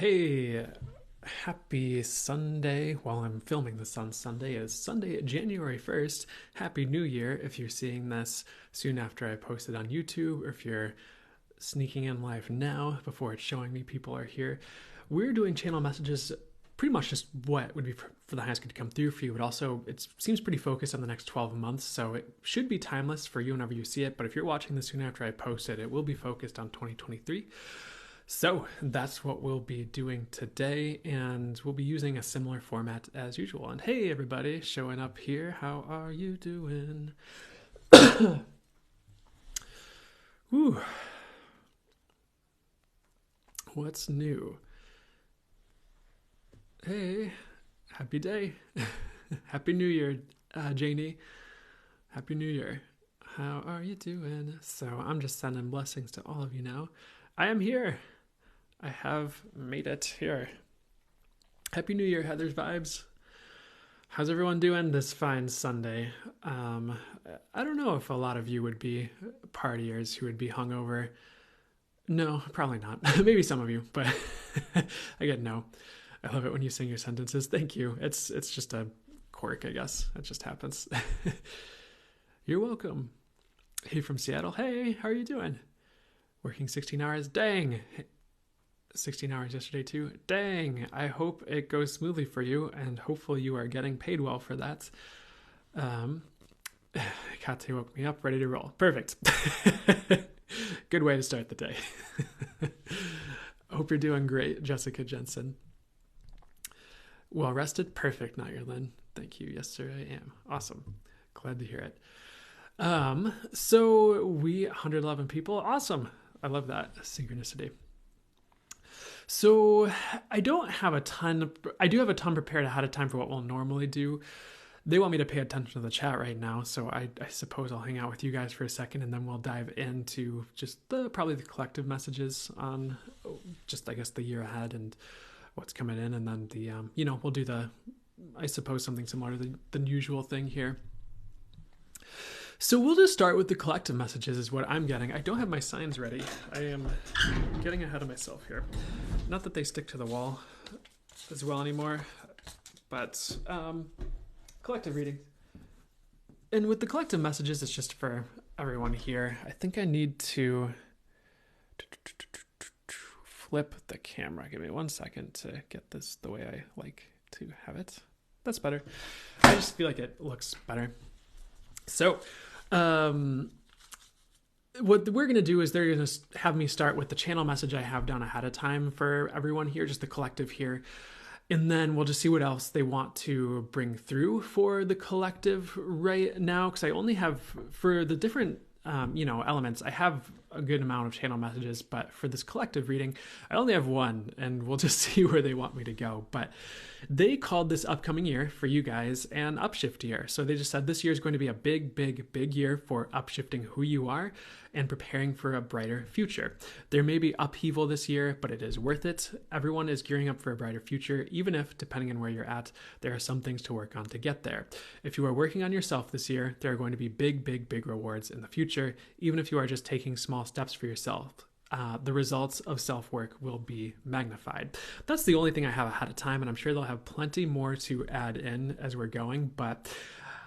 Hey, happy Sunday. While I'm filming this on Sunday, is Sunday, January 1st. Happy New Year if you're seeing this soon after I post it on YouTube, or if you're sneaking in live now before it's showing me people are here. We're doing channel messages, pretty much just what would be for the highest good to come through for you, but also it seems pretty focused on the next 12 months, so it should be timeless for you whenever you see it. But if you're watching this soon after I post it, it will be focused on 2023. So that's what we'll be doing today, and we'll be using a similar format as usual. And hey, everybody showing up here, how are you doing? Ooh. What's new? Hey, happy day. Happy New Year, Janie. Happy New Year. How are you doing? So I'm just sending blessings to all of you now. I am here. I have made it here. Happy New Year, Heather's Vibes. How's everyone doing this fine Sunday? I don't know if a lot of you would be partiers who would be hungover. No, probably not. Maybe some of you, but I get no. I love it when you sing your sentences. Thank you. It's just a quirk, I guess. It just happens. You're welcome. Hey from Seattle. Hey, how are you doing? Working 16 hours? Dang. 16 hours yesterday too? Dang. I hope it goes smoothly for you, and hopefully you are getting paid well for that. Kate woke me up, ready to roll. Perfect. Good way to start the day. Hope you're doing great, Jessica Jensen. Well rested? Perfect, Nairlin. Thank you. Yes, sir, I am. Awesome. Glad to hear it. So we 111 people. Awesome. I love that synchronicity. So I do have a ton prepared ahead of time for what we'll normally do. They want me to pay attention to the chat right now, so I suppose I'll hang out with you guys for a second, and then we'll dive into just probably the collective messages on just, I guess, the year ahead and what's coming in, and then we'll do I suppose something similar to the usual thing here. So we'll just start with the collective messages is what I'm getting. I don't have my signs ready. I am getting ahead of myself here. Not that they stick to the wall as well anymore, but collective reading. And with the collective messages, it's just for everyone here. I think I need to flip the camera. Give me 1 second to get this the way I like to have it. That's better. I just feel like it looks better. So, what we're going to do is they're going to have me start with the channel message I have done ahead of time for everyone here, just the collective here. And then we'll just see what else they want to bring through for the collective right now. Because I only have, for the different, elements, I have a good amount of channel messages. But for this collective reading, I only have one. And we'll just see where they want me to go. But they called this upcoming year for you guys an upshift year. So they just said this year is going to be a big, big, big year for upshifting who you are and preparing for a brighter future. There may be upheaval this year, but it is worth it. Everyone is gearing up for a brighter future, even if, depending on where you're at, there are some things to work on to get there. If you are working on yourself this year, there are going to be big, big, big rewards in the future, even if you are just taking small steps for yourself. The results of self-work will be magnified. That's the only thing I have ahead of time, and I'm sure they'll have plenty more to add in as we're going, but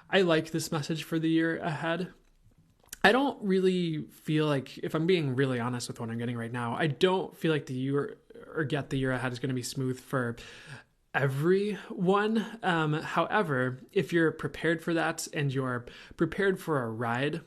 I like this message for the year ahead. I don't really feel like, if I'm being really honest with what I'm getting right now, I don't feel like the year ahead is going to be smooth for everyone. However, if you're prepared for that and you're prepared for a ride,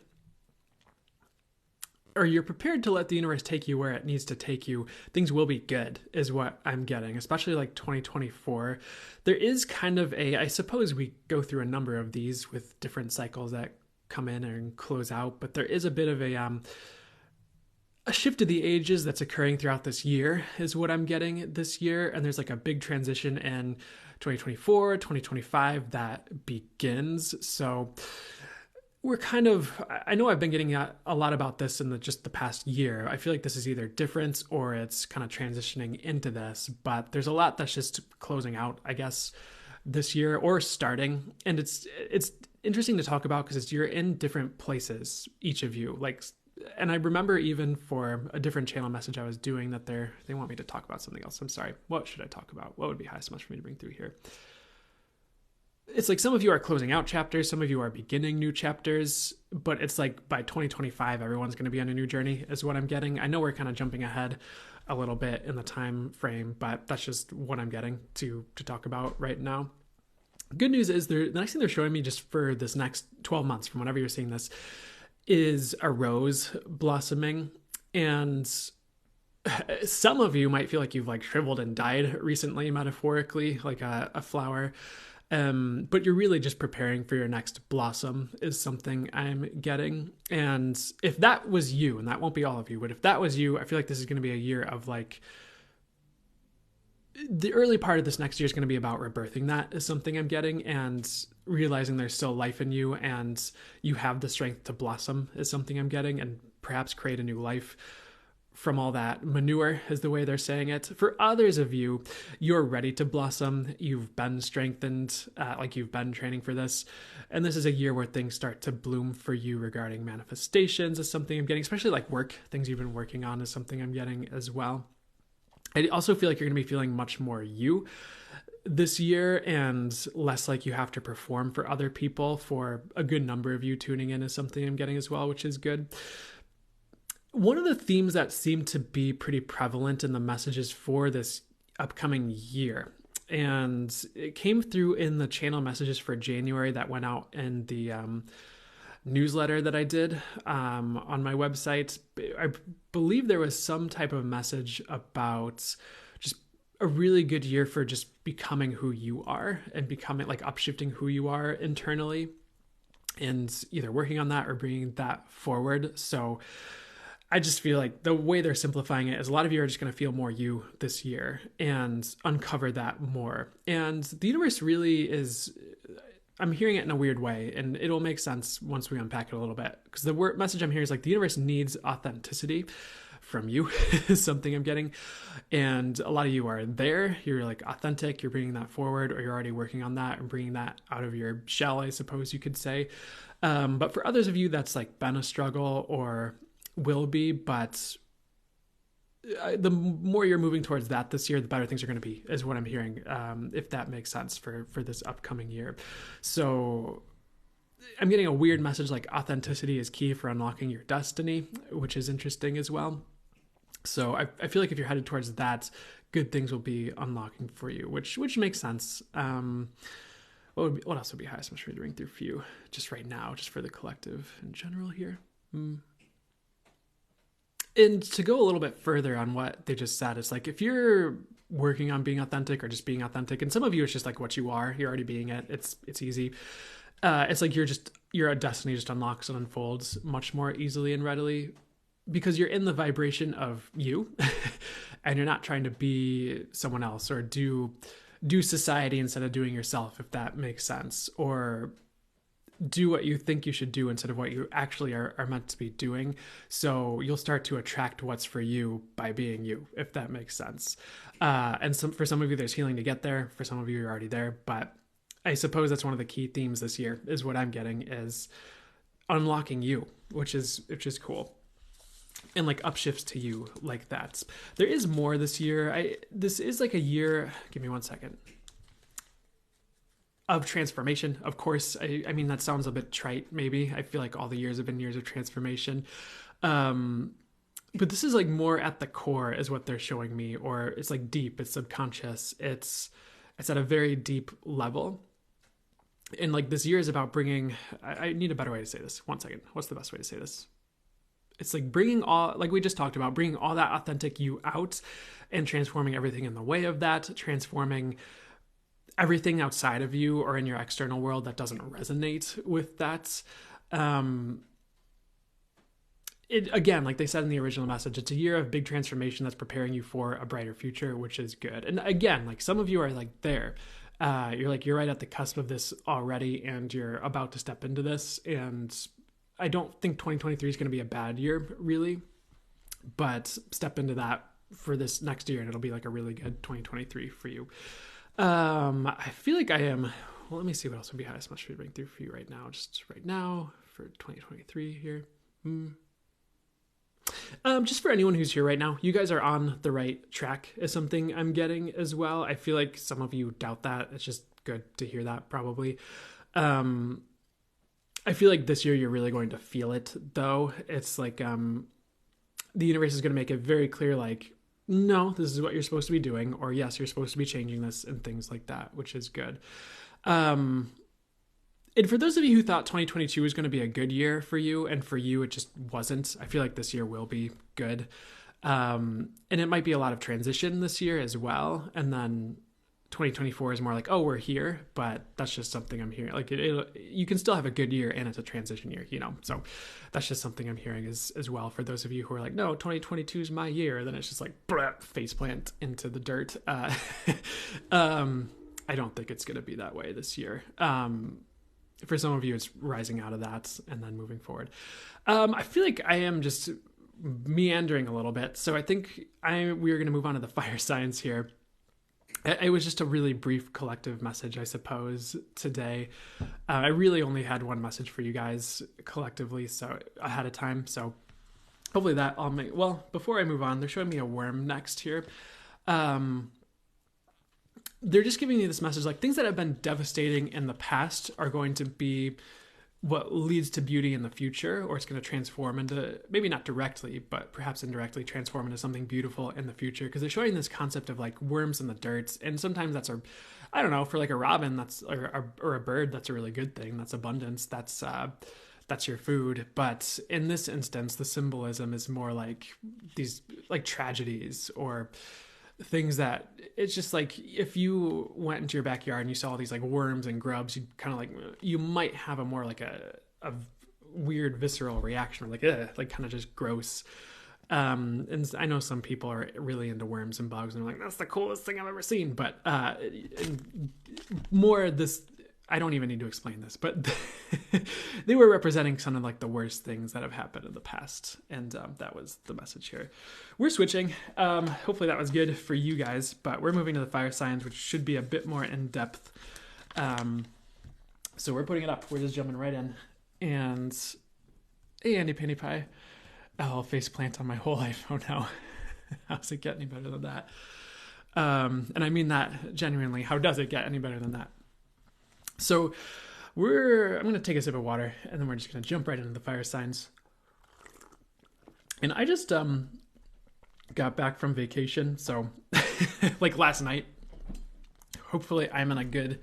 or you're prepared to let the universe take you where it needs to take you, things will be good, is what I'm getting, especially like 2024. There is kind of I suppose we go through a number of these with different cycles that come in and close out, but there is a bit of a shift of the ages that's occurring throughout this year, is what I'm getting this year. And there's like a big transition in 2024, 2025 that begins. So we're I know I've been getting a lot about this in just the past year. I feel like this is either different or it's kind of transitioning into this, but there's a lot that's just closing out, I guess, this year or starting. And it's interesting to talk about because you're in different places, each of you. Like And I remember even for a different channel message I was doing that they want me to talk about something else. I'm sorry. What should I talk about? What would be highest much for me to bring through here? It's like some of you are closing out chapters, some of you are beginning new chapters, but it's like by 2025, everyone's going to be on a new journey is what I'm getting. I know we're kind of jumping ahead a little bit in the time frame, but that's just what I'm getting to talk about right now. Good news is the next thing they're showing me just for this next 12 months from whenever you're seeing this is a rose blossoming. And some of you might feel like you've like shriveled and died recently, metaphorically, like a flower. But you're really just preparing for your next blossom is something I'm getting. And if that was you, and that won't be all of you, but if that was you, I feel like this is going to be a year of like, the early part of this next year is going to be about rebirthing. That is something I'm getting, and realizing there's still life in you and you have the strength to blossom is something I'm getting, and perhaps create a new life from all that manure is the way they're saying it. For others of you, you're ready to blossom. You've been strengthened, like you've been training for this. And this is a year where things start to bloom for you regarding manifestations is something I'm getting, especially like work, things you've been working on is something I'm getting as well. I also feel like you're going to be feeling much more you this year and less like you have to perform for other people. For a good number of you, tuning in is something I'm getting as well, which is good. One of the themes that seem to be pretty prevalent in the messages for this upcoming year, and it came through in the channel messages for January that went out in the newsletter that I did on my website. I believe there was some type of message about just a really good year for just becoming who you are and becoming like upshifting who you are internally and either working on that or bringing that forward. So I just feel like the way they're simplifying it is a lot of you are just going to feel more you this year and uncover that more. And the universe really is, I'm hearing it in a weird way, and it'll make sense once we unpack it a little bit. Because the word message I'm hearing is like the universe needs authenticity from you is something I'm getting. And a lot of you are there. You're like authentic. You're bringing that forward, or you're already working on that and bringing that out of your shell, I suppose you could say. But for others of you, that's like been a struggle or will be, but the more you're moving towards that this year, the better things are going to be, is what I'm hearing, if that makes sense for this upcoming year. So I'm getting a weird message like authenticity is key for unlocking your destiny, which is interesting as well. So I feel like if you're headed towards that, good things will be unlocking for you, which makes sense. What else would be highest? I'm sure doing through for you just right now, just for the collective in general here. And to go a little bit further on what they just said, it's like if you're working on being authentic or just being authentic, and some of you it's just like what you are, you're already being it. It's easy. It's like your destiny just unlocks and unfolds much more easily and readily because you're in the vibration of you, and you're not trying to be someone else or do society instead of doing yourself, if that makes sense, or do what you think you should do instead of what you actually are meant to be doing. So you'll start to attract what's for you by being you, if that makes sense. And for some of you, there's healing to get there. For some of you, you're already there. But I suppose that's one of the key themes this year is what I'm getting is unlocking you, which is cool. And like upshifts to you like that. There is more this year. This is like a year. Give me 1 second. Of transformation, of course. I mean, that sounds a bit trite, maybe. I feel like all the years have been years of transformation. But this is like more at the core is what they're showing me, or it's like deep, it's subconscious. It's at a very deep level. And like this year is about bringing, I need a better way to say this. 1 second. What's the best way to say this? It's like bringing all, like we just talked about, bringing all that authentic you out and transforming everything in the way of that, transforming everything outside of you or in your external world that doesn't resonate with that. Again, like they said in the original message, it's a year of big transformation that's preparing you for a brighter future, which is good. And again, like some of you are like there. You're right at the cusp of this already, and you're about to step into this. And I don't think 2023 is going to be a bad year, really. But step into that for this next year, and it'll be like a really good 2023 for you. I feel like I am, well, let me see what else would be highest much to bring through for you right now. Just right now for 2023 here. Just for anyone who's here right now, you guys are on the right track is something I'm getting as well. I feel like some of you doubt that. It's just good to hear that probably. I feel like this year you're really going to feel it though. It's like, the universe is going to make it very clear, like, no, this is what you're supposed to be doing, or yes, you're supposed to be changing this and things like that, which is good. And for those of you who thought 2022 was going to be a good year for you, and for you it just wasn't, I feel like this year will be good. And it might be a lot of transition this year as well. And then 2024 is more like, oh, we're here, but that's just something I'm hearing. Like you can still have a good year and it's a transition year, you know? So that's just something I'm hearing as well. For those of you who are like, no, 2022 is my year. Then it's just like faceplant into the dirt. I don't think it's going to be that way this year. For some of you, it's rising out of that and then moving forward. I feel like I am just meandering a little bit. So I think we are going to move on to the fire signs here. It was just a really brief collective message, I suppose, today. I really only had one message for you guys collectively, so ahead of time. So hopefully that I'll make... Well, before I move on, they're showing me a worm next here. They're just giving me this message, like things that have been devastating in the past are going to be what leads to beauty in the future, or it's going to transform into, maybe not directly, but perhaps indirectly transform into something beautiful in the future. Because they're showing this concept of like worms in the dirt. And sometimes that's I don't know, for like a robin, that's, or a bird, that's a really good thing. That's abundance. That's your food. But in this instance, the symbolism is more like these like tragedies or things that it's just like if you went into your backyard and you saw all these like worms and grubs, you'd kind of like, you might have a more like a weird visceral reaction, like kind of just gross. And I know some people are really into worms and bugs and they're like, that's the coolest thing I've ever seen. But more this, I don't even need to explain this, but they were representing some of like the worst things that have happened in the past. And that was the message here. We're switching. Hopefully that was good for you guys, but we're moving to the fire signs, which should be a bit more in depth. So we're putting it up. We're just jumping right in. And hey, Andy Penny Pie. I'll face plant on my whole iPhone now. How's it get any better than that? And I mean that genuinely. How does it get any better than that? So I'm going to take a sip of water and then we're just going to jump right into the fire signs. And I just got back from vacation. So like last night, hopefully I'm in a good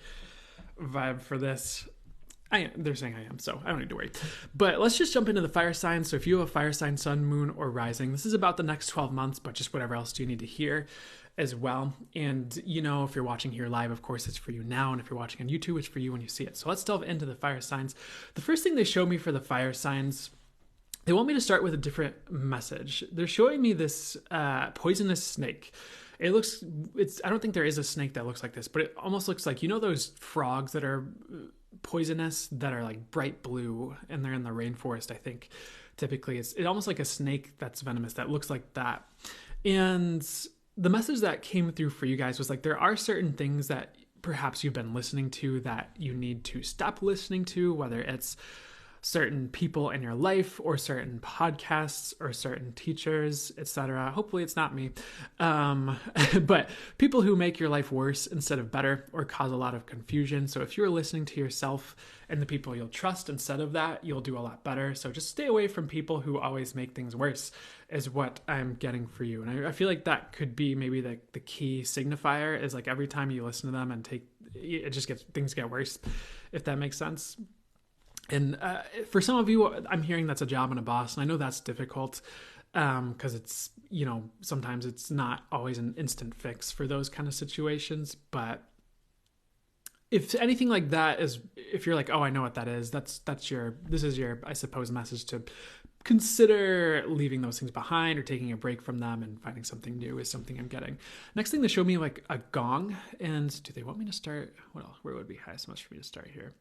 vibe for this. They're saying I am, so I don't need to worry. But let's just jump into the fire signs. So if you have a fire sign, sun, moon, or rising, this is about the next 12 months, but just whatever else do you need to hear as well. And, you know, if you're watching here live, of course, it's for you now. And if you're watching on YouTube, it's for you when you see it. So let's delve into the fire signs. The first thing they show me for the fire signs, they want me to start with a different message. They're showing me this poisonous snake. I don't think there is a snake that looks like this, but it almost looks like, you know, those frogs that are poisonous that are like bright blue and they're in the rainforest. I think typically it's almost like a snake that's venomous that looks like that. And the message that came through for you guys was like, there are certain things that perhaps you've been listening to that you need to stop listening to, whether it's certain people in your life or certain podcasts or certain teachers, etc. Hopefully it's not me. But people who make your life worse instead of better or cause a lot of confusion. So if you're listening to yourself and the people you'll trust instead of that, you'll do a lot better. So just stay away from people who always make things worse is what I'm getting for you. And I feel like that could be maybe the key signifier is like every time you listen to them and things get worse, if that makes sense. And for some of you, I'm hearing that's a job and a boss. And I know that's difficult because it's, you know, sometimes it's not always an instant fix for those kind of situations. But if anything like that is, if you're like, oh, I know what that is, this is your, I suppose, message to consider leaving those things behind or taking a break from them and finding something new is something I'm getting. Next thing, they show me like a gong. And do they want me to start? What else? Where would be highest much for me to start here?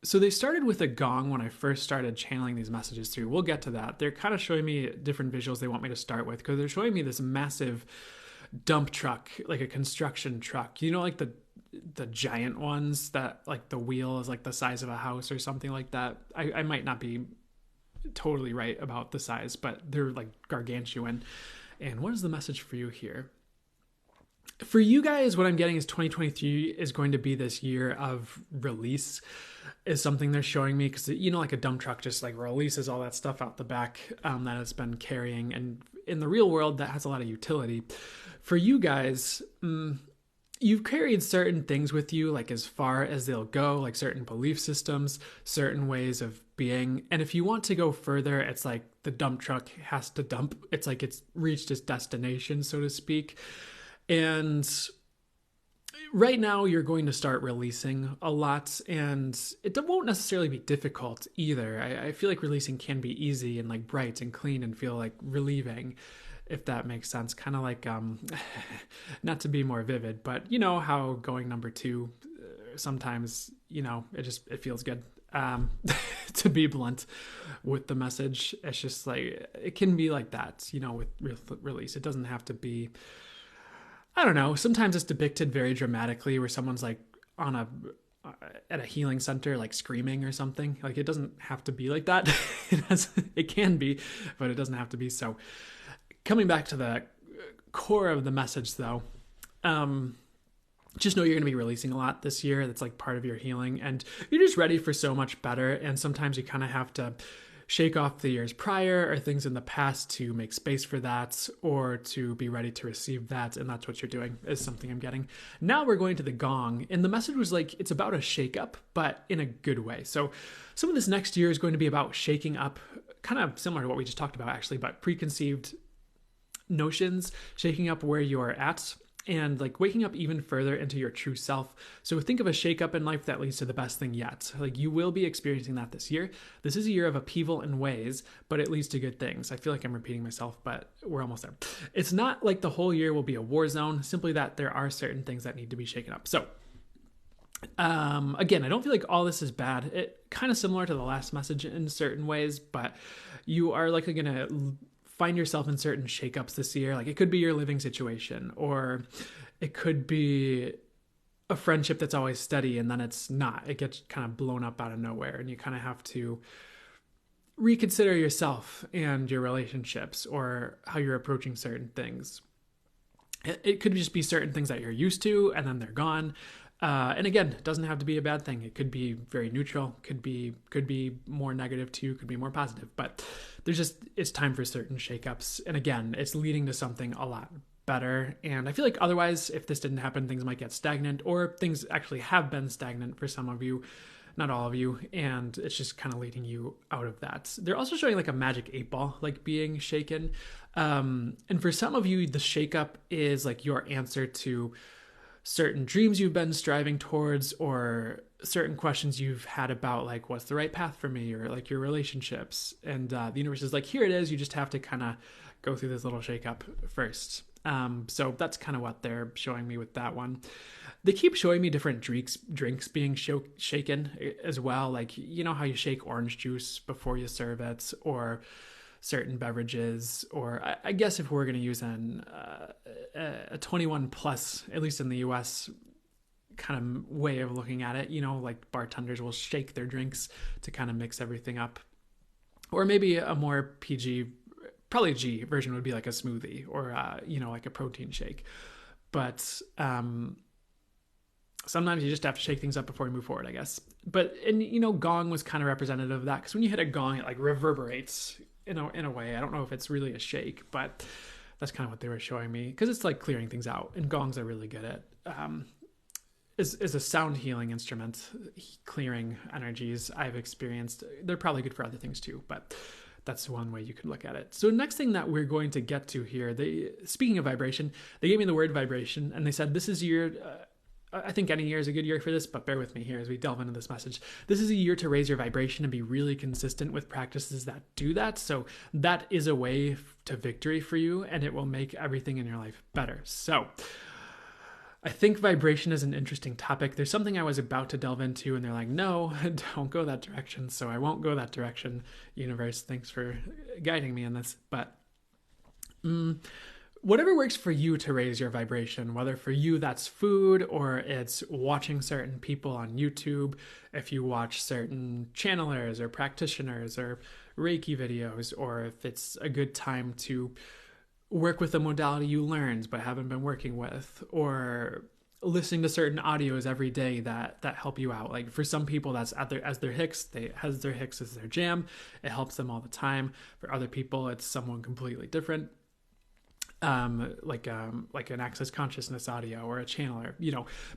So they started with a gong when I first started channeling these messages through. We'll get to that. They're kind of showing me different visuals they want me to start with because they're showing me this massive dump truck, like a construction truck. You know, like the giant ones that like the wheel is like the size of a house or something like that. I might not be totally right about the size, but they're like gargantuan. And what is the message for you here? For you guys, what I'm getting is 2023 is going to be this year of release, is something they're showing me, because like a dump truck just like releases all that stuff out the back that it's been carrying, and in the real world that has a lot of utility. For you guys, you've carried certain things with you, like as far as they'll go, like certain belief systems, certain ways of being. And if you want to go further, it's like the dump truck has to dump. It's like it's reached its destination, so to speak. And right now you're going to start releasing a lot, and it won't necessarily be difficult either. I feel like releasing can be easy and like bright and clean and feel like relieving, if that makes sense. Kind of like, not to be more vivid, but you know how going number 2, sometimes, it feels good. To be blunt with the message, it's just like, it can be like that, with release. It doesn't have to be, I don't know. Sometimes it's depicted very dramatically, where someone's like at a healing center, like screaming or something. Like, it doesn't have to be like that. It can be, but it doesn't have to be. So coming back to the core of the message though, just know you're going to be releasing a lot this year. That's like part of your healing, and you're just ready for so much better. And sometimes you kind of have to shake off the years prior or things in the past to make space for that, or to be ready to receive that. And that's what you're doing, is something I'm getting. Now we're going to the gong, and the message was like, it's about a shakeup, but in a good way. So some of this next year is going to be about shaking up, kind of similar to what we just talked about actually, but preconceived notions, shaking up where you're at, and like waking up even further into your true self. So think of a shakeup in life that leads to the best thing yet. Like, you will be experiencing that this year. This is a year of upheaval in ways, but it leads to good things. I feel like I'm repeating myself, but we're almost there. It's not like the whole year will be a war zone, simply that there are certain things that need to be shaken up. So again, I don't feel like all this is bad. It kind of similar to the last message in certain ways, but you are likely going to find yourself in certain shakeups this year. Like, it could be your living situation, or it could be a friendship that's always steady and then it's not. It gets kind of blown up out of nowhere, and you kind of have to reconsider yourself and your relationships, or how you're approaching certain things. It could just be certain things that you're used to and then they're gone. And again, it doesn't have to be a bad thing. It could be very neutral, could be more negative too, could be more positive, but it's time for certain shakeups. And again, it's leading to something a lot better. And I feel like otherwise, if this didn't happen, things might get stagnant, or things actually have been stagnant for some of you, not all of you. And it's just kind of leading you out of that. They're also showing like a magic 8-ball, like being shaken. And for some of you, the shakeup is like your answer to certain dreams you've been striving towards, or certain questions you've had about like, what's the right path for me, or like your relationships. And the universe is like, here it is. You just have to kind of go through this little shakeup first. So that's kind of what they're showing me with that one. They keep showing me different drinks being shaken as well. Like, how you shake orange juice before you serve it, or certain beverages, or I guess if we're going to use a 21 plus, at least in the US, kind of way of looking at it, like bartenders will shake their drinks to kind of mix everything up. Or maybe a more PG, probably G version would be like a smoothie, or like a protein shake. But sometimes you just have to shake things up before you move forward, I guess. But gong was kind of representative of that, because when you hit a gong, it like reverberates in a way. I don't know if it's really a shake, but that's kind of what they were showing me, because it's like clearing things out, and gongs are really good at is a sound healing instrument, clearing energies. I've experienced, they're probably good for other things too, but that's one way you could look at it. So next thing that we're going to get to here, speaking of vibration, they gave me the word vibration, and they said this is your I think any year is a good year for this, but bear with me here as we delve into this message. This is a year to raise your vibration and be really consistent with practices that do that. So that is a way to victory for you, and it will make everything in your life better. So I think vibration is an interesting topic. There's something I was about to delve into, and they're like, no, don't go that direction. So I won't go that direction. Universe, thanks for guiding me in this. But whatever works for you to raise your vibration, whether for you that's food, or it's watching certain people on YouTube, if you watch certain channelers or practitioners, or Reiki videos, or if it's a good time to work with a modality you learned but haven't been working with, or listening to certain audios every day that help you out. Like for some people, that's as their Hicks, as their jam. It helps them all the time. For other people, it's someone completely different. Like an access consciousness audio or a channeler,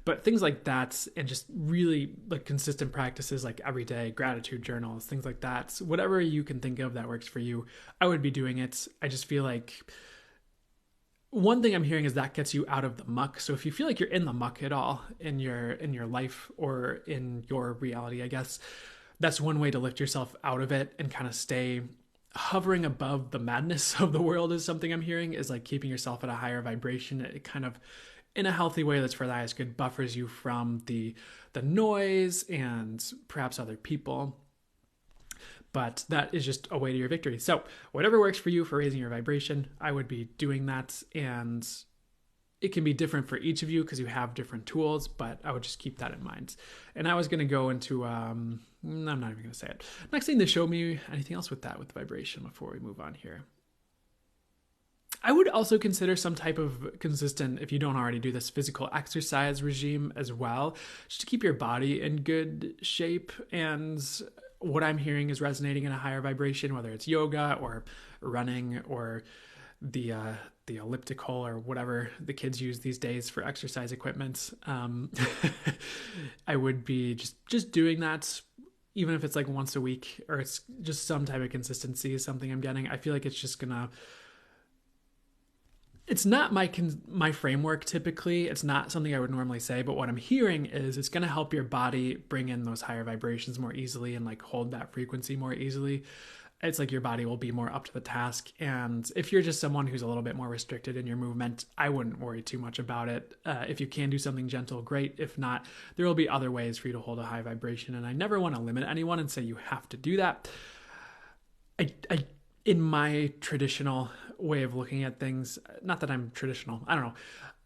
but things like that, and just really like consistent practices like everyday gratitude journals, things like that. So whatever you can think of that works for you, I would be doing it. I just feel like one thing I'm hearing is that gets you out of the muck. So if you feel like you're in the muck at all in your life or in your reality, I guess that's one way to lift yourself out of it and kind of stay hovering above the madness of the world, is something I'm hearing, is like keeping yourself at a higher vibration. It kind of, in a healthy way that's for the highest good, buffers you from the noise and perhaps other people. But that is just a way to your victory. So whatever works for you for raising your vibration, I would be doing that. And it can be different for each of you because you have different tools, but I would just keep that in mind. And I was going to go into, I'm not even going to say it. Next thing, they showed me anything else with vibration before we move on here. I would also consider some type of consistent, if you don't already do this, physical exercise regime as well, just to keep your body in good shape. And what I'm hearing is resonating in a higher vibration, whether it's yoga or running or the elliptical or whatever the kids use these days for exercise equipment. I would be just doing that, even if it's like once a week, or it's just some type of consistency is something I'm getting. I feel like it's just gonna, it's not my framework typically. It's not something I would normally say, but what I'm hearing is it's going to help your body bring in those higher vibrations more easily and like hold that frequency more easily. It's like your body will be more up to the task. And if you're just someone who's a little bit more restricted in your movement, I wouldn't worry too much about it. If you can do something gentle, great. If not, there will be other ways for you to hold a high vibration. And I never want to limit anyone and say you have to do that. I in my traditional way of looking at things, not that I'm traditional, I don't know,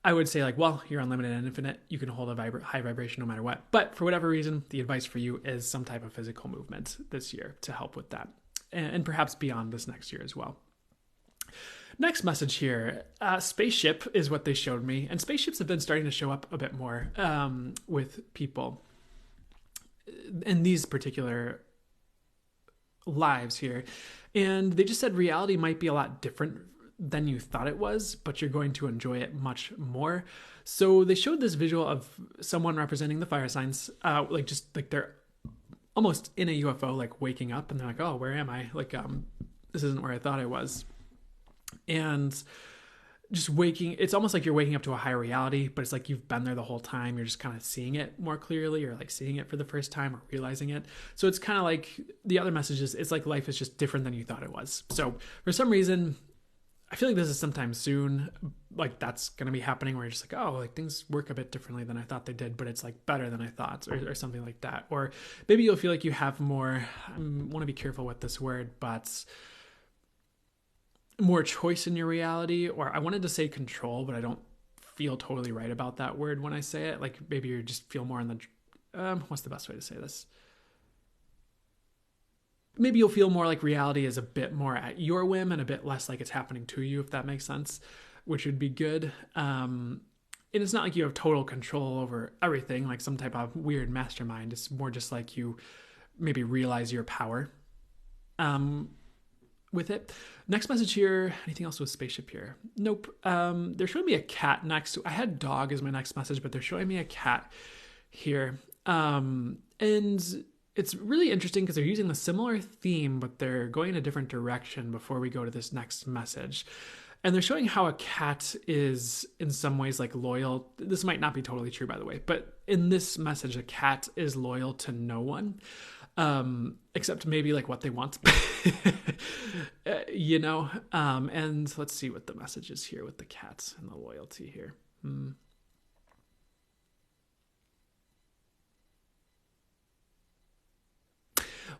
I would say like, well, you're unlimited and infinite. You can hold a high vibration no matter what. But for whatever reason, the advice for you is some type of physical movement this year to help with that. And perhaps beyond this next year as well. Next message here, spaceship is what they showed me. And spaceships have been starting to show up a bit more with people in these particular lives here. And they just said reality might be a lot different than you thought it was, but you're going to enjoy it much more. So they showed this visual of someone representing the fire signs, like just like they're almost in a UFO, like waking up, and they're like, oh, where am I? Like, this isn't where I thought I was. And just waking, it's almost like you're waking up to a higher reality, but it's like you've been there the whole time. You're just kind of seeing it more clearly, or like seeing it for the first time, or realizing it. So it's kind of like the other messages. It's like life is just different than you thought it was. So for some reason, I feel like this is sometime soon, like that's going to be happening, where you're just like, oh, like things work a bit differently than I thought they did, but it's like better than I thought, or something like that. Or maybe you'll feel like you have more, I want to be careful with this word, but more choice in your reality. Or I wanted to say control, but I don't feel totally right about that word when I say it. Like maybe you just feel more in the, what's the best way to say this? Maybe you'll feel more like reality is a bit more at your whim and a bit less like it's happening to you, if that makes sense, which would be good. And it's not like you have total control over everything, like some type of weird mastermind. It's more just like you maybe realize your power with it. Next message here. Anything else with spaceship here? Nope. They're showing me a cat next. I had dog as my next message, but they're showing me a cat here. And it's really interesting because they're using a similar theme, but they're going in a different direction before we go to this next message. And they're showing how a cat is in some ways like loyal. This might not be totally true, by the way, but in this message, a cat is loyal to no one, except maybe like what they want, and let's see what the message is here with the cats and the loyalty here.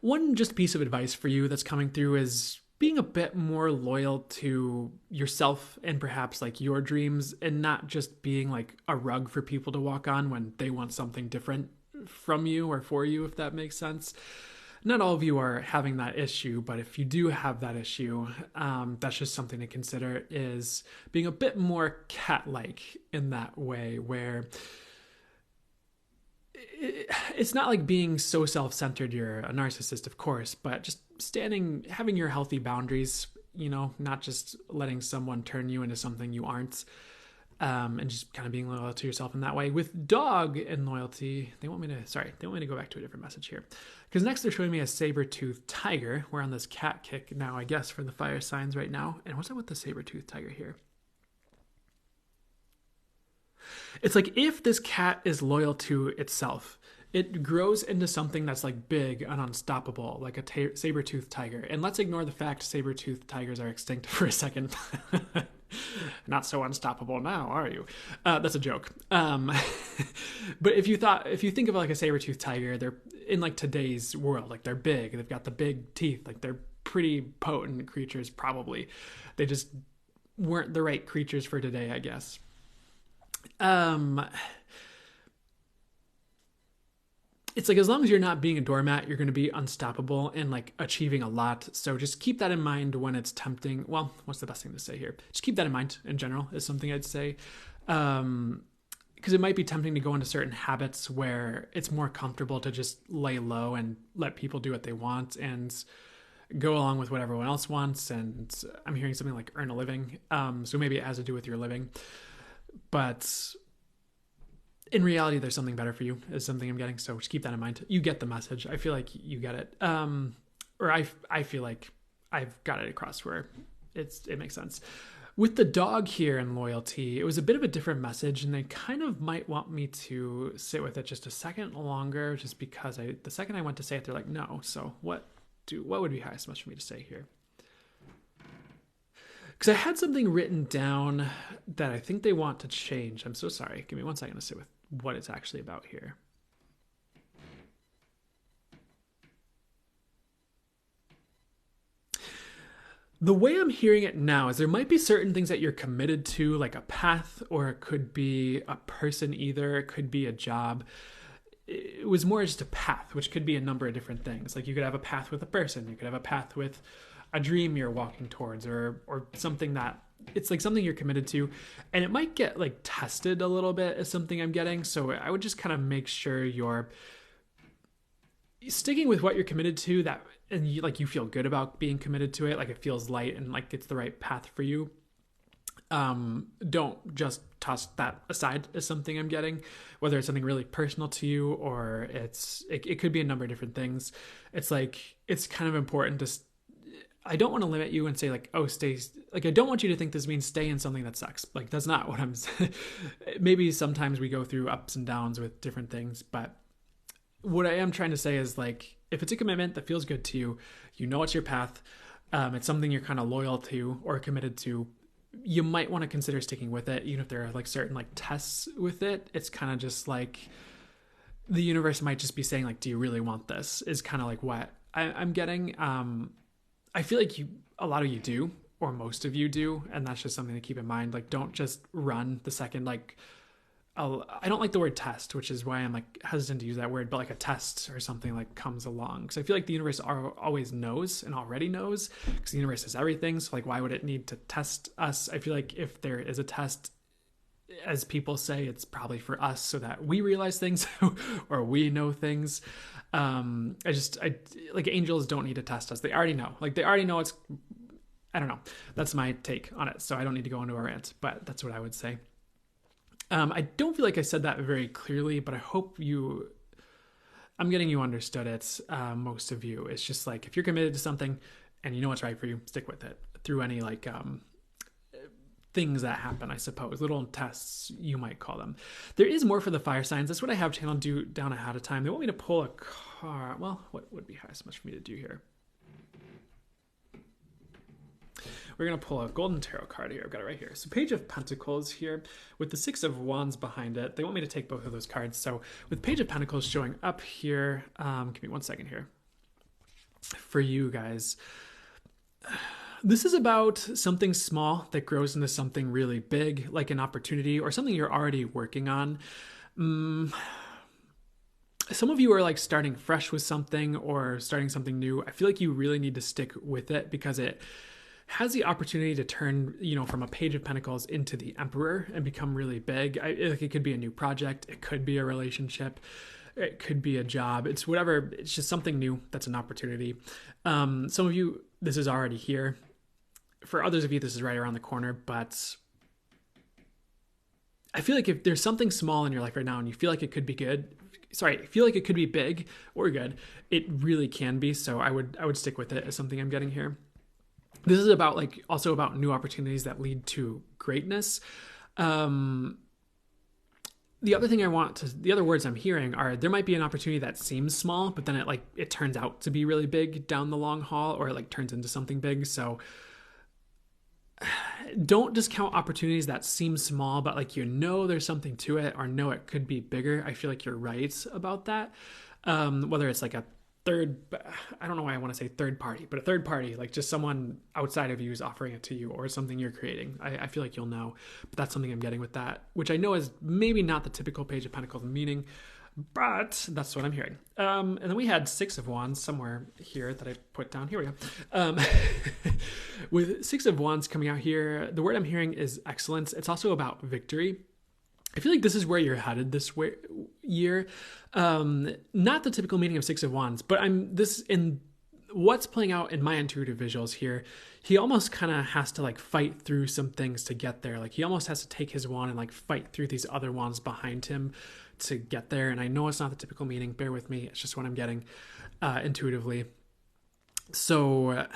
One just piece of advice for you that's coming through is being a bit more loyal to yourself and perhaps like your dreams, and not just being like a rug for people to walk on when they want something different from you or for you, if that makes sense. Not all of you are having that issue, but if you do have that issue, that's just something to consider, is being a bit more cat-like in that way, where it's not like being so self-centered you're a narcissist, of course, but just having your healthy boundaries, not just letting someone turn you into something you aren't, and just kind of being loyal to yourself in that way. With dog and loyalty, they want me to go back to a different message here. Because next they're showing me a saber-toothed tiger. We're on this cat kick now, I guess, for the fire signs right now. And what's up with the saber-toothed tiger here? It's like if this cat is loyal to itself, it grows into something that's like big and unstoppable, like a saber-toothed tiger. And let's ignore the fact saber-toothed tigers are extinct for a second. Not so unstoppable now, are you? That's a joke. But if you think of like a saber-toothed tiger, they're in like today's world, like they're big, they've got the big teeth, like they're pretty potent creatures probably. They just weren't the right creatures for today, I guess. It's like, as long as you're not being a doormat, you're going to be unstoppable and like achieving a lot. So just keep that in mind when it's tempting. Well, what's the best thing to say here? Just keep that in mind in general is something I'd say. Because it might be tempting to go into certain habits where it's more comfortable to just lay low and let people do what they want and go along with what everyone else wants. And I'm hearing something like earn a living. So maybe it has to do with your living. But in reality, there's something better for you, is something I'm getting. So just keep that in mind. You get the message. I feel like you get it. Or I feel like I've got it across where it makes sense. With the dog here and loyalty, it was a bit of a different message, and they kind of might want me to sit with it just a second longer, just because the second I went to say it, they're like, no. So what would be highest much for me to say here? Because I had something written down that I think they want to change. I'm so sorry. Give me 1 second to sit with what it's actually about here. The way I'm hearing it now is there might be certain things that you're committed to, like a path, or it could be a person either. It could be a job. It was more just a path, which could be a number of different things. Like you could have a path with a person. You could have a path with a dream you're walking towards, or something that it's like something you're committed to, and it might get like tested a little bit is something I'm getting. So I would just kind of make sure you're sticking with what you're committed to, that, and you feel good about being committed to it. Like it feels light and like it's the right path for you. Don't just toss that aside as something I'm getting, whether it's something really personal to you or it could be a number of different things. It's like, it's kind of important to, I don't want to limit you and say like, oh, stay, like, I don't want you to think this means stay in something that sucks. Like, that's not what I'm saying. Maybe sometimes we go through ups and downs with different things, but what I am trying to say is like, if it's a commitment that feels good to you, it's your path. It's something you're kind of loyal to or committed to. You might want to consider sticking with it, even if there are like certain like tests with it. It's kind of just like the universe might just be saying like, do you really want this? Is kind of like what I'm getting. I feel like a lot of you do, or most of you do, and that's just something to keep in mind. Like, don't just run the second, like, I don't like the word test, which is why I'm like hesitant to use that word, but like a test or something like comes along. Because I feel like the universe always knows and already knows, because the universe is everything. So like, why would it need to test us? I feel like if there is a test, as people say, it's probably for us so that we realize things or we know things. I like, angels don't need to test us. They already know. Like, they already know I don't know. That's my take on it. So I don't need to go into a rant, but that's what I would say. I don't feel like I said that very clearly, but I hope I'm getting you understood it. Most of you. It's just like, if you're committed to something and you know what's right for you, stick with it through any like, things that happen, I suppose, little tests, you might call them. There is more for the fire signs. That's what I have channeled down ahead of time. They want me to pull a card. Well, what would be highest much for me to do here? We're going to pull a golden tarot card here. I've got it right here. So Page of Pentacles here with the Six of Wands behind it. They want me to take both of those cards. So with Page of Pentacles showing up here, give me 1 second here. For you guys, this is about something small that grows into something really big, like an opportunity or something you're already working on. some of you are like starting fresh with something or starting something new. I feel like you really need to stick with it because it has the opportunity to turn, from a Page of Pentacles into the Emperor and become really big. Like it could be a new project. It could be a relationship. It could be a job. It's whatever. It's just something new. That's an opportunity. Some of you, this is already here. For others of you, this is right around the corner, but I feel like if there's something small in your life right now and you feel like it could be good, feel like it could be big or good, it really can be. So I would stick with it as something I'm getting here. This is also about new opportunities that lead to greatness. The other words I'm hearing are there might be an opportunity that seems small, but then it turns out to be really big down the long haul, or it turns into something big. So don't discount opportunities that seem small, but there's something to it, or it could be bigger. I feel like you're right about that. Whether it's a third, I don't know why I want to say third party, but a third party, just someone outside of you is offering it to you, or something you're creating. I feel like you'll know, but that's something I'm getting with that, which I know is maybe not the typical Page of Pentacles meaning, but that's what I'm hearing. And then we had Six of Wands somewhere here that I put down. Here we go. With Six of Wands coming out here, the word I'm hearing is excellence. It's also about victory. I feel like this is where you're headed this year. Not the typical meaning of Six of Wands, but in what's playing out in my intuitive visuals here. He almost kind of has to fight through some things to get there. He almost has to take his wand and fight through these other wands behind him to get there. And I know it's not the typical meaning. Bear with me. It's just what I'm getting intuitively. So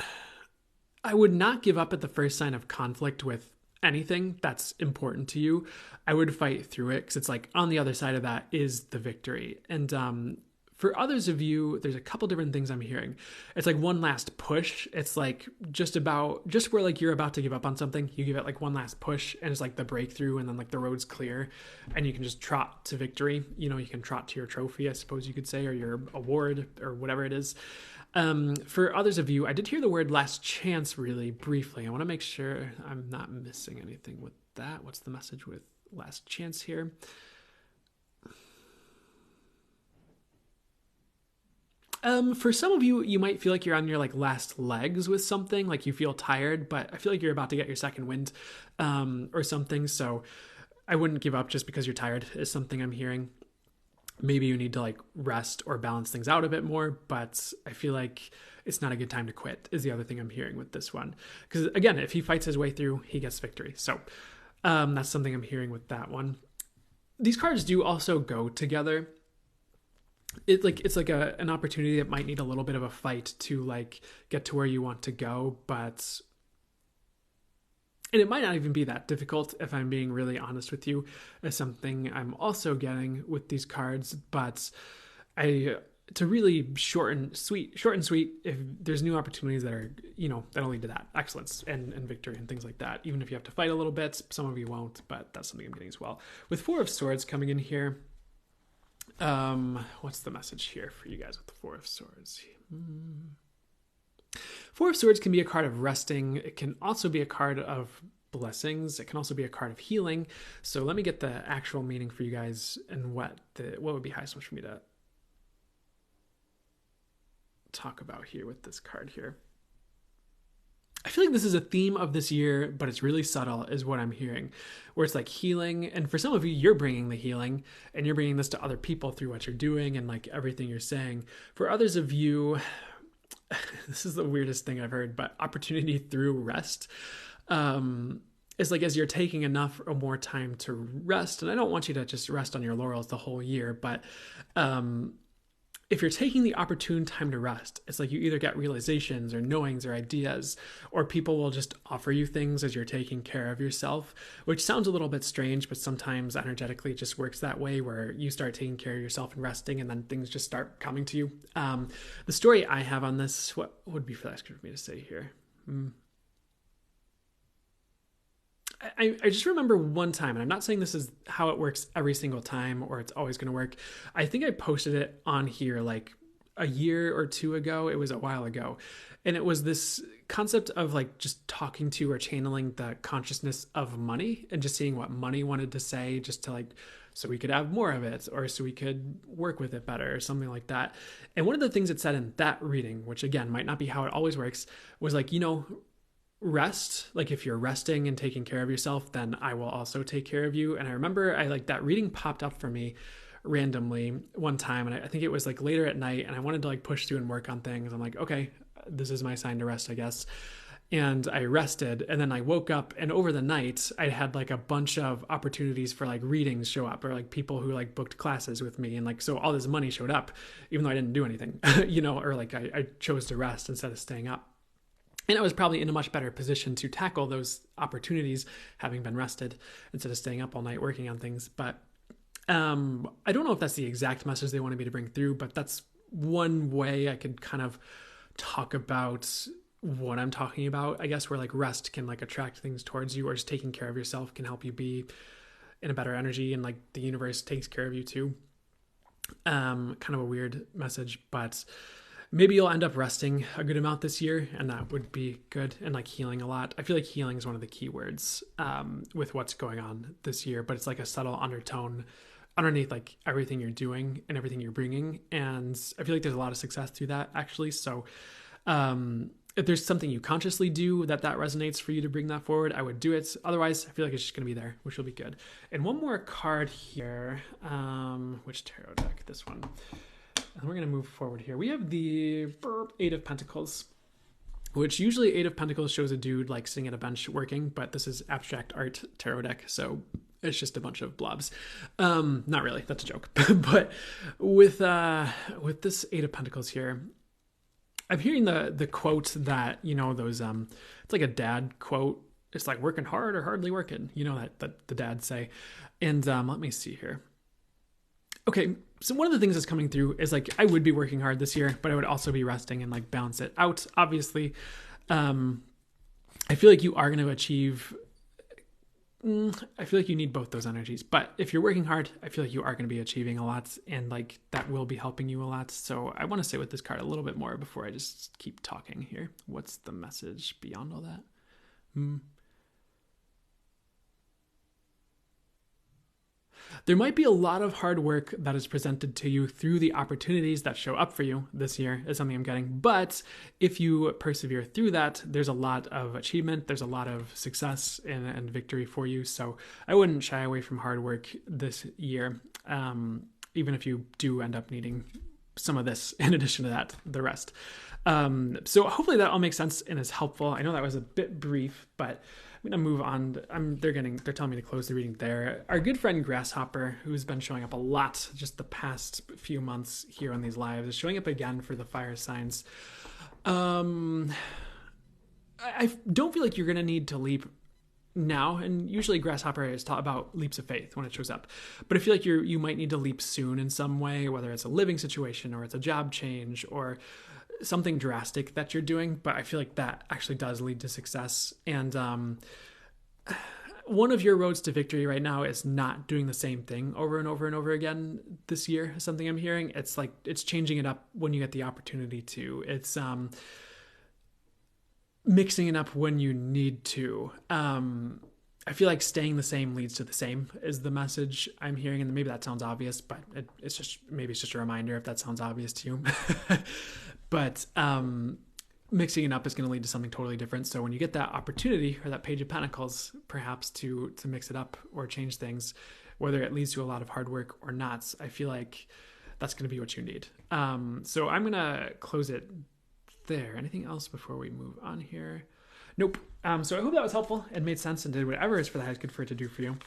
I would not give up at the first sign of conflict with anything that's important to you. I would fight through it, because it's on the other side of that is the victory. And for others of you, there's a couple different things I'm hearing. It's one last push. It's just where you're about to give up on something, you give it one last push, and it's the breakthrough, and then the road's clear and you can just trot to victory. You can trot to your trophy, I suppose you could say, or your award or whatever it is. For others of you, I did hear the word last chance really briefly. I want to make sure I'm not missing anything with that. What's the message with last chance here? For some of you, you might feel like you're on your last legs with something, you feel tired, but I feel like you're about to get your second wind, or something. So I wouldn't give up just because you're tired is something I'm hearing. Maybe you need to rest or balance things out a bit more, but I feel like it's not a good time to quit is the other thing I'm hearing with this one. Because again, if he fights his way through, he gets victory. So that's something I'm hearing with that one. These cards do also go together. It's an opportunity that might need a little bit of a fight to get to where you want to go, and it might not even be that difficult if I'm being really honest with you, as something I'm also getting with these cards. But to really short and sweet, if there's new opportunities that are, that'll lead to that excellence and victory and things like that. Even if you have to fight a little bit, some of you won't, but that's something I'm getting as well. With Four of Swords coming in here, what's the message here for you guys with the Four of Swords? Four of Swords can be a card of resting. It can also be a card of blessings. It can also be a card of healing. So let me get the actual meaning for you guys and what would be highest for me to talk about here with this card here. I feel like this is a theme of this year, but it's really subtle is what I'm hearing, where it's healing. And for some of you, you're bringing the healing and you're bringing this to other people through what you're doing and everything you're saying. For others of you, this is the weirdest thing I've heard, but opportunity through rest. Is as you're taking enough or more time to rest. And I don't want you to just rest on your laurels the whole year, but if you're taking the opportune time to rest, it's you either get realizations or knowings or ideas, or people will just offer you things as you're taking care of yourself, which sounds a little bit strange, but sometimes energetically it just works that way, where you start taking care of yourself and resting, and then things just start coming to you. The story I have on this, what would be for me to say here? I just remember one time, and I'm not saying this is how it works every single time or it's always going to work. I think I posted it on here a year or two ago. It was a while ago. And it was this concept of like just talking to or channeling the consciousness of money and just seeing what money wanted to say, just to like, so we could have more of it, or so we could work with it better, or something like that. And one of the things it said in that reading, which again might not be how it always works, was like, rest. Like if you're resting and taking care of yourself, then I will also take care of you. And I remember that reading popped up for me randomly one time, and I think it was like later at night, and I wanted to like push through and work on things. I'm like, okay, this is my sign to rest, I guess. And I rested, and then I woke up, and over the night I had like a bunch of opportunities for like readings show up, or like people who like booked classes with me, and like so all this money showed up even though I didn't do anything, or like I chose to rest instead of staying up. And I was probably in a much better position to tackle those opportunities having been rested instead of staying up all night working on things. But I don't know if that's the exact message they wanted me to bring through, but that's one way I could kind of talk about what I'm talking about, I guess, where like rest can like attract things towards you, or just taking care of yourself can help you be in a better energy, and like the universe takes care of you too. Kind of a weird message, but maybe you'll end up resting a good amount this year, and that would be good, and like healing a lot. I feel like healing is one of the key words with what's going on this year, but it's like a subtle undertone underneath like everything you're doing and everything you're bringing. And I feel like there's a lot of success through that, actually. So if there's something you consciously do that resonates for you to bring that forward, I would do it. Otherwise, I feel like it's just going to be there, which will be good. And one more card here. Which tarot deck? This one. And we're going to move forward here. We have the Eight of Pentacles, which usually Eight of Pentacles shows a dude like sitting at a bench working, but this is abstract art tarot deck, so it's just a bunch of blobs. Not really. That's a joke. But with this Eight of Pentacles here, I'm hearing the quote that, those, it's like a dad quote. It's like working hard or hardly working, that the dads say. And let me see here. Okay, so one of the things that's coming through is like, I would be working hard this year, but I would also be resting and like balance it out. Obviously, I feel like you are going to achieve, I feel like you need both those energies, but if you're working hard, I feel like you are going to be achieving a lot, and like that will be helping you a lot. So I want to sit with this card a little bit more before I just keep talking here. What's the message beyond all that? There might be a lot of hard work that is presented to you through the opportunities that show up for you this year, is something I'm getting. But if you persevere through that, there's a lot of achievement. There's a lot of success and victory for you. So I wouldn't shy away from hard work this year, even if you do end up needing some of this in addition to that, the rest. So hopefully that all makes sense and is helpful. I know that was a bit brief, but I'm going to move on. They're telling me to close the reading there. Our good friend Grasshopper, who's been showing up a lot just the past few months here on these lives, is showing up again for the fire signs. I don't feel like you're going to need to leap now, and usually Grasshopper is taught about leaps of faith when it shows up, but I feel like you might need to leap soon in some way, whether it's a living situation or it's a job change or something drastic that you're doing. But I feel like that actually does lead to success. And one of your roads to victory right now is not doing the same thing over and over and over again this year. Something I'm hearing, it's like it's changing it up when you get the opportunity to. It's mixing it up when you need to. I feel like staying the same leads to the same is the message I'm hearing. And maybe that sounds obvious, but it's just a reminder if that sounds obvious to you. But mixing it up is going to lead to something totally different. So when you get that opportunity or that Page of Pentacles, perhaps to mix it up or change things, whether it leads to a lot of hard work or not, I feel like that's going to be what you need. So I'm going to close it there. Anything else before we move on here? Nope. So I hope that was helpful and made sense and did whatever is for the highest good for it to do for you.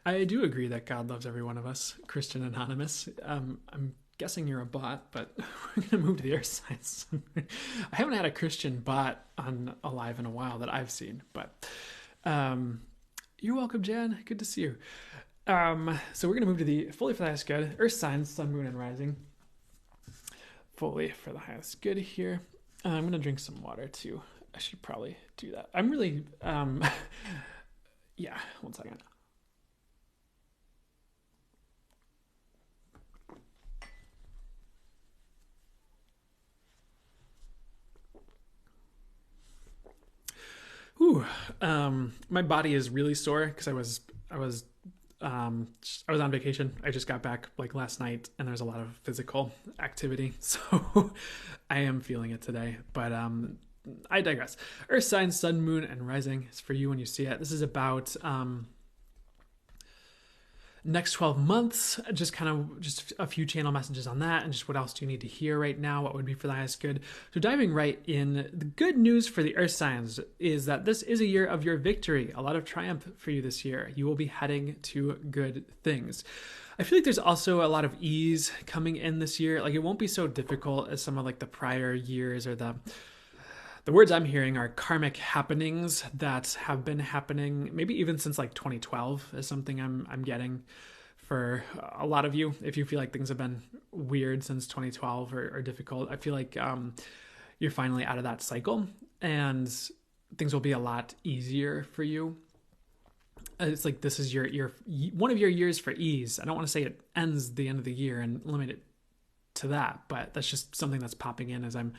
I do agree that God loves every one of us, Christian Anonymous. I'm guessing you're a bot, but we're going to move to the air signs. I haven't had a Christian bot on Alive in a while that I've seen, but you're welcome, Jan. Good to see you. So we're going to move to the fully for the highest good, Earth signs, Sun, Moon, and Rising. Fully for the highest good here. I'm going to drink some water too. I should probably do that. I'm really, yeah, one second. Whew. My body is really sore because I was on vacation. I just got back like last night, and there's a lot of physical activity, so I am feeling it today. But I digress. Earth signs, sun, moon, and rising is for you when you see it. This is about next 12 months, just a few channel messages on that, and just what else do you need to hear right now, what would be for the highest good. So diving right in, the good news for the earth signs is that this is a year of your victory, a lot of triumph for you this year. You will be heading to good things. I feel like there's also a lot of ease coming in this year. Like, it won't be so difficult as some of like the prior years, or the words I'm hearing are karmic happenings that have been happening maybe even since like 2012 is something I'm getting for a lot of you. If you feel like things have been weird since 2012 or difficult, I feel like you're finally out of that cycle and things will be a lot easier for you. It's like this is one of your years for ease. I don't want to say it ends the end of the year and limit it to that, but that's just something that's popping in as I'm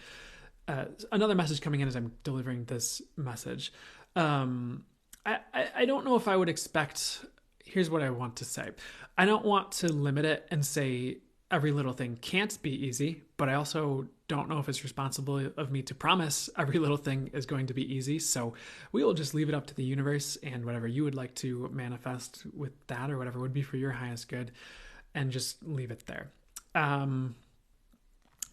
another message coming in as I'm delivering this message. I don't know if I would expect, here's what I want to say. I don't want to limit it and say every little thing can't be easy, but I also don't know if it's responsible of me to promise every little thing is going to be easy. So we will just leave it up to the universe and whatever you would like to manifest with that, or whatever would be for your highest good, and just leave it there.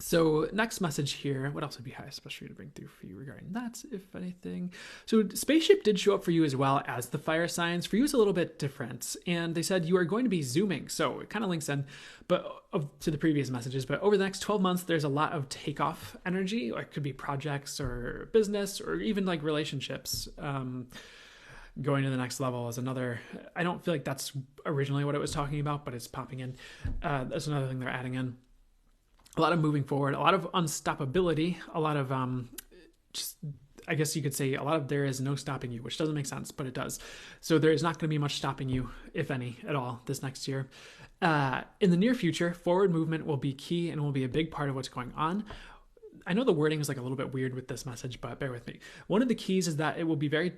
So next message here, what else would be highest especially to bring through for you regarding that, if anything? So spaceship did show up for you as well as the fire signs. For you, it's a little bit different. And they said you are going to be zooming. So it kind of links in to the previous messages. But over the next 12 months, there's a lot of takeoff energy. Or it could be projects or business or even like relationships. Going to the next level is another. I don't feel like that's originally what it was talking about, but it's popping in. That's another thing they're adding in. A lot of moving forward, a lot of unstoppability, a lot of I guess you could say a lot of there is no stopping you, which doesn't make sense, but it does. So there is not going to be much stopping you, if any, at all this next year. In the near future, forward movement will be key and will be a big part of what's going on. I know the wording is like a little bit weird with this message, but bear with me. One of the keys is that it will be very,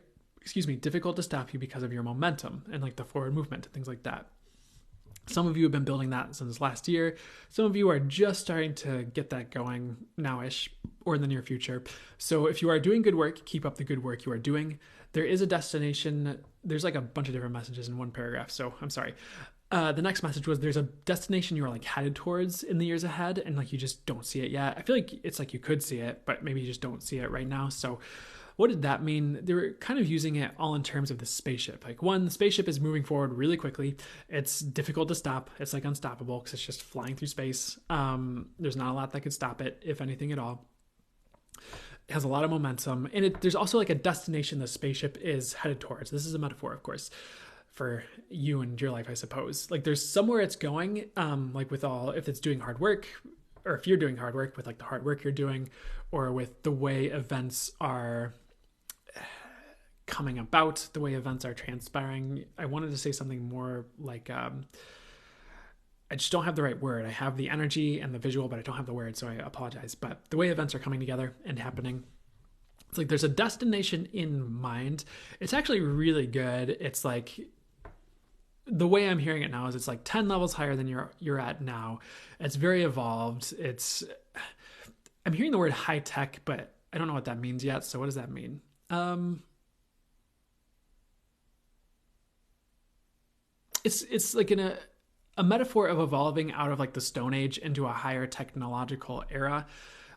difficult to stop you because of your momentum and like the forward movement and things like that. Some of you have been building that since last year. Some of you are just starting to get that going now-ish or in the near future. So if you are doing good work, keep up the good work you are doing. There is a destination. There's like a bunch of different messages in one paragraph, so I'm sorry. The next message was there's a destination you are like headed towards in the years ahead, and like you just don't see it yet. I feel like it's like you could see it, but maybe you just don't see it right now. So what did that mean? They were kind of using it all in terms of the spaceship. Like, one, the spaceship is moving forward really quickly. It's difficult to stop. It's like unstoppable because it's just flying through space. There's not a lot that could stop it, if anything at all. It has a lot of momentum. And there's also like a destination the spaceship is headed towards. This is a metaphor, of course, for you and your life, I suppose. Like, there's somewhere it's going, like with all, if it's doing hard work, or if you're doing hard work with like the hard work you're doing, or with the way events are coming about, the way events are transpiring. I wanted to say something more like, I just don't have the right word. I have the energy and the visual, but I don't have the word, so I apologize. But the way events are coming together and happening, it's like there's a destination in mind. It's actually really good. It's like, the way I'm hearing it now is it's like 10 levels higher than you're at now. It's very evolved. I'm hearing the word high tech, but I don't know what that means yet. So what does that mean? It's like a metaphor of evolving out of like the Stone Age into a higher technological era,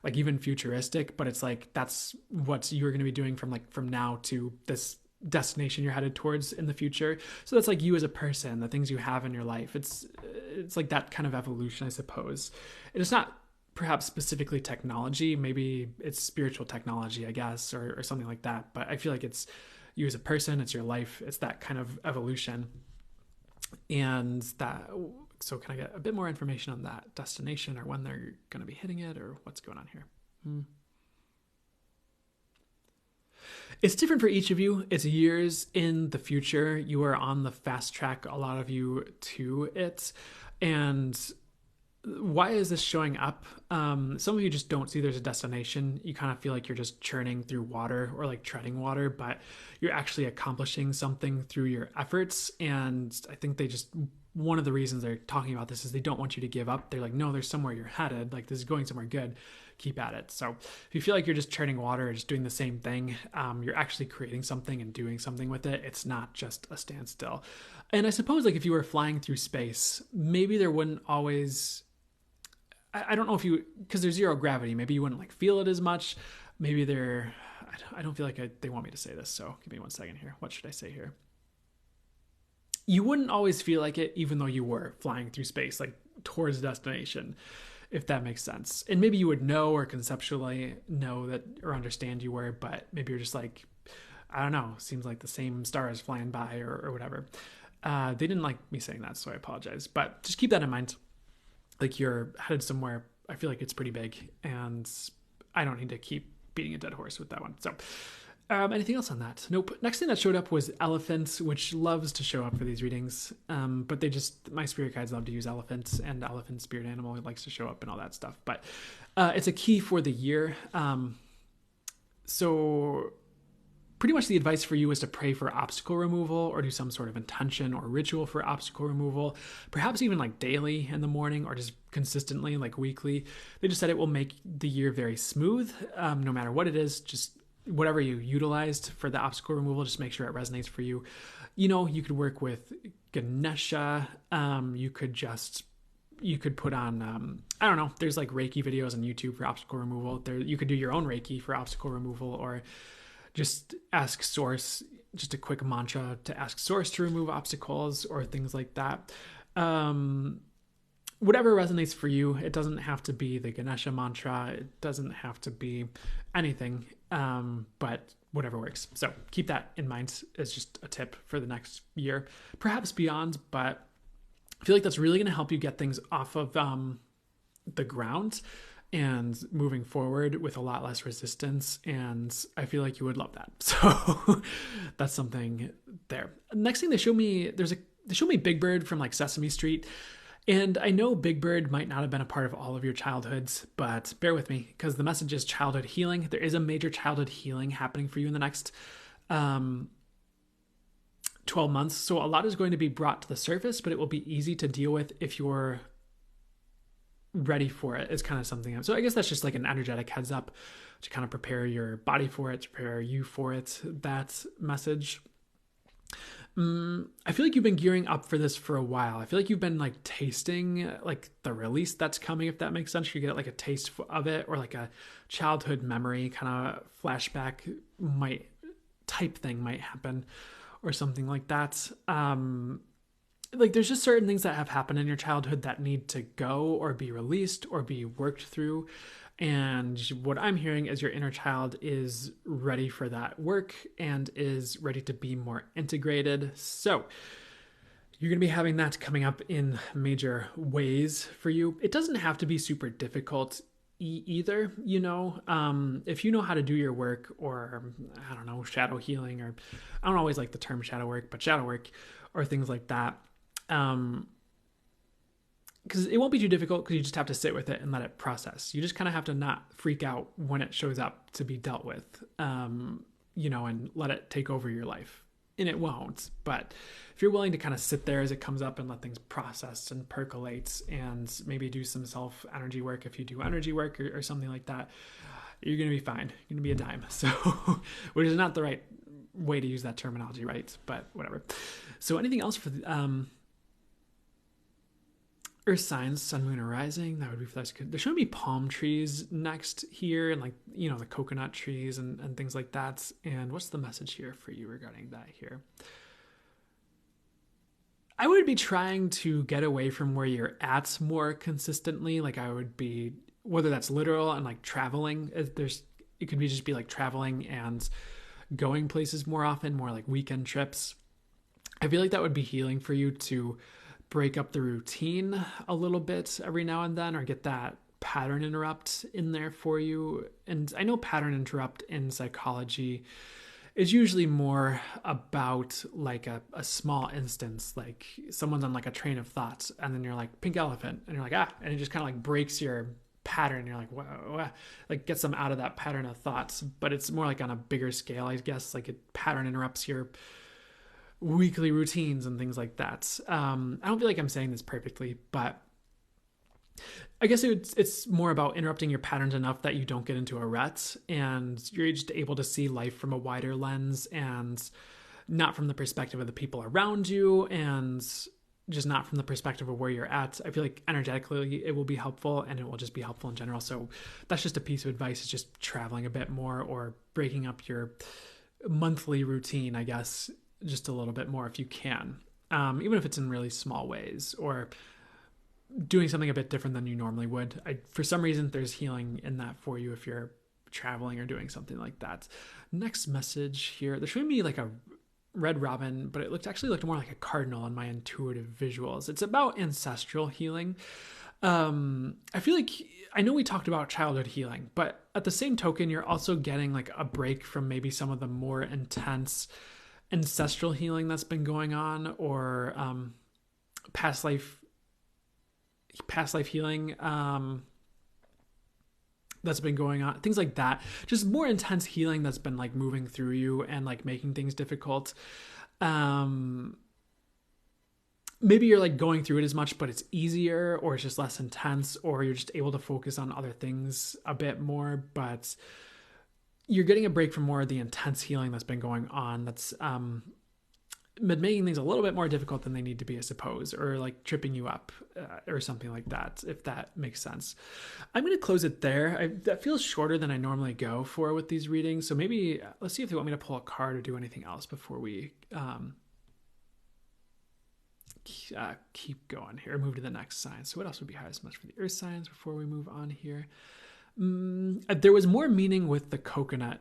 like even futuristic, but it's like that's what you're going to be doing from now to this destination you're headed towards in the future. So that's like you as a person, the things you have in your life. It's like that kind of evolution, I suppose. And it's not perhaps specifically technology. Maybe it's spiritual technology, I guess, or something like that. But I feel like it's you as a person, it's your life, it's that kind of evolution. And that, so can I get a bit more information on that destination, or when they're going to be hitting it, or what's going on here? It's different for each of you. It's years in the future. You are on the fast track, a lot of you, to it. And why is this showing up? Some of you just don't see there's a destination. You kind of feel like you're just churning through water or like treading water, but you're actually accomplishing something through your efforts. And I think one of the reasons they're talking about this is they don't want you to give up. They're like, no, there's somewhere you're headed. Like, this is going somewhere good. Keep at it. So if you feel like you're just churning water or just doing the same thing, you're actually creating something and doing something with it. It's not just a standstill. And I suppose like if you were flying through space, maybe there wouldn't always, I don't know if you, because there's zero gravity, maybe you wouldn't like feel it as much. Maybe I don't feel like they want me to say this. So give me 1 second here. What should I say here? You wouldn't always feel like it, even though you were flying through space, like towards a destination, if that makes sense. And maybe you would know or conceptually know that or understand you were, but maybe you're just like, I don't know, seems like the same star is flying by or whatever. They didn't like me saying that, so I apologize. But just keep that in mind. Like, you're headed somewhere. I feel like it's pretty big, and I don't need to keep beating a dead horse with that one. So anything else on that? Nope. Next thing that showed up was elephants, which loves to show up for these readings. But my spirit guides love to use elephants, and elephant spirit animal likes to show up and all that stuff. But it's a key for the year. So pretty much the advice for you is to pray for obstacle removal or do some sort of intention or ritual for obstacle removal, perhaps even like daily in the morning or just consistently, like weekly. They just said it will make the year very smooth, no matter what it is. Just whatever you utilized for the obstacle removal, just make sure it resonates for you. You know, you could work with Ganesha. You could put on, I don't know, there's like Reiki videos on YouTube for obstacle removal. You could do your own Reiki for obstacle removal, or just ask Source, just a quick mantra to ask Source to remove obstacles or things like that. Whatever resonates for you. It doesn't have to be the Ganesha mantra. It doesn't have to be anything, but whatever works. So keep that in mind as just a tip for the next year, perhaps beyond, but I feel like that's really going to help you get things off of the ground and moving forward with a lot less resistance. And I feel like you would love that. So that's something there. Next thing they show me, they show me Big Bird from like Sesame Street. And I know Big Bird might not have been a part of all of your childhoods, but bear with me because the message is childhood healing. There is a major childhood healing happening for you in the next 12 months. So a lot is going to be brought to the surface, but it will be easy to deal with if you're ready for it. Is kind of something. So I guess that's just like an energetic heads up to kind of prepare your body for it, to prepare you for it. That message. I feel like you've been gearing up for this for a while. I feel like you've been like tasting like the release that's coming, if that makes sense. You get like a taste of it, or like a childhood memory kind of flashback type thing might happen or something like that. Like there's just certain things that have happened in your childhood that need to go or be released or be worked through. And what I'm hearing is your inner child is ready for that work and is ready to be more integrated. So you're going to be having that coming up in major ways for you. It doesn't have to be super difficult either, you know. If you know how to do your work, or I don't know, shadow healing, or I don't always like the term shadow work, but shadow work or things like that. Because it won't be too difficult, because you just have to sit with it and let it process. You just kind of have to not freak out when it shows up to be dealt with, you know, and let it take over your life. And it won't. But if you're willing to kind of sit there as it comes up and let things process and percolate, and maybe do some self-energy work if you do energy work or something like that, you're going to be fine. You're going to be a dime. So, which is not the right way to use that terminology, right? But whatever. So anything else for the... Earth signs, sun, moon, or rising, that would be for that's good. There should be palm trees next here, and like, you know, the coconut trees and things like that. And what's the message here for you regarding that here? I would be trying to get away from where you're at more consistently. Like I would be, whether that's literal and like traveling, it could be just be like traveling and going places more often, more like weekend trips. I feel like that would be healing for you to break up the routine a little bit every now and then, or get that pattern interrupt in there for you. And I know pattern interrupt in psychology is usually more about like a small instance, like someone's on like a train of thoughts and then you're like pink elephant and you're like, ah, and it just kind of like breaks your pattern. You're like, whoa, like gets them out of that pattern of thoughts. But it's more like on a bigger scale, I guess, like a pattern interrupts your weekly routines and things like that. I don't feel like I'm saying this perfectly, but I guess it's more about interrupting your patterns enough that you don't get into a rut and you're just able to see life from a wider lens and not from the perspective of the people around you and just not from the perspective of where you're at. I feel like energetically it will be helpful and it will just be helpful in general. So that's just a piece of advice, is just traveling a bit more or breaking up your monthly routine, I guess, just a little bit more if you can, even if it's in really small ways, or doing something a bit different than you normally would. For some reason, there's healing in that for you if you're traveling or doing something like that. Next message here. They're showing me like a red robin, but it actually looked more like a cardinal in my intuitive visuals. It's about ancestral healing. I feel like, I know we talked about childhood healing, but at the same token, you're also getting like a break from maybe some of the more intense ancestral healing that's been going on, or past life healing that's been going on, things like that. Just more intense healing that's been like moving through you and like making things difficult. Maybe you're like going through it as much, but it's easier, or it's just less intense, or you're just able to focus on other things a bit more, but you're getting a break from more of the intense healing that's been going on. That's making things a little bit more difficult than they need to be, I suppose, or like tripping you up or something like that, if that makes sense. I'm going to close it there. That feels shorter than I normally go for with these readings. So maybe let's see if they want me to pull a card or do anything else before we keep going here, move to the next sign. So what else would be highest much for the earth signs before we move on here? There was more meaning with the coconut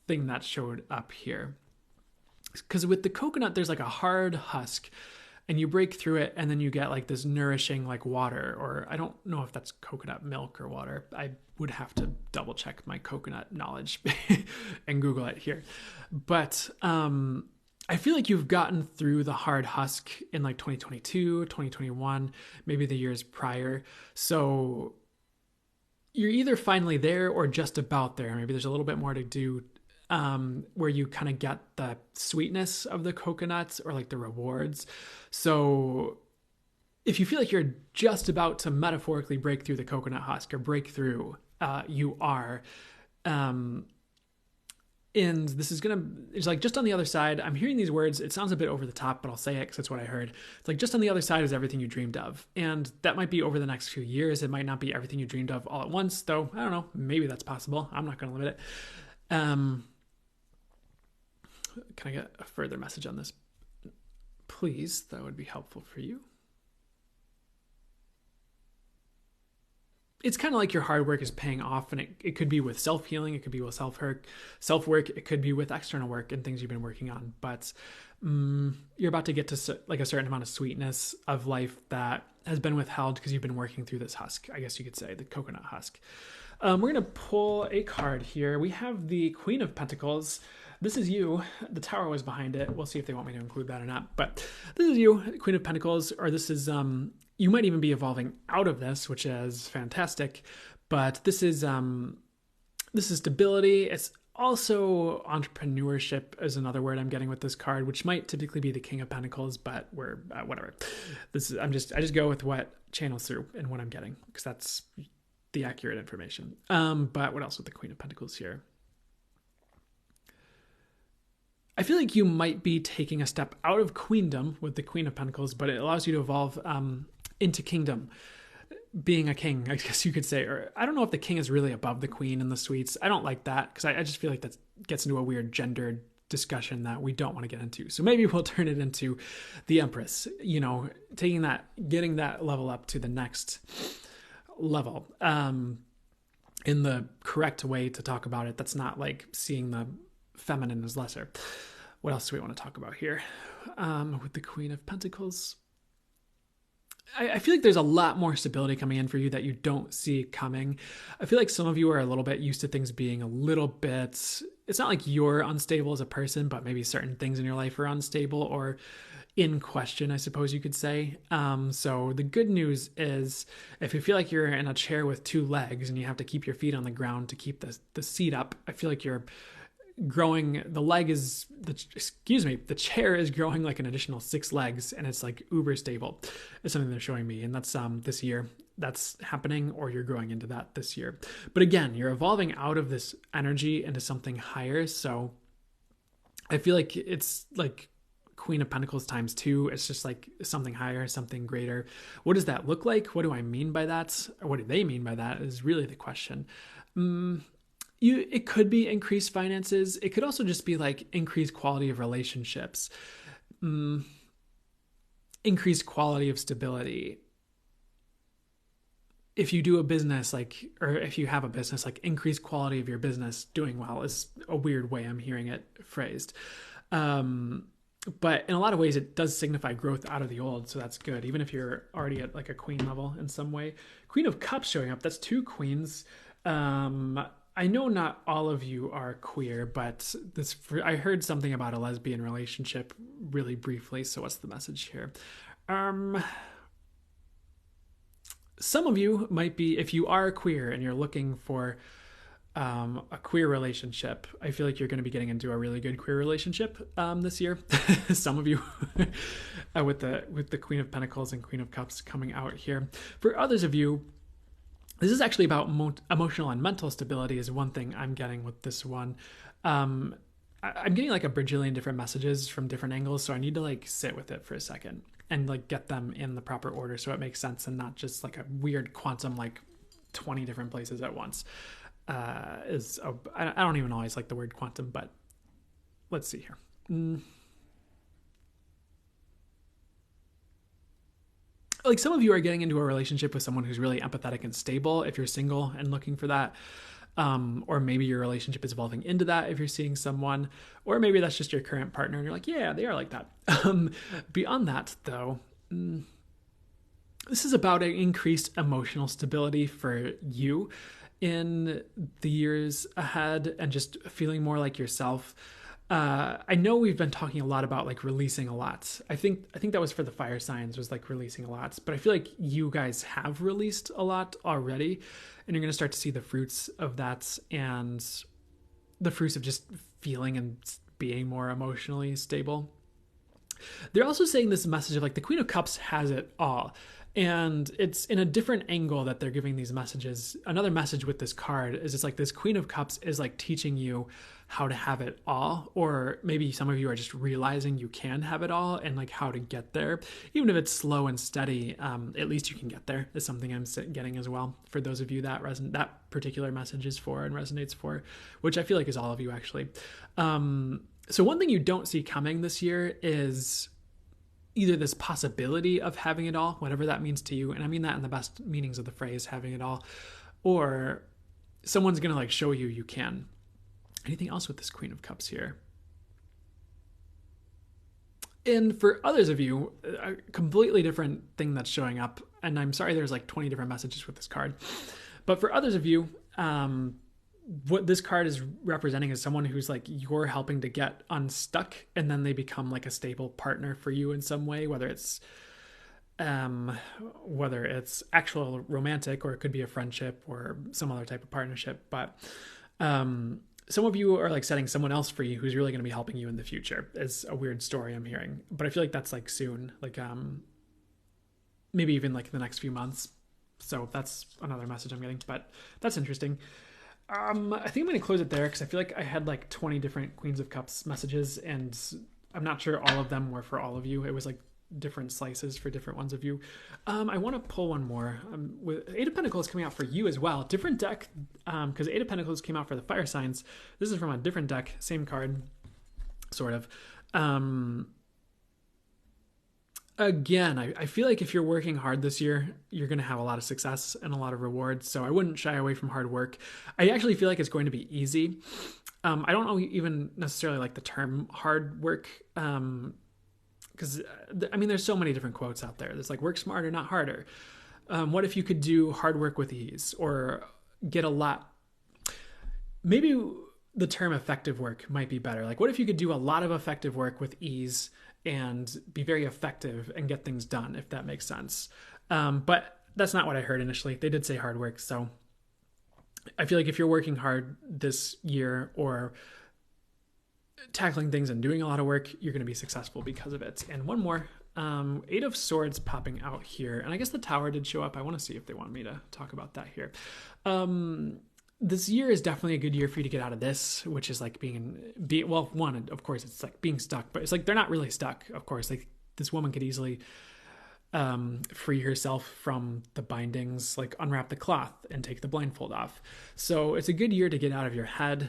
thing that showed up here. Because with the coconut, there's like a hard husk and you break through it and then you get like this nourishing like water, or I don't know if that's coconut milk or water. I would have to double check my coconut knowledge and Google it here. But I feel like you've gotten through the hard husk in like 2022, 2021, maybe the years prior. So you're either finally there or just about there. Maybe there's a little bit more to do, where you kind of get the sweetness of the coconuts or like the rewards. So if you feel like you're just about to metaphorically break through the coconut husk or break through, you are. And this is it's like just on the other side. I'm hearing these words. It sounds a bit over the top, but I'll say it because that's what I heard. It's like just on the other side is everything you dreamed of. And that might be over the next few years. It might not be everything you dreamed of all at once, though. I don't know. Maybe that's possible. I'm not going to limit it. Can I get a further message on this, please? That would be helpful for you. It's kind of like your hard work is paying off, and it could be with self-healing, it could be with self-work, it could be with external work and things you've been working on, but you're about to get to like a certain amount of sweetness of life that has been withheld because you've been working through this husk, I guess you could say, the coconut husk. We're going to pull a card here. We have the Queen of Pentacles. This is you. The Tower was behind it. We'll see if they want me to include that or not. But this is you, Queen of Pentacles, or this is, you might even be evolving out of this, which is fantastic. But this is stability. It's also entrepreneurship is another word I'm getting with this card, which might typically be the King of Pentacles, but we're whatever. I just go with what channels through and what I'm getting, because that's the accurate information. But what else with the Queen of Pentacles here? I feel like you might be taking a step out of queendom with the Queen of Pentacles, but it allows you to evolve into kingdom, being a king, I guess you could say. Or I don't know if the king is really above the queen in the suites. I don't like that, because I just feel like that gets into a weird gendered discussion that we don't want to get into. So maybe we'll turn it into the Empress, getting that level up to the next level in the correct way to talk about it. That's not like seeing the feminine as lesser. What else do we want to talk about here with the Queen of Pentacles? I feel like there's a lot more stability coming in for you that you don't see coming. I feel like some of you are a little bit used to things being a little bit it's not like you're unstable as a person, but maybe certain things in your life are unstable or in question, I suppose you could say. So the good news is if you feel like you're in a chair with two legs and you have to keep your feet on the ground to keep the seat up, I feel like you're growing, the chair is growing like an additional 6 legs, and it's like uber stable. It's something they're showing me, and that's this year that's happening, or you're growing into that this year. But again, you're evolving out of this energy into something higher. So I feel like it's like Queen of Pentacles times 2. It's just like something higher, something greater. What does that look like? What do I mean by that? Or what do they mean by that is really the question. It could be increased finances. It could also just be like increased quality of relationships, increased quality of stability. If you do a business, like, or if you have a business, like increased quality of your business doing well is a weird way I'm hearing it phrased. But in a lot of ways, it does signify growth out of the old. So that's good. Even if you're already at like a queen level in some way. Queen of Cups showing up. That's 2 queens. I know not all of you are queer, but I heard something about a lesbian relationship really briefly. So what's the message here? Some of you might be, if you are queer and you're looking for a queer relationship, I feel like you're going to be getting into a really good queer relationship this year. Some of you with the Queen of Pentacles and Queen of Cups coming out here. For others of you, this is actually about emotional and mental stability is one thing I'm getting with this one. I'm getting like a bajillion different messages from different angles, so I need to like sit with it for a second and like get them in the proper order so it makes sense and not just like a weird quantum like 20 different places at once. I don't even always like the word quantum, but let's see here. Like some of you are getting into a relationship with someone who's really empathetic and stable if you're single and looking for that. Or maybe your relationship is evolving into that if you're seeing someone, or maybe that's just your current partner and you're like, yeah, they are like that. Beyond that though, this is about an increased emotional stability for you in the years ahead and just feeling more like yourself. I know we've been talking a lot about like releasing a lot. I think that was for the fire signs, was like releasing a lot, but I feel like you guys have released a lot already, and you're going to start to see the fruits of that and the fruits of just feeling and being more emotionally stable. They're also saying this message of like the Queen of Cups has it all. And it's in a different angle that they're giving these messages. Another message with this card is it's like this Queen of Cups is like teaching you how to have it all, or maybe some of you are just realizing you can have it all and like how to get there. Even if it's slow and steady, at least you can get there is something I'm getting as well. For those of you that that particular message is for and resonates for, which I feel like is all of you actually. So one thing you don't see coming this year is either this possibility of having it all, whatever that means to you, and I mean that in the best meanings of the phrase, having it all, or someone's going to like show you you can. Anything else with this Queen of Cups here? And for others of you, a completely different thing that's showing up, and I'm sorry there's like 20 different messages with this card, but for others of you, what this card is representing is someone who's like you're helping to get unstuck, and then they become like a stable partner for you in some way, whether it's actual romantic, or it could be a friendship or some other type of partnership. But some of you are like setting someone else free who's really going to be helping you in the future. Is a weird story I'm hearing, but I feel like that's like soon, like maybe even like the next few months. So that's another message I'm getting, but that's interesting. I think I'm going to close it there because I feel like I had like 20 different Queens of Cups messages, and I'm not sure all of them were for all of you. It was like different slices for different ones of you. I want to pull one more. With Eight of Pentacles coming out for you as well. Different deck, because Eight of Pentacles came out for the fire signs. This is from a different deck, same card, sort of. Again, I feel like if you're working hard this year, you're going to have a lot of success and a lot of rewards. So I wouldn't shy away from hard work. I actually feel like it's going to be easy. I don't know even necessarily like the term hard work. Because I mean, there's so many different quotes out there. There's like work smarter, not harder. What if you could do hard work with ease, or get a lot? Maybe the term effective work might be better. Like, what if you could do a lot of effective work with ease and be very effective and get things done, if that makes sense. But that's not what I heard initially. They did say hard work. So I feel like if you're working hard this year or tackling things and doing a lot of work, you're going to be successful because of it. And one more, 8 of Swords popping out here. And I guess the Tower did show up. I want to see if they want me to talk about that here. This year is definitely a good year for you to get out of this, which is like well, one, of course, it's like being stuck, but it's like they're not really stuck, of course. Like, this woman could easily free herself from the bindings, like unwrap the cloth and take the blindfold off. So it's a good year to get out of your head.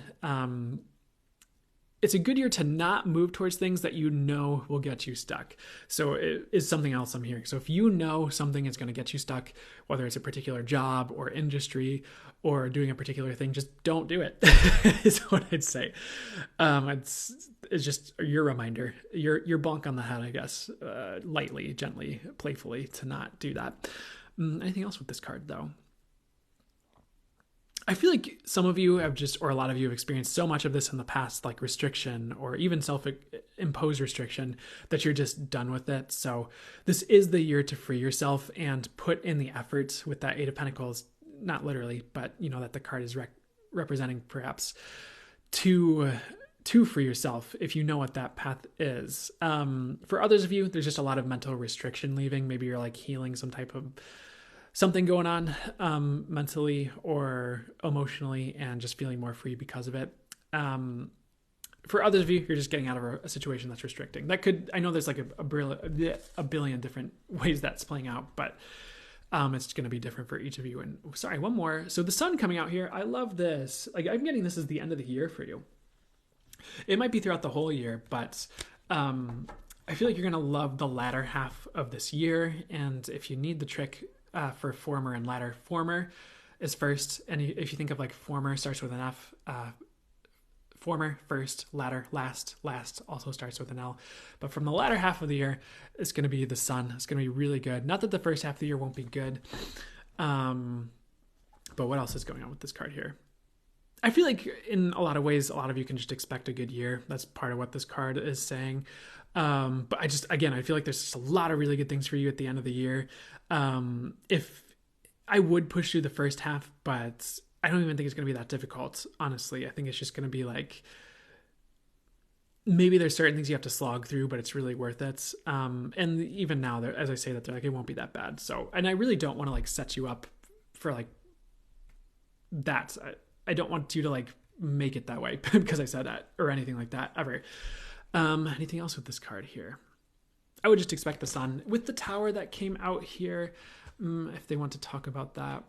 It's a good year to not move towards things that you know will get you stuck. So it is something else I'm hearing. So if you know something is going to get you stuck, whether it's a particular job or industry or doing a particular thing, just don't do it, is what I'd say. It's just your reminder, your bonk on the head, I guess, lightly, gently, playfully, to not do that. Anything else with this card, though? I feel like some of you have or a lot of you have experienced so much of this in the past, like restriction or even self-imposed restriction, that you're just done with it. So this is the year to free yourself and put in the effort with that 8 of Pentacles, not literally, but that the card is representing perhaps to free yourself, if you know what that path is. For others of you, there's just a lot of mental restriction leaving. Maybe you're like healing some type of something going on mentally or emotionally and just feeling more free because of it. For others of you, you're just getting out of a situation that's restricting. I know there's like a billion different ways that's playing out, but it's going to be different for each of you. And sorry, one more. So the sun coming out here, I love this. Like, I'm getting this as the end of the year for you. It might be throughout the whole year, but I feel like you're going to love the latter half of this year. And if you need the trick, for former and latter, former is first. And if you think of like former starts with an F, former, first, latter, last also starts with an L. But from the latter half of the year, it's going to be the sun. It's going to be really good. Not that the first half of the year won't be good. But what else is going on with this card here? I feel like in a lot of ways, a lot of you can just expect a good year. That's part of what this card is saying. But I feel like there's just a lot of really good things for you at the end of the year. If I would push through the first half, but I don't even think it's going to be that difficult. Honestly, I think it's just going to be like, maybe there's certain things you have to slog through, but it's really worth it. And even now, as I say that, they're like, it won't be that bad. So, and I really don't want to like set you up for like that. I don't want you to like make it that way because I said that or anything like that ever. Anything else with this card here? I would just expect the sun with the Tower that came out here. If they want to talk about that,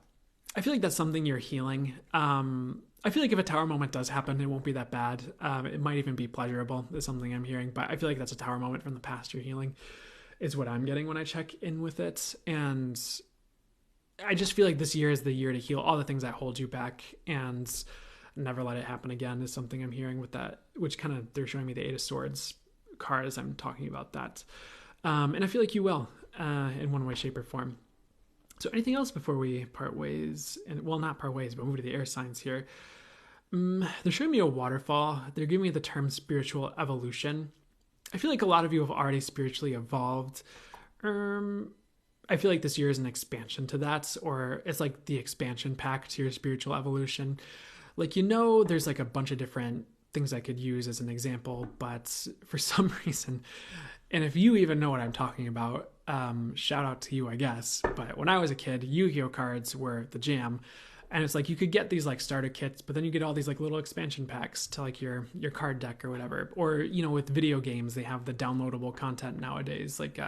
I feel like that's something you're healing. I feel like if a Tower moment does happen, it won't be that bad. It might even be pleasurable, is something I'm hearing, but I feel like that's a Tower moment from the past you're healing, is what I'm getting when I check in with it. And I just feel like this year is the year to heal all the things that hold you back and never let it happen again, is something I'm hearing with that, which kind of, they're showing me the 8 of Swords card as I'm talking about that. And I feel like you will, in one way, shape, or form. So anything else before we part ways? And well, not part ways, but move to the air signs here. They're showing me a waterfall. They're giving me the term spiritual evolution. I feel like a lot of you have already spiritually evolved. I feel like this year is an expansion to that, or it's like the expansion pack to your spiritual evolution. Like, there's like a bunch of different things I could use as an example, but for some reason, and if you even know what I'm talking about, shout out to you, I guess. But when I was a kid, Yu-Gi-Oh cards were the jam. And it's like, you could get these like starter kits, but then you get all these like little expansion packs to like your card deck or whatever. Or, with video games, they have the downloadable content nowadays. Like,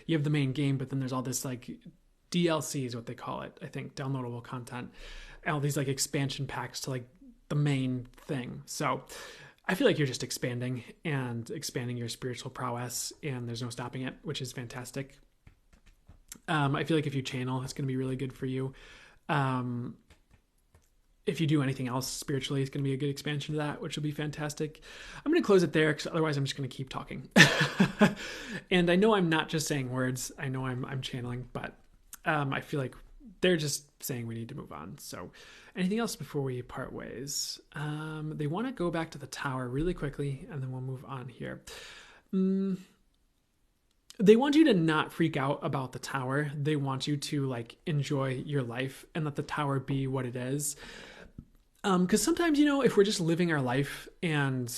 you have the main game, but then there's all this like DLC is what they call it, I think, downloadable content. And all these like expansion packs to like the main thing. So I feel like you're just expanding your spiritual prowess, and there's no stopping it, which is fantastic. I feel like if you channel, it's going to be really good for you. If you do anything else spiritually, it's going to be a good expansion to that, which will be fantastic. I'm going to close it there because otherwise I'm just going to keep talking. And I know I'm not just saying words. I know I'm channeling, but I feel like they're just saying we need to move on. So anything else before we part ways? They want to go back to the tower really quickly, and then we'll move on here. They want you to not freak out about the tower. They want you to like enjoy your life and let the tower be what it is. Because sometimes, if we're just living our life and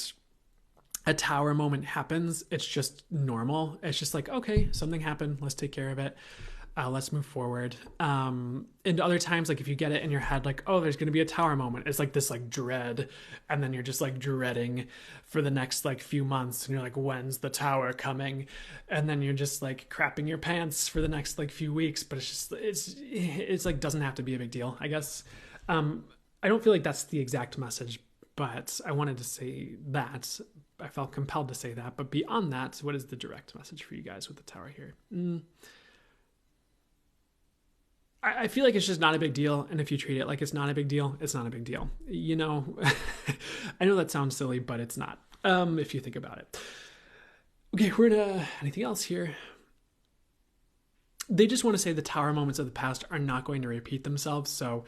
a tower moment happens, it's just normal. It's just like, okay, something happened. Let's take care of it. Let's move forward. And other times, like if you get it in your head, like, oh, there's going to be a tower moment. It's like this like dread. And then you're just like dreading for the next like few months. And you're like, when's the tower coming? And then you're just like crapping your pants for the next like few weeks. But it's like, doesn't have to be a big deal, I guess. I don't feel like that's the exact message, but I wanted to say that. I felt compelled to say that. But beyond that, what is the direct message for you guys with the tower here? I feel like it's just not a big deal. And if you treat it like it's not a big deal, it's not a big deal. I know that sounds silly, but it's not, if you think about it. Okay, we're gonna, anything else here? They just want to say the tower moments of the past are not going to repeat themselves. So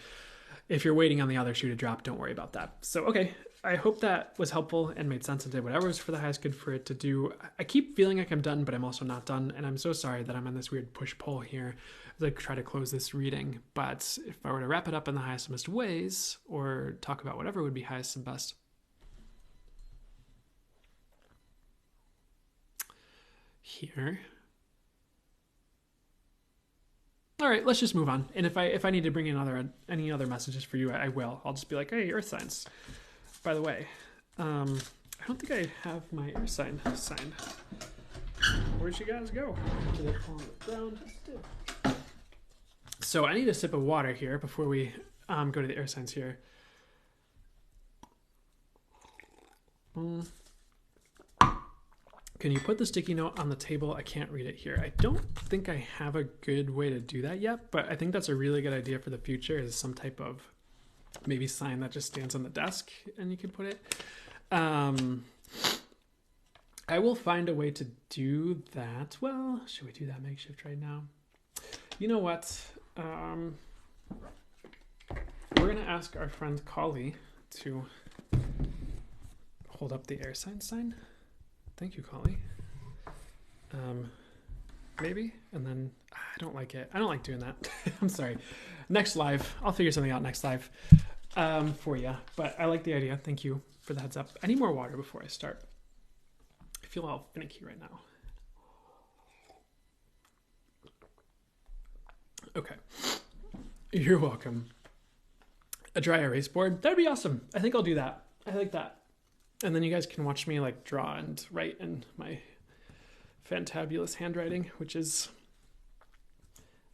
if you're waiting on the other shoe to drop, don't worry about that. So, okay, I hope that was helpful and made sense and did whatever was for the highest good for it to do. I keep feeling like I'm done, but I'm also not done. And I'm so sorry that I'm on this weird push-pull here as I try to close this reading. But if I were to wrap it up in the highest and best ways, or talk about whatever would be highest and best. Here. All right, let's just move on. And if I need to bring in any other messages for you, I will. I'll just be like, hey, earth signs. By the way, I don't think I have my earth sign signed. Where'd you guys go? Did they fall on the ground? So I need a sip of water here before we go to the earth signs here. Can you put the sticky note on the table? I can't read it here. I don't think I have a good way to do that yet, but I think that's a really good idea for the future, is some type of maybe sign that just stands on the desk and you can put it. I will find a way to do that. Well, should we do that makeshift right now? You know what? We're going to ask our friend Kali to hold up the air sign. Thank you, Kali. Maybe, and then I don't like it. I don't like doing that. I'm sorry. Next live, I'll figure something out next live for you. But I like the idea. Thank you for the heads up. I need more water before I start. I feel all finicky right now. Okay. You're welcome. A dry erase board. That'd be awesome. I think I'll do that. I like that. And then you guys can watch me like draw and write in my fantabulous handwriting, which is,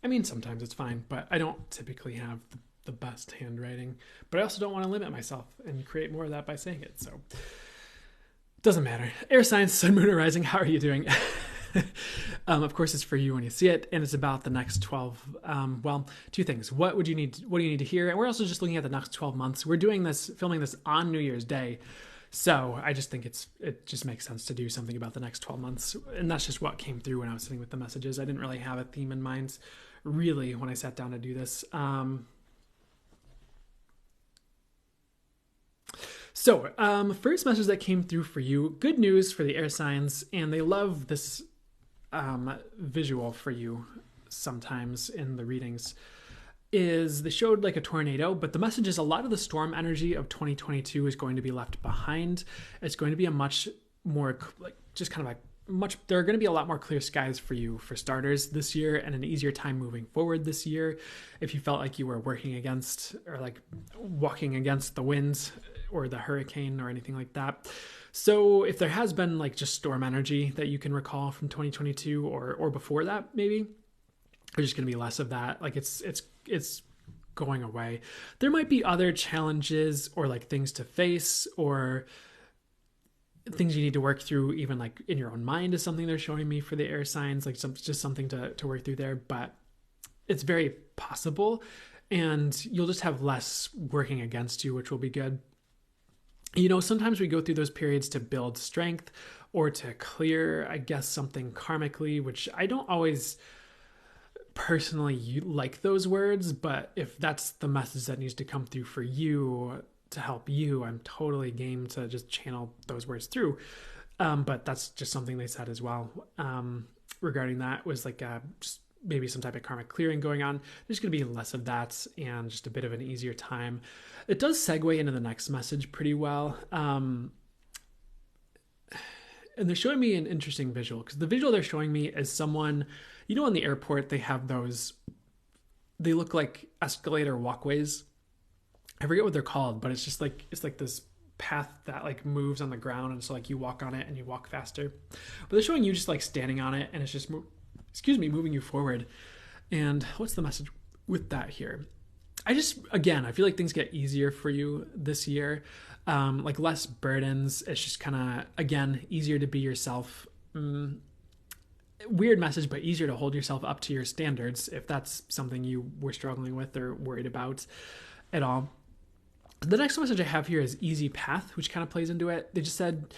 I mean, sometimes it's fine, but I don't typically have the best handwriting. But I also don't want to limit myself and create more of that by saying it. So it doesn't matter. Air signs, sun, moon, or rising. How are you doing? Of course, it's for you when you see it, and it's about the next 12. Well, two things. What do you need to hear? And we're also just looking at the next 12 months. We're filming this on New Year's Day. So I just think it just makes sense to do something about the next 12 months. And that's just what came through when I was sitting with the messages. I didn't really have a theme in mind, really, when I sat down to do this. First message that came through for you, good news for the air signs, and they love this visual for you sometimes in the readings, is they showed like a tornado, but the message is a lot of the storm energy of 2022 is going to be left behind. It's going to be a much more there are going to be a lot more clear skies for you, for starters, this year, and an easier time moving forward this year. If you felt like you were working against or like walking against the winds or the hurricane or anything like that. So if there has been like just storm energy that you can recall from 2022 or before that, maybe there's just going to be less of that. Like it's going away. There might be other challenges or like things to face or things you need to work through, even like in your own mind is something they're showing me for the air signs, like just something to work through there, but it's very possible and you'll just have less working against you, which will be good. Sometimes we go through those periods to build strength or to clear, I guess, something karmically, which I don't always personally like those words, but if that's the message that needs to come through for you to help you, I'm totally game to just channel those words through. But that's just something they said as well. Regarding that was like just maybe some type of karmic clearing going on. There's going to be less of that and just a bit of an easier time. It does segue into the next message pretty well. And they're showing me an interesting visual, because the visual they're showing me is someone, you know, in the airport, they have those, they look like escalator walkways. I forget what they're called, but it's just like, it's like this path that like moves on the ground. And so like you walk on it and you walk faster, but they're showing you just like standing on it and it's just, moving you forward. And what's the message with that here? I feel like things get easier for you this year. Like less burdens. It's just kind of, again, easier to be yourself. Weird message, but easier to hold yourself up to your standards if that's something you were struggling with or worried about at all. The next message I have here is easy path, which kind of plays into it. They just said,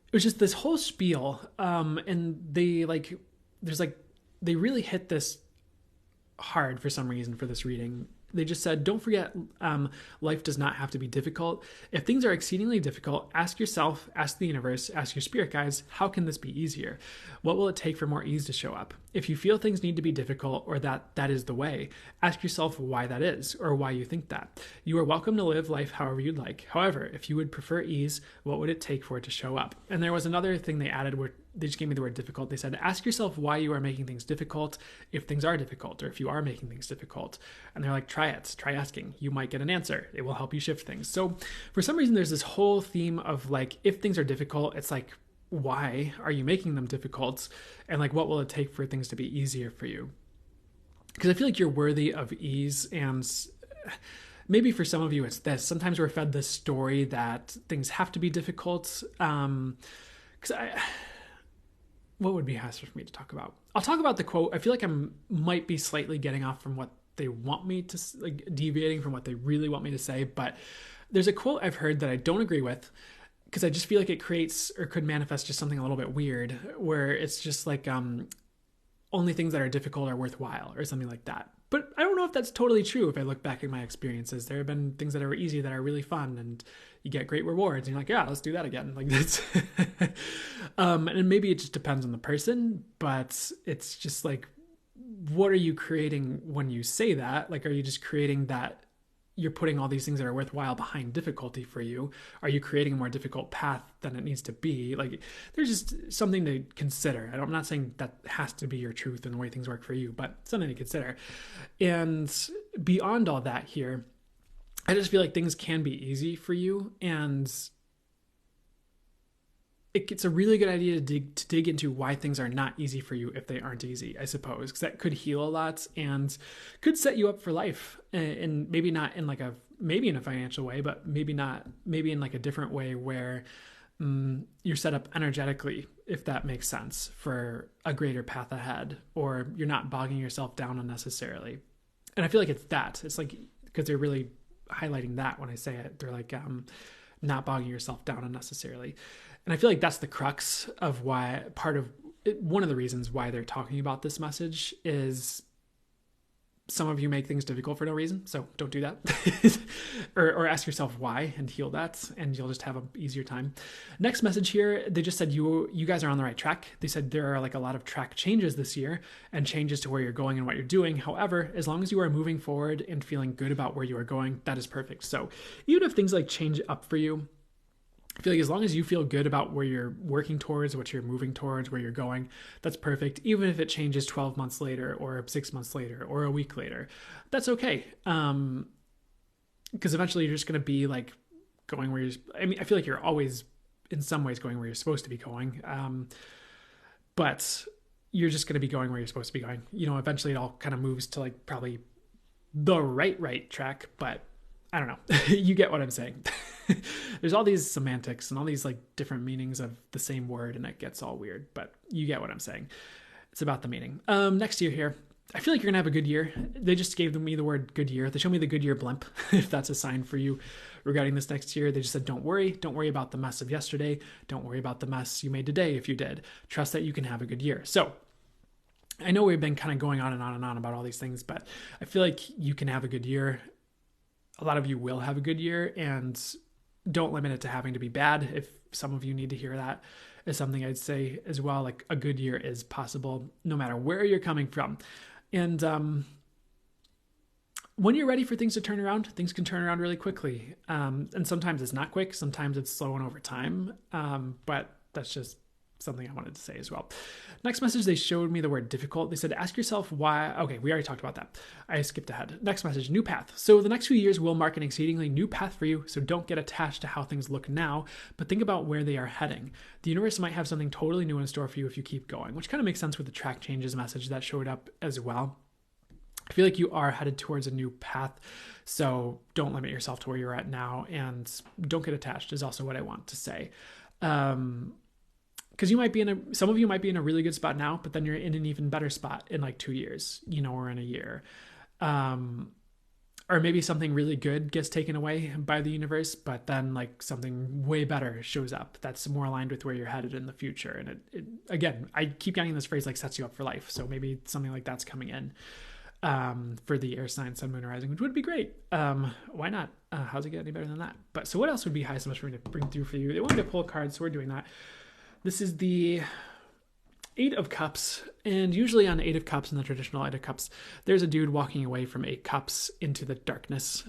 it was just this whole spiel. And they really hit this hard for some reason for this reading. They just said, don't forget, life does not have to be difficult. If things are exceedingly difficult, ask yourself, ask the universe, ask your spirit guides, how can this be easier? What will it take for more ease to show up? If you feel things need to be difficult or that is the way, ask yourself why that is or why you think that. You are welcome to live life however you'd like. However, if you would prefer ease, what would it take for it to show up? And there was another thing they added where they just gave me the word difficult. They said, ask yourself why you are making things difficult if things are difficult or if you are making things difficult. And they're like, try it. Try asking. You might get an answer. It will help you shift things. So for some reason, there's this whole theme of like, if things are difficult, it's like, why are you making them difficult? And like, what will it take for things to be easier for you? Because I feel like you're worthy of ease. And maybe for some of you, it's this. Sometimes we're fed this story that things have to be difficult. What would be hassle for me to talk about? I'll talk about the quote. I feel like I might be slightly getting off from what they want me to, like deviating from what they really want me to say. But there's a quote I've heard that I don't agree with, because I just feel like it creates or could manifest just something a little bit weird, where it's just like only things that are difficult are worthwhile or something like that. But I don't know if that's totally true. If I look back at my experiences, there have been things that are easy that are really fun and you get great rewards and you're like, yeah, let's do that again. Like that's, and maybe it just depends on the person, but it's just like, what are you creating when you say that? Like, are you just creating that you're putting all these things that are worthwhile behind difficulty for you? Are you creating a more difficult path than it needs to be? Like, there's just something to consider. I'm not saying that has to be your truth and the way things work for you, but something to consider. And beyond all that here, I just feel like things can be easy for you, and it's a really good idea to dig into why things are not easy for you if they aren't easy, I suppose, because that could heal a lot and could set you up for life. And maybe not in maybe in a financial way, but maybe in like a different way where you're set up energetically, if that makes sense, for a greater path ahead, or you're not bogging yourself down unnecessarily. And I feel like it's like, because they're really highlighting that when I say it, they're like, not bogging yourself down unnecessarily. And I feel like that's the crux of why one of the reasons why they're talking about this message is some of you make things difficult for no reason. So don't do that. or ask yourself why and heal that, and you'll just have an easier time. Next message here, they just said you guys are on the right track. They said there are like a lot of track changes this year and changes to where you're going and what you're doing. However, as long as you are moving forward and feeling good about where you are going, that is perfect. So even if things like change up for you, I feel like as long as you feel good about where you're working towards, what you're moving towards, where you're going, that's perfect. Even if it changes 12 months later or 6 months later or a week later, that's okay. Because eventually you're just going to be like going where I feel like you're always in some ways going where you're supposed to be going. But you're just going to be going where you're supposed to be going. You know, eventually it all kind of moves to like probably the right track, but I don't know. You get what I'm saying. There's all these semantics and all these like different meanings of the same word, and it gets all weird, but you get what I'm saying. It's about the meaning. Next year here, I feel like you're gonna have a good year. They just gave me the word good year. They showed me the good year blimp, if that's a sign for you regarding this next year. They just said, don't worry about the mess of yesterday. Don't worry about the mess you made today. If you did, trust that you can have a good year. So I know we've been kind of going on and on and on about all these things, but I feel like you can have a good year. A lot of you will have a good year, and don't limit it to having to be bad. If some of you need to hear that, is something I'd say as well. Like, a good year is possible no matter where you're coming from. And when you're ready for things to turn around, things can turn around really quickly. And sometimes it's not quick. Sometimes it's slow and over time. But that's just something I wanted to say as well. Next message, they showed me the word difficult. They said, ask yourself why. Okay, we already talked about that. I skipped ahead. Next message, new path. So the next few years will mark an exceedingly new path for you. So don't get attached to how things look now, but think about where they are heading. The universe might have something totally new in store for you if you keep going, which kind of makes sense with the track changes message that showed up as well. I feel like you are headed towards a new path. So don't limit yourself to where you're at now, and don't get attached is also what I want to say. Because some of you might be in a really good spot now, but then you're in an even better spot in like 2 years, or in a year. Or maybe something really good gets taken away by the universe, but then like something way better shows up that's more aligned with where you're headed in the future. And it again, I keep getting this phrase like sets you up for life. So maybe something like that's coming in for the air sign, sun, moon, rising, which would be great. Why not? How's it get any better than that? But so what else would be highest much for me to bring through for you? They wanted to pull a card, so we're doing that. This is the 8 of Cups, and usually on 8 of Cups, in the traditional 8 of Cups, there's a dude walking away from 8 Cups into the darkness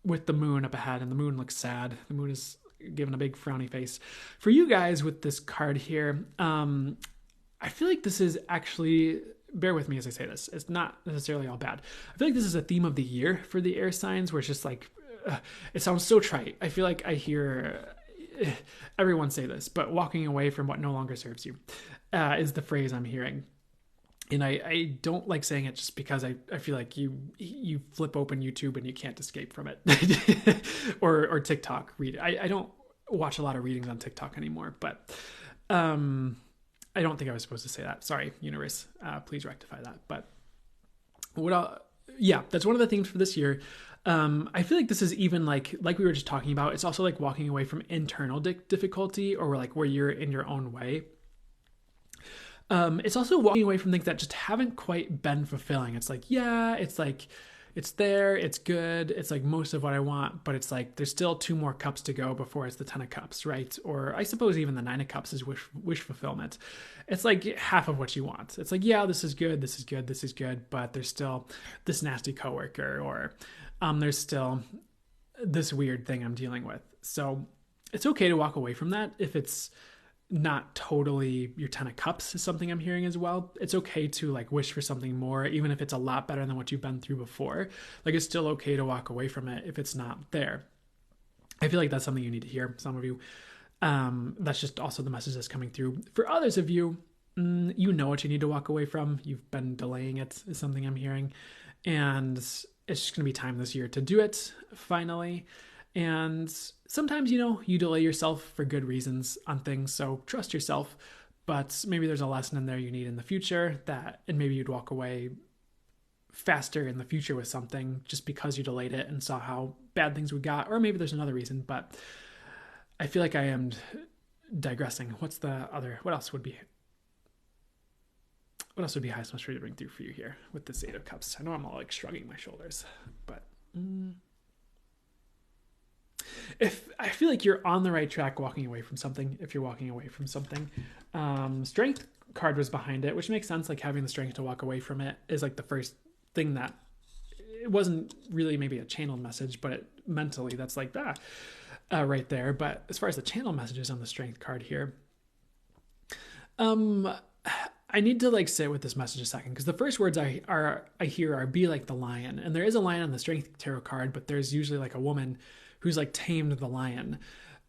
with the moon up ahead, and the moon looks sad. The moon is given a big frowny face. For you guys with this card here, I feel like this is actually, bear with me as I say this, it's not necessarily all bad. I feel like this is a theme of the year for the air signs, where it's just like, it sounds so trite. I feel like I hear everyone say this, but walking away from what no longer serves you is the phrase I'm hearing. And I don't like saying it just because I feel like you flip open YouTube and you can't escape from it. or TikTok read. I don't watch a lot of readings on TikTok anymore, but I don't think I was supposed to say that. Sorry, universe. Please rectify that. But that's one of the themes for this year. I feel like this is even like we were just talking about, it's also like walking away from internal difficulty, or like where you're in your own way. It's also walking away from things that just haven't quite been fulfilling. It's like, it's there, it's good, it's like most of what I want, but it's like there's still 2 more cups to go before it's the 10 of Cups, right? Or I suppose even the 9 of Cups is wish fulfillment. It's like half of what you want. It's like, this is good, but there's still this nasty coworker, or there's still this weird thing I'm dealing with. So it's okay to walk away from that if it's not totally your 10 of Cups is something I'm hearing as well. It's okay to like wish for something more, even if it's a lot better than what you've been through before. Like, it's still okay to walk away from it if it's not there. I feel like that's something you need to hear, some of you. That's just also the message that's coming through. For others of you, you know what you need to walk away from. You've been delaying it, is something I'm hearing. And it's just going to be time this year to do it, finally. And sometimes, you delay yourself for good reasons on things, so trust yourself. But maybe there's a lesson in there you need in the future, and maybe you'd walk away faster in the future with something just because you delayed it and saw how bad things we got. Or maybe there's another reason, but I feel like I am digressing. What else would be highest must read to bring through for you here with this 8 of Cups? I know I'm all like shrugging my shoulders, but if I feel like you're on the right track walking away from something, if you're walking away from something, strength card was behind it, which makes sense. Like, having the strength to walk away from it is like the first thing that, it wasn't really maybe a channeled message, but mentally that's like that right there. But as far as the channel messages on the strength card here, I need to like sit with this message a second, because the first words I hear are be like the lion. And there is a lion on the strength tarot card, but there's usually like a woman who's like tamed the lion.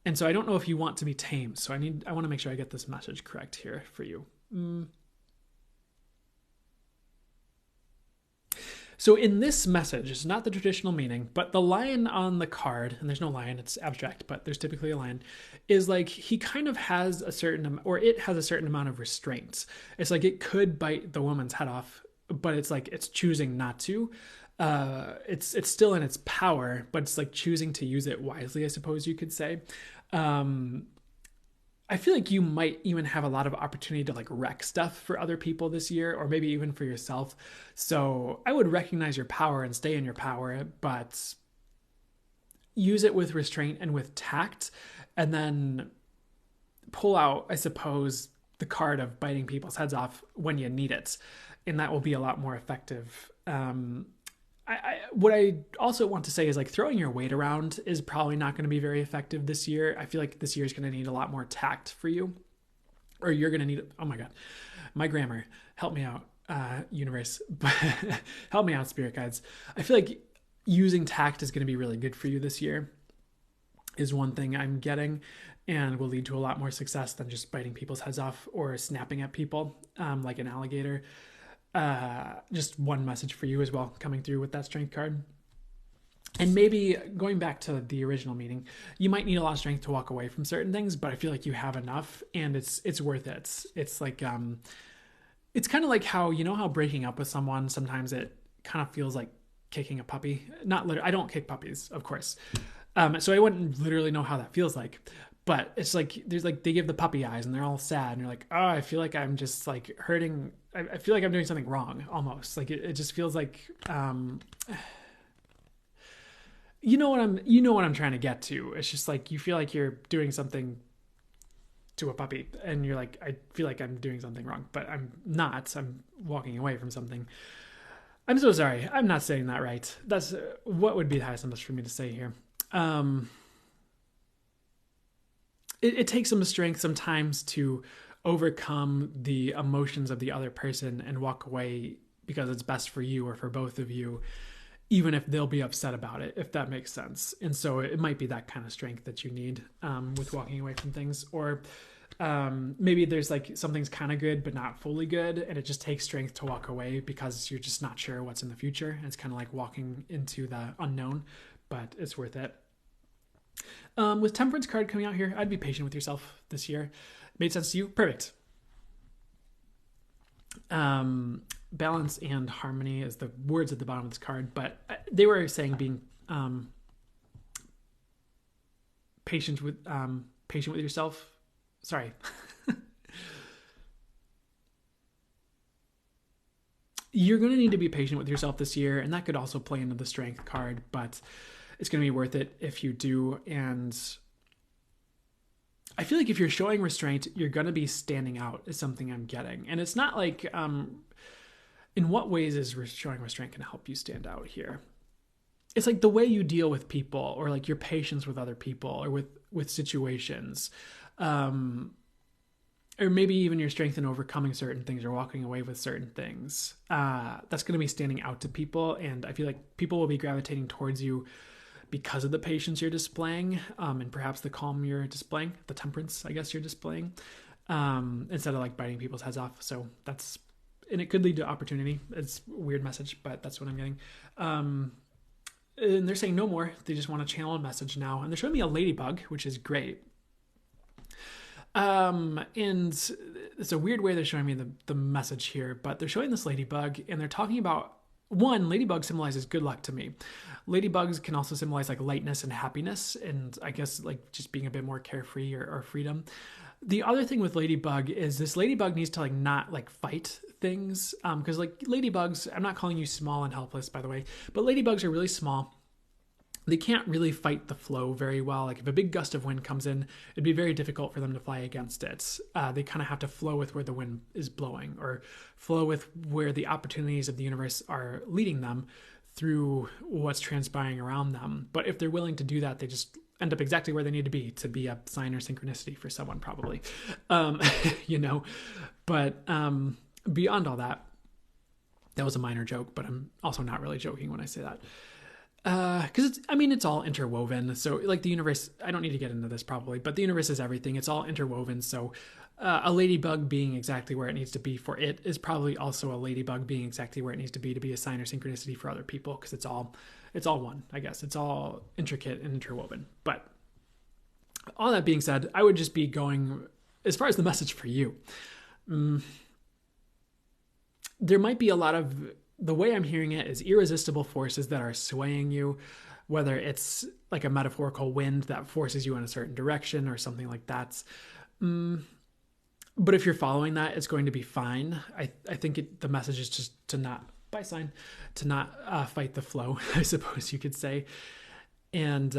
And so I don't know if you want to be tamed. So I want to make sure I get this message correct here for you. So in this message, it's not the traditional meaning, but the lion on the card, and there's no lion, it's abstract, but there's typically a lion, is like he kind of has a certain, or it has a certain amount of restraints. It's like it could bite the woman's head off, but it's like it's choosing not to. It's still in its power, but it's like choosing to use it wisely, I suppose you could say. I feel like you might even have a lot of opportunity to like wreck stuff for other people this year, or maybe even for yourself. So I would recognize your power and stay in your power, but use it with restraint and with tact, and then pull out, I suppose, the card of biting people's heads off when you need it. And that will be a lot more effective. What I also want to say is like throwing your weight around is probably not going to be very effective this year. I feel like this year is going to need a lot more tact for you, or you're going to need, oh my God, my grammar, help me out, universe, help me out, spirit guides. I feel like using tact is going to be really good for you this year, is one thing I'm getting, and will lead to a lot more success than just biting people's heads off or snapping at people like an alligator. Just one message for you as well, coming through with that strength card. And maybe going back to the original meaning, you might need a lot of strength to walk away from certain things, but I feel like you have enough, and it's worth it. It's like it's kind of like how, you know how breaking up with someone, sometimes it kind of feels like kicking a puppy. Not literally, I don't kick puppies, of course. So I wouldn't literally know how that feels like. But it's like, there's like, they give the puppy eyes and they're all sad. And you're like, oh, I feel like I'm just like hurting. I feel like I'm doing something wrong almost. Like it just feels like, you know what I'm trying to get to. It's just like, you feel like you're doing something to a puppy and you're like, I feel like I'm doing something wrong, but I'm not. I'm walking away from something. I'm so sorry. I'm not saying that right. That's what would be the highest message for me to say here. It takes some strength sometimes to overcome the emotions of the other person and walk away because it's best for you or for both of you, even if they'll be upset about it, if that makes sense. And so it might be that kind of strength that you need with walking away from things. Or maybe there's like something's kind of good but not fully good, and it just takes strength to walk away because you're just not sure what's in the future. And it's kind of like walking into the unknown, but it's worth it. With Temperance card coming out here, I'd be patient with yourself this year. Made sense to you? Perfect. Balance and harmony is the words at the bottom of this card, but they were saying being patient with yourself. Sorry. You're going to need to be patient with yourself this year, and that could also play into the strength card, but it's going to be worth it if you do. And I feel like if you're showing restraint, you're going to be standing out is something I'm getting. And it's not like, in what ways is showing restraint going to help you stand out here? It's like the way you deal with people, or like your patience with other people, or with situations, or maybe even your strength in overcoming certain things or walking away with certain things. That's going to be standing out to people. And I feel like people will be gravitating towards you because of the patience you're displaying, and perhaps the calm you're displaying, the temperance, I guess, you're displaying, instead of like biting people's heads off. So and it could lead to opportunity. It's a weird message, but that's what I'm getting. And they're saying no more. They just want to channel a message now. And they're showing me a ladybug, which is great. And it's a weird way they're showing me the message here, but they're showing this ladybug and they're talking about, one, ladybug symbolizes good luck to me. Ladybugs can also symbolize like lightness and happiness, and I guess like just being a bit more carefree or freedom. The other thing with ladybug is this ladybug needs to like not like fight things, because like ladybugs, I'm not calling you small and helpless, by the way, but ladybugs are really small. They can't really fight the flow very well. Like if a big gust of wind comes in, it'd be very difficult for them to fly against it. They kind of have to flow with where the wind is blowing, or flow with where the opportunities of the universe are leading them through what's transpiring around them. But if they're willing to do that, they just end up exactly where they need to be a sign or synchronicity for someone probably, you know, but beyond all that, that was a minor joke, but I'm also not really joking when I say that. Because it's all interwoven. So like the universe, I don't need to get into this probably, but the universe is everything. It's all interwoven. So a ladybug being exactly where it needs to be for it is probably also a ladybug being exactly where it needs to be a sign or synchronicity for other people. Because it's all one, I guess. It's all intricate and interwoven. But all that being said, I would just be going, as far as the message for you, there might be a lot of, the way I'm hearing it is irresistible forces that are swaying you, whether it's like a metaphorical wind that forces you in a certain direction or something like that. But if you're following that, it's going to be fine. I think the message is just to not, by sign, to not fight the flow, I suppose you could say. And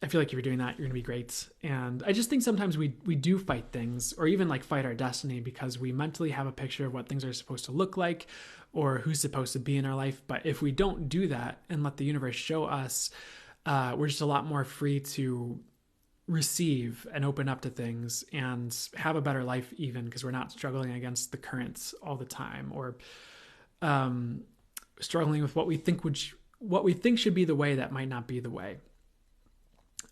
I feel like if you're doing that, you're going to be great. And I just think sometimes we do fight things, or even like fight our destiny, because we mentally have a picture of what things are supposed to look like or who's supposed to be in our life. But if we don't do that and let the universe show us, we're just a lot more free to receive and open up to things and have a better life, even because we're not struggling against the currents all the time, or struggling with what we think should be the way that might not be the way.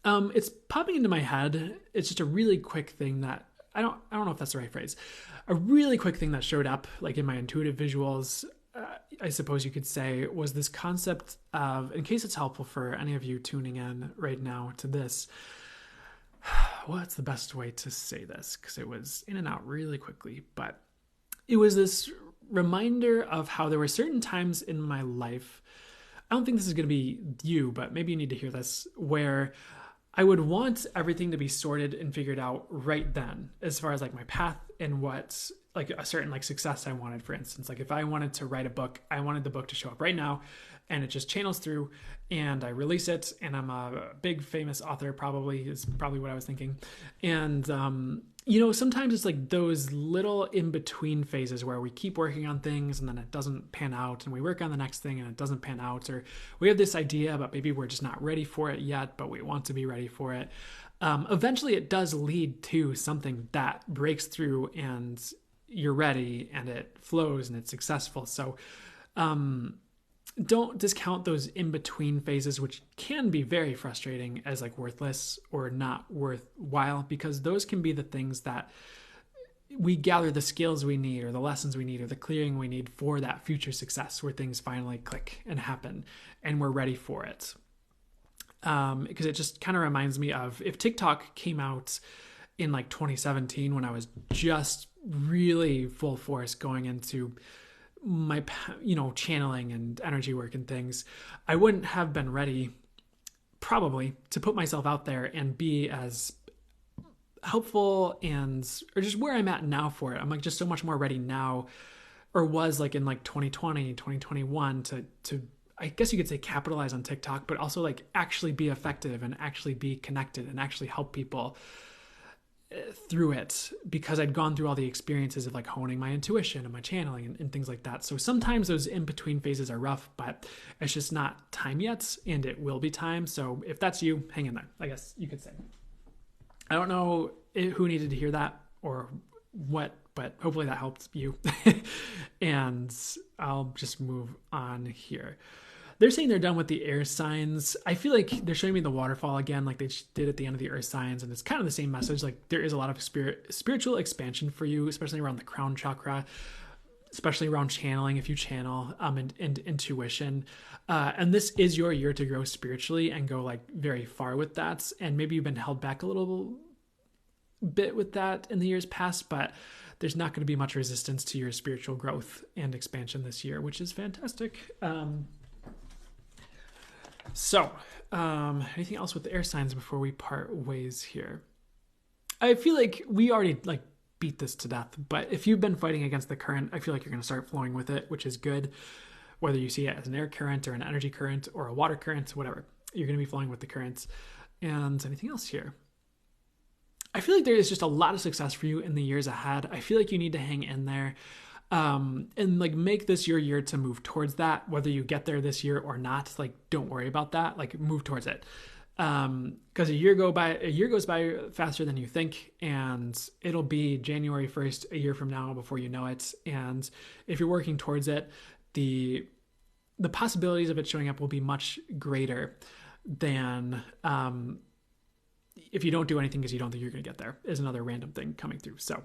It's popping into my head. It's just a really quick thing that I don't know if that's the right phrase. A really quick thing that showed up like in my intuitive visuals, I suppose you could say, was this concept of, in case it's helpful for any of you tuning in right now to this, what's the best way to say this? Because it was in and out really quickly, but it was this reminder of how there were certain times in my life, I don't think this is going to be you, but maybe you need to hear this, where I would want everything to be sorted and figured out right then, as far as like my path and what like a certain like success I wanted. For instance, like if I wanted to write a book, I wanted the book to show up right now and it just channels through and I release it and I'm a big famous author, probably is probably what I was thinking. And, sometimes it's like those little in-between phases where we keep working on things and then it doesn't pan out, and we work on the next thing and it doesn't pan out, or we have this idea, but maybe we're just not ready for it yet, but we want to be ready for it. Eventually it does lead to something that breaks through and you're ready and it flows and it's successful. So, don't discount those in-between phases, which can be very frustrating, as like worthless or not worthwhile, because those can be the things that we gather the skills we need or the lessons we need or the clearing we need for that future success, where things finally click and happen and we're ready for it. Because it just kind of reminds me of if TikTok came out in like 2017, when I was just really full force going into my, channeling and energy work and things, I wouldn't have been ready probably to put myself out there and be as helpful or just where I'm at now for it. I'm like just so much more ready now, or was like in like 2020, 2021 to I guess you could say capitalize on TikTok, but also like actually be effective and actually be connected and actually help people through it, because I'd gone through all the experiences of like honing my intuition and my channeling and things like that. So sometimes those in-between phases are rough, but it's just not time yet, and it will be time. So if that's you, hang in there, I guess you could say. I don't know who needed to hear that or what, but hopefully that helped you. And I'll just move on here. They're saying they're done with the air signs. I feel like they're showing me the waterfall again, like they did at the end of the earth signs. And it's kind of the same message. Like there is a lot of spiritual expansion for you, especially around the crown chakra, especially around channeling, if you channel, and intuition. And this is your year to grow spiritually and go like very far with that. And maybe you've been held back a little bit with that in the years past, but there's not going to be much resistance to your spiritual growth and expansion this year, which is fantastic. So, anything else with the air signs before we part ways here? I feel like we already like beat this to death, but if you've been fighting against the current, I feel like you're going to start flowing with it, which is good. Whether you see it as an air current or an energy current or a water current, whatever, you're going to be flowing with the currents. And anything else here? I feel like there is just a lot of success for you in the years ahead. I feel like you need to hang in there. And like make this your year to move towards that, whether you get there this year or not. Like, don't worry about that. Like, move towards it. Because a year goes by faster than you think, and it'll be January 1st, a year from now, before you know it. And if you're working towards it, the possibilities of it showing up will be much greater than if you don't do anything because you don't think you're going to get there, is another random thing coming through. So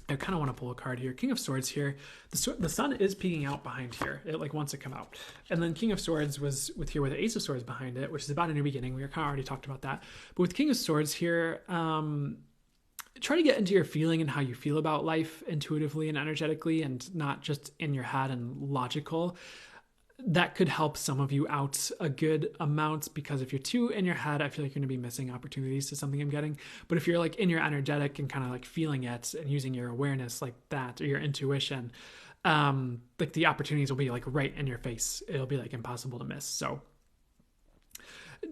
I kind of want to pull a card here. King of Swords here. The sun is peeking out behind here. It like wants to come out. And then King of Swords was with the Ace of Swords behind it, which is about a new beginning. We kind of already talked about that. But with King of Swords here, try to get into your feeling and how you feel about life intuitively and energetically, and not just in your head and logical. that could help some of you out a good amount, because if you're too in your head, I feel like you're going to be missing opportunities to something I'm getting. But if you're like in your energetic and kind of like feeling it and using your awareness like that, or your intuition, like the opportunities will be like right in your face. It'll be like impossible to miss. So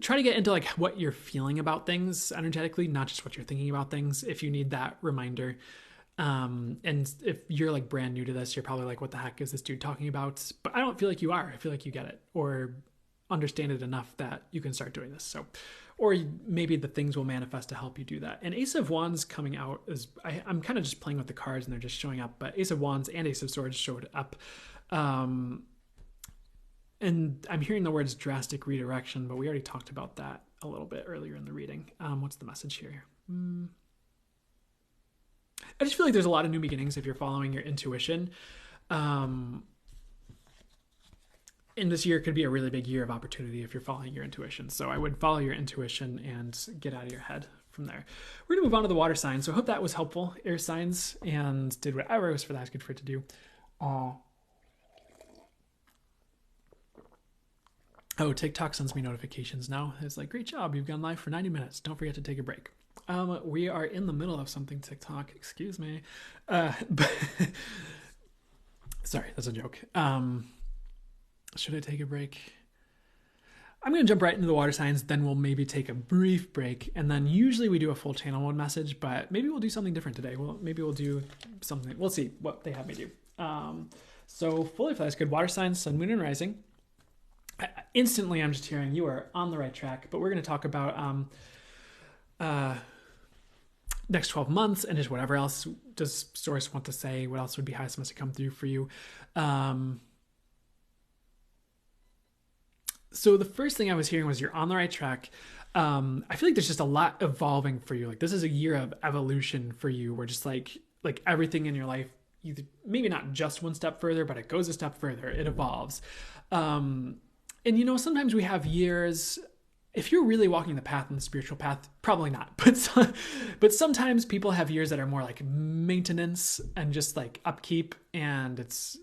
try to get into like what you're feeling about things energetically, not just what you're thinking about things, if you need that reminder. And if you're like brand new to this, you're probably like, what the heck is this dude talking about? But I don't feel like you are. I feel like you get it or understand it enough that you can start doing this. So, or maybe the things will manifest to help you do that. And Ace of Wands coming out is, I'm kind of just playing with the cards and they're just showing up, but Ace of Wands and Ace of Swords showed up. And I'm hearing the words drastic redirection, but we already talked about that a little bit earlier in the reading. What's the message here? I just feel like there's a lot of new beginnings if you're following your intuition. And this year could be a really big year of opportunity if you're following your intuition. So I would follow your intuition and get out of your head from there. We're going to move on to the water signs. So I hope that was helpful, air signs, and did whatever it was for that I was good for it to do. Oh, TikTok sends me notifications now. It's like, great job. You've gone live for 90 minutes. Don't forget to take a break. We are in the middle of something, TikTok. Excuse me. But sorry, that's a joke. Should I take a break? I'm going to jump right into the water signs. Then we'll maybe take a brief break. And then usually we do a full channel mode message, but maybe we'll do something different today. Well, maybe we'll do something. We'll see what they have me do. So fully flashed, good water signs, sun, moon, and rising. Instantly, I'm just hearing you are on the right track, but we're going to talk about next 12 months and just whatever else does source want to say, what else would be highest must come through for you. So the first thing I was hearing was you're on the right track. I feel like there's just a lot evolving for you. Like this is a year of evolution for you, where just like everything in your life, either maybe not just one step further, but it goes a step further, it evolves. And you know, sometimes we have years, if you're really walking the path and the spiritual path, probably not. But sometimes people have years that are more like maintenance and just like upkeep. And it's,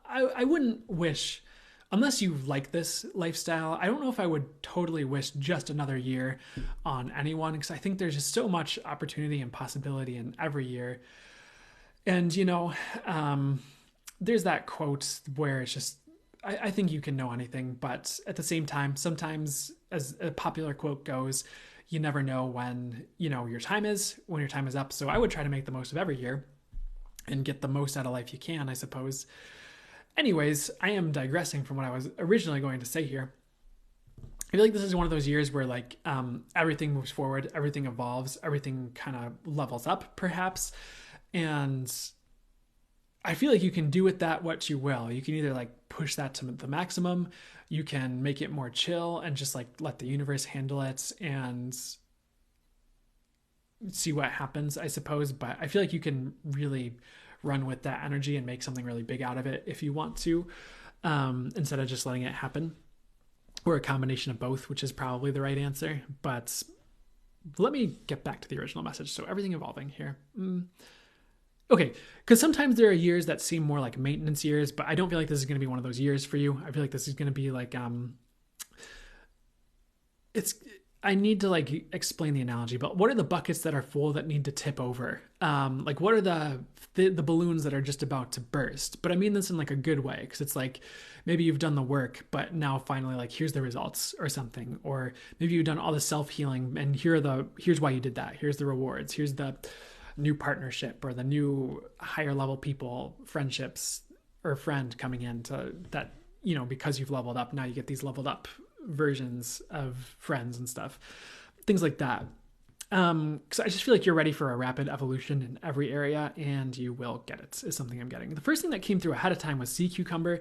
I wouldn't wish, unless you like this lifestyle, I don't know if I would totally wish just another year on anyone, because I think there's just so much opportunity and possibility in every year. And, you know, there's that quote where it's just, I think you can know anything, but at the same time, sometimes, as a popular quote goes, you never know when, you know, when your time is up. So I would try to make the most of every year and get the most out of life you can, I suppose. Anyways, I am digressing from what I was originally going to say here. I feel like this is one of those years where like everything moves forward, everything evolves, everything kind of levels up perhaps. And I feel like you can do with that what you will. You can either like push that to the maximum, you can make it more chill and just like let the universe handle it and see what happens, I suppose. But I feel like you can really run with that energy and make something really big out of it if you want to, instead of just letting it happen, or a combination of both, which is probably the right answer. But let me get back to the original message. So everything evolving here. Okay, because sometimes there are years that seem more like maintenance years, but I don't feel like this is going to be one of those years for you. I feel like this is going to be like, I need to like explain the analogy, but what are the buckets that are full that need to tip over? Like what are the balloons that are just about to burst? But I mean this in like a good way, because it's like maybe you've done the work, but now finally like here's the results or something, or maybe you've done all the self-healing and here's why you did that. Here's the rewards. Here's the new partnership or the new higher level people, friendships or friend coming in to that, you know, because you've leveled up, now you get these leveled up versions of friends and stuff, things like that. Because I just feel like you're ready for a rapid evolution in every area, and you will get it, is something I'm getting. The first thing that came through ahead of time was sea cucumber.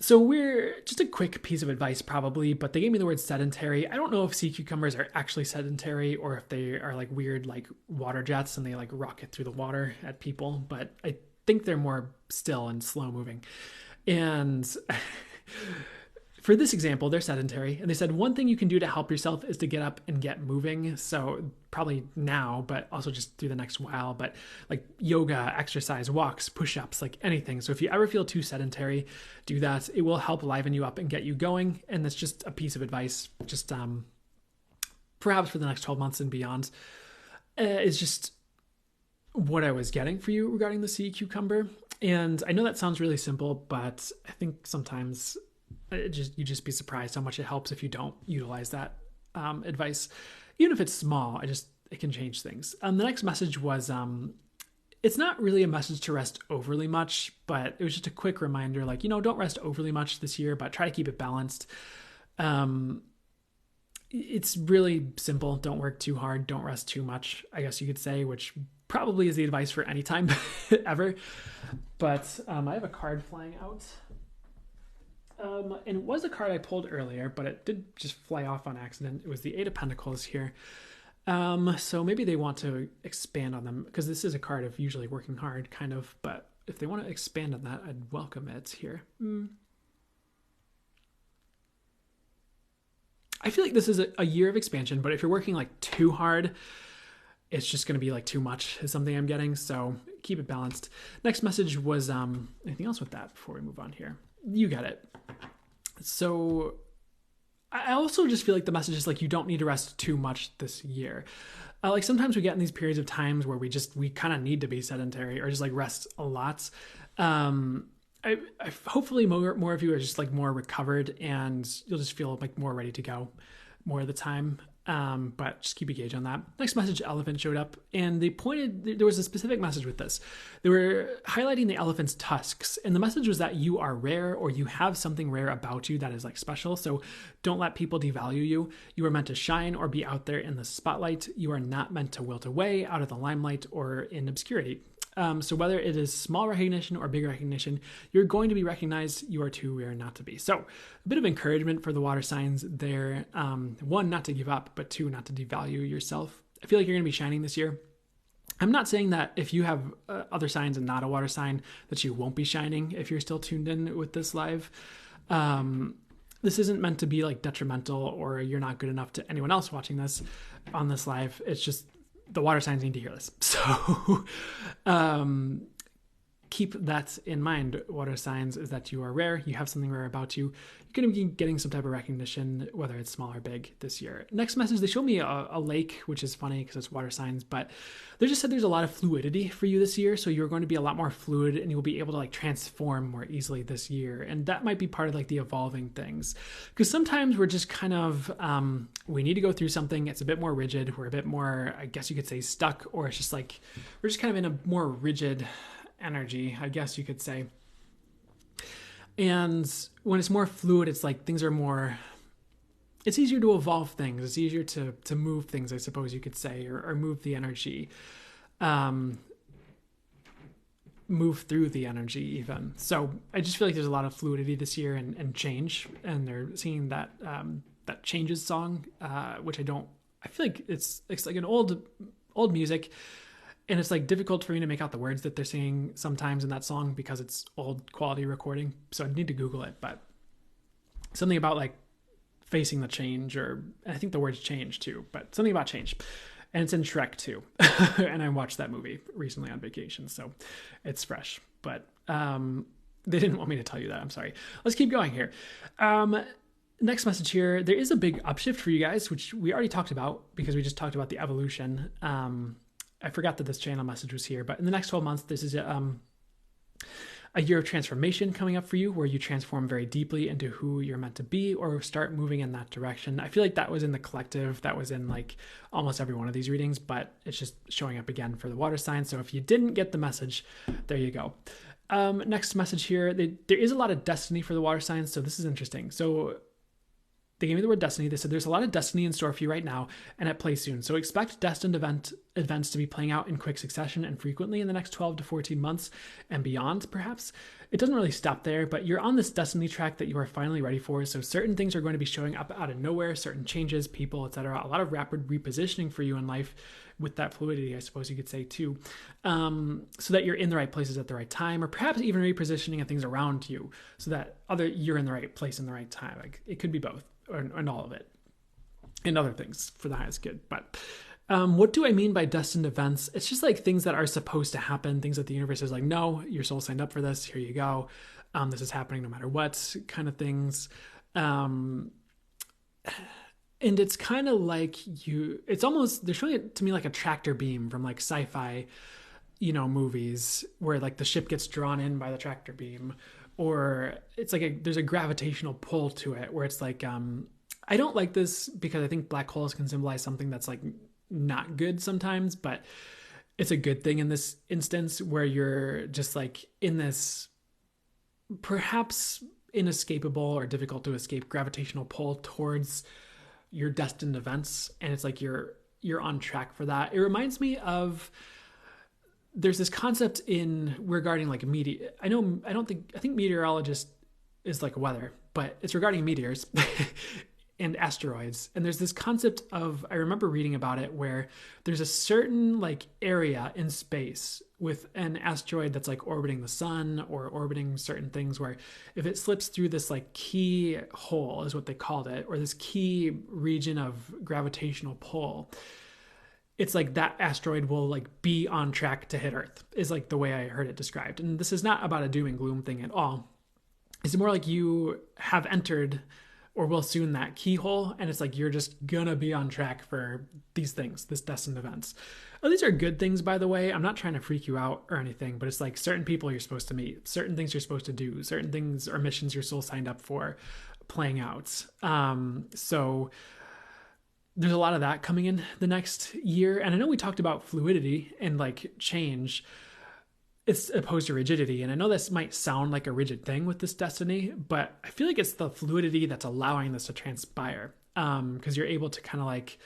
So we're just a quick piece of advice probably, but they gave me the word sedentary. I don't know if sea cucumbers are actually sedentary or if they are like weird like water jets and they like rocket through the water at people, but I think they're more still and slow moving. And for this example, they're sedentary, and they said one thing you can do to help yourself is to get up and get moving. So probably now, but also just through the next while, but like yoga, exercise, walks, push-ups, like anything. So if you ever feel too sedentary, do that. It will help liven you up and get you going. And that's just a piece of advice, just perhaps for the next 12 months and beyond. Is just what I was getting for you regarding the sea cucumber. And I know that sounds really simple, but I think sometimes you just be surprised how much it helps if you don't utilize that advice. Even if it's small, it can change things. The next message was, it's not really a message to rest overly much, but it was just a quick reminder, like, don't rest overly much this year, but try to keep it balanced. It's really simple. Don't work too hard. Don't rest too much, I guess you could say, which probably is the advice for any time ever. But I have a card flying out. And it was a card I pulled earlier, but it did just fly off on accident. It was the Eight of Pentacles here. So maybe they want to expand on them, because this is a card of usually working hard, kind of. But if they want to expand on that, I'd welcome it here. I feel like this is a year of expansion, but if you're working like too hard, it's just going to be like too much is something I'm getting. So keep it balanced. Next message was, anything else with that before we move on here? You get it. So I also just feel like the message is like, you don't need to rest too much this year. Like sometimes we get in these periods of times where we kind of need to be sedentary or just like rest a lot. I hopefully more of you are just like more recovered and you'll just feel like more ready to go more of the time. But just keep a gauge on that. Next message, elephant showed up, and there was a specific message with this. They were highlighting the elephant's tusks, and the message was that you are rare, or you have something rare about you that is like special. So don't let people devalue you. You are meant to shine or be out there in the spotlight. You are not meant to wilt away out of the limelight or in obscurity. So whether it is small recognition or big recognition, you're going to be recognized. You are too rare not to be. So a bit of encouragement for the water signs there. One, not to give up, but two, not to devalue yourself. I feel like you're going to be shining this year. I'm not saying that if you have other signs and not a water sign that you won't be shining if you're still tuned in with this live. This isn't meant to be like detrimental or you're not good enough to anyone else watching this on this live. It's just the water signs need to hear this. So keep that in mind. Water signs is that you are rare. You have something rare about you. You're going to be getting some type of recognition, whether it's small or big this year. Next message, they show me a lake, which is funny because it's water signs, but they just said there's a lot of fluidity for you this year. So you're going to be a lot more fluid and you'll be able to like transform more easily this year. And that might be part of like the evolving things, because sometimes we're just kind of, we need to go through something. It's a bit more rigid. We're a bit more, I guess you could say, stuck, or it's just like, we're just kind of in a more rigid energy, I guess you could say. And when it's more fluid, it's like things are more, it's easier to evolve things. It's easier to move things, I suppose you could say, or move the energy, move through the energy even. So I just feel like there's a lot of fluidity this year and change, and they're singing that, that Changes song, which I feel like it's like an old music. And it's like difficult for me to make out the words that they're singing sometimes in that song because it's old quality recording. So I need to Google it, but something about like facing the change, or I think the words change too, but something about change. And it's in Shrek too. And I watched that movie recently on vacation, so it's fresh, but they didn't want me to tell you that. I'm sorry. Let's keep going here. Next message here. There is a big upshift for you guys, which we already talked about because we just talked about the evolution. I forgot that this channel message was here, but in the next 12 months, this is a year of transformation coming up for you, where you transform very deeply into who you're meant to be, or start moving in that direction. I feel like that was in the collective, that was in like almost every one of these readings, but it's just showing up again for the water sign. So if you didn't get the message, there you go. Next message here, there is a lot of destiny for the water signs. So this is interesting. So they gave me the word destiny. They said there's a lot of destiny in store for you right now and at play soon. So expect destined events to be playing out in quick succession and frequently in the next 12 to 14 months and beyond, perhaps. It doesn't really stop there, but you're on this destiny track that you are finally ready for. So certain things are going to be showing up out of nowhere, certain changes, people, etc. A lot of rapid repositioning for you in life with that fluidity, I suppose you could say too, so that you're in the right places at the right time, or perhaps even repositioning of things around you so that you're in the right place in the right time. Like it could be both, and all of it, and other things for the highest good. But what do I mean by destined events? It's just like things that are supposed to happen, things that the universe is like, no, your soul signed up for this. Here you go. This is happening no matter what, kind of things. And it's kind of like it's almost, they're showing it to me like a tractor beam from like sci-fi, movies where like the ship gets drawn in by the tractor beam, or it's like there's a gravitational pull to it where it's like, I don't like this because I think black holes can symbolize something that's like not good sometimes, but it's a good thing in this instance where you're just like in this perhaps inescapable or difficult to escape gravitational pull towards your destined events, and it's like you're on track for that. It reminds me of, there's this concept regarding like meteor. I think meteorologist is like weather, but it's regarding meteors and asteroids. And there's this concept of, I remember reading about it, where there's a certain like area in space with an asteroid that's like orbiting the sun or orbiting certain things, where if it slips through this like key hole is what they called it, or this key region of gravitational pull, it's like that asteroid will like be on track to hit Earth, is like the way I heard it described. And this is not about a doom and gloom thing at all. It's more like you have entered or will soon that keyhole, and it's like you're just gonna be on track for these things, this destined events. Oh, these are good things, by the way. I'm not trying to freak you out or anything, but it's like certain people you're supposed to meet, certain things you're supposed to do, certain things or missions your soul signed up for playing out. So there's a lot of that coming in the next year. And I know we talked about fluidity and like change. It's opposed to rigidity. And I know this might sound like a rigid thing with this destiny, but I feel like it's the fluidity that's allowing this to transpire. Because you're able to kind of like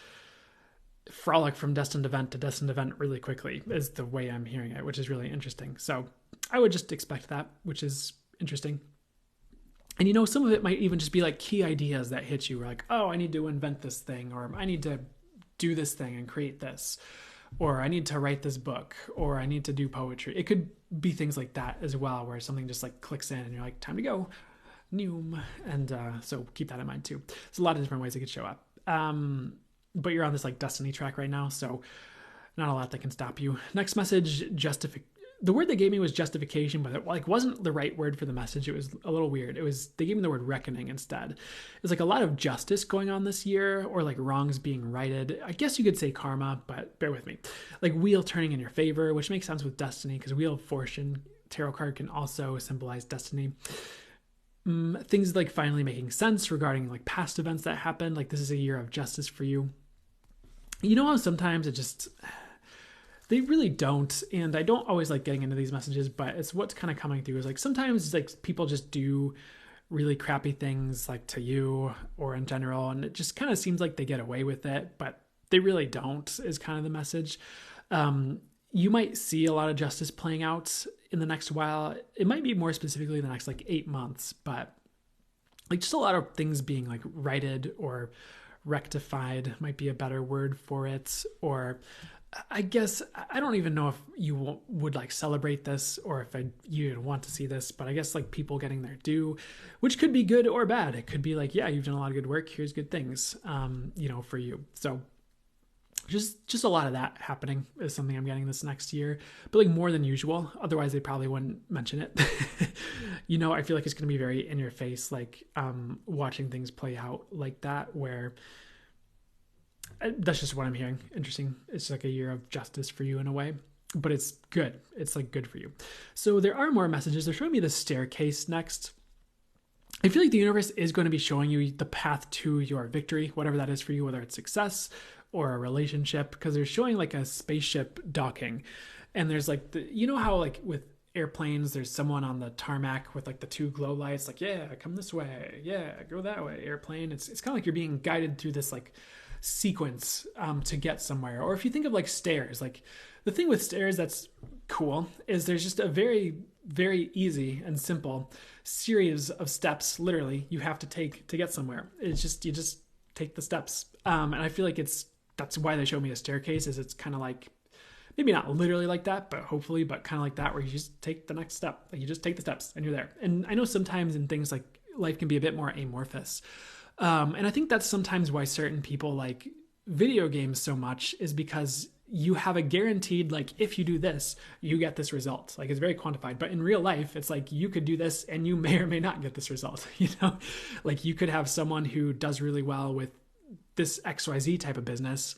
frolic from destined event to destined event really quickly is the way I'm hearing it, which is really interesting. So I would just expect that, which is interesting. And some of it might even just be like key ideas that hit you. We're like, oh, I need to invent this thing, or I need to do this thing and create this, or I need to write this book, or I need to do poetry. It could be things like that as well, where something just like clicks in and you're like, time to go. Noom. And so keep that in mind too. There's a lot of different ways it could show up. But you're on this like destiny track right now, so not a lot that can stop you. Next message, the word they gave me was justification, but it like wasn't the right word for the message. It was a little weird. They gave me the word reckoning instead. It's like a lot of justice going on this year, or like wrongs being righted. I guess you could say karma, but bear with me. Like wheel turning in your favor, which makes sense with destiny, because Wheel of Fortune tarot card can also symbolize destiny. Things like finally making sense regarding like past events that happened. Like this is a year of justice for you. You know how sometimes they really don't, and I don't always like getting into these messages, but it's what's kind of coming through is like sometimes it's like people just do really crappy things like to you or in general, and it just kind of seems like they get away with it, but they really don't, is kind of the message. You might see a lot of justice playing out in the next while. It might be more specifically the next like 8 months, but like just a lot of things being like righted or rectified might be a better word for it. Or I guess I don't even know if you would like celebrate this or if you'd want to see this, but I guess like people getting their due, which could be good or bad. It could be like, yeah, you've done a lot of good work. Here's good things, for you. So just a lot of that happening is something I'm getting this next year, but like more than usual. Otherwise they probably wouldn't mention it. I feel like it's going to be very in your face, like watching things play out like that, where that's just what I'm hearing. Interesting. It's like a year of justice for you in a way, but it's good. It's like good for you. So there are more messages. They're showing me the staircase next. I feel like the universe is going to be showing you the path to your victory, whatever that is for you, whether it's success or a relationship, because they're showing like a spaceship docking. And there's like, how like with airplanes, there's someone on the tarmac with like the two glow lights, like, yeah, come this way. Yeah, go that way. Airplane. It's kind of like you're being guided through this like sequence to get somewhere. Or if you think of like stairs, like the thing with stairs that's cool is there's just a very, very easy and simple series of steps literally you have to take to get somewhere. It's just, you just take the steps. And I feel like it's that's why they showed me a staircase, is it's kind of like, maybe not literally like that, but hopefully, but kind of like that, where you just take the next step. Like you just take the steps and you're there. And I know sometimes in things like life can be a bit more amorphous. And I think that's sometimes why certain people like video games so much, is because you have a guaranteed, like, if you do this, you get this result. Like it's very quantified. But in real life, it's like you could do this and you may or may not get this result. You know, like you could have someone who does really well with this XYZ type of business.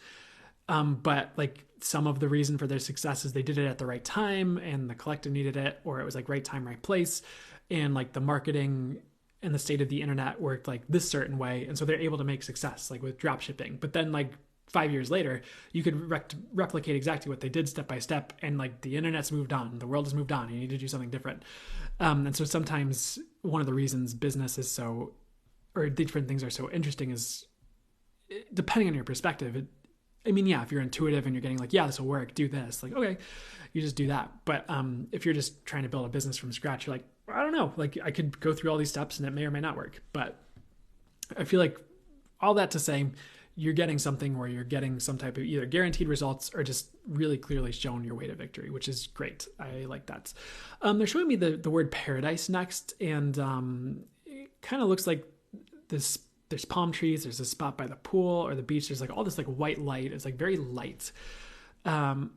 But like some of the reason for their success is they did it at the right time and the collective needed it, or it was like right time, right place. And like the marketing and the state of the internet worked like this certain way. And so they're able to make success, like with drop shipping. But then like 5 years later, you could replicate exactly what they did step by step. And like the internet's moved on, the world has moved on, you need to do something different. And so sometimes one of the reasons business is so, or different things are so interesting is, depending on your perspective, I mean, yeah, if you're intuitive and you're getting like, yeah, this will work, do this, like, okay, you just do that. But if you're just trying to build a business from scratch, you're like, I don't know, like I could go through all these steps and it may or may not work. But I feel like all that to say, you're getting something where you're getting some type of either guaranteed results or just really clearly shown your way to victory, which is great. I like that. They're showing me the word paradise next. And it kind of looks like this. There's palm trees, there's a spot by the pool or the beach. There's like all this like white light. It's like very light. And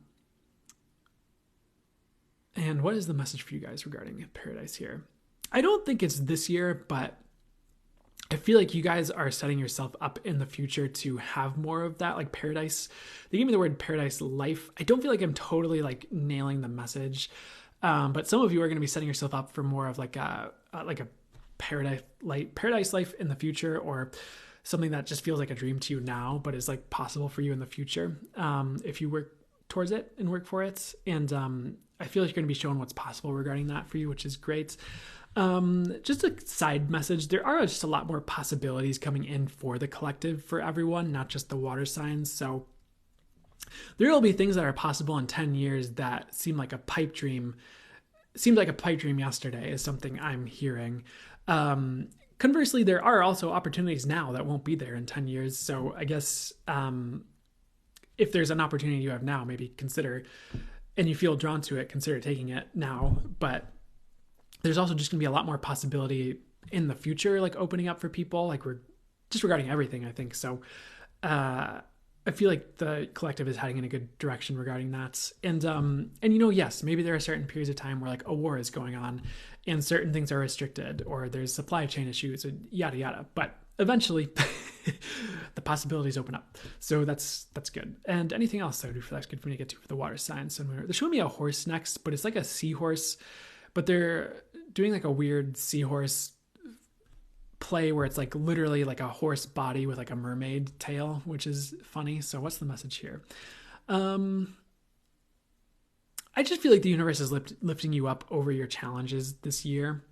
what is the message for you guys regarding paradise here? I don't think it's this year, but I feel like you guys are setting yourself up in the future to have more of that, like paradise. They gave me the word paradise life. I don't feel like I'm totally like nailing the message. But some of you are going to be setting yourself up for more of like a paradise life in the future, or something that just feels like a dream to you now, but is like possible for you in the future. If you work towards it and work for it. And I feel like you're going to be shown what's possible regarding that for you, which is great. Just a side message. There are just a lot more possibilities coming in for the collective for everyone, not just the water signs. So there will be things that are possible in 10 years that seem like a pipe dream. Seemed like a pipe dream yesterday is something I'm hearing. Conversely, there are also opportunities now that won't be there in 10 years. So I guess if there's an opportunity you have now, maybe consider, and you feel drawn to it, consider taking it now. But there's also just going to be a lot more possibility in the future, like opening up for people, like we're just regarding everything, I think. So I feel like the collective is heading in a good direction regarding that. And you know, yes, maybe there are certain periods of time where like a war is going on and certain things are restricted, or there's supply chain issues, and yada, yada. But eventually the possibilities open up. So that's good. And anything else that I would do for that's good for me to get to for the water signs. So they're showing me a horse next, but it's like a seahorse, but they're doing like a weird seahorse play where it's like literally like a horse body with like a mermaid tail, which is funny. So what's the message here? I just feel like the universe is lifting you up over your challenges this year.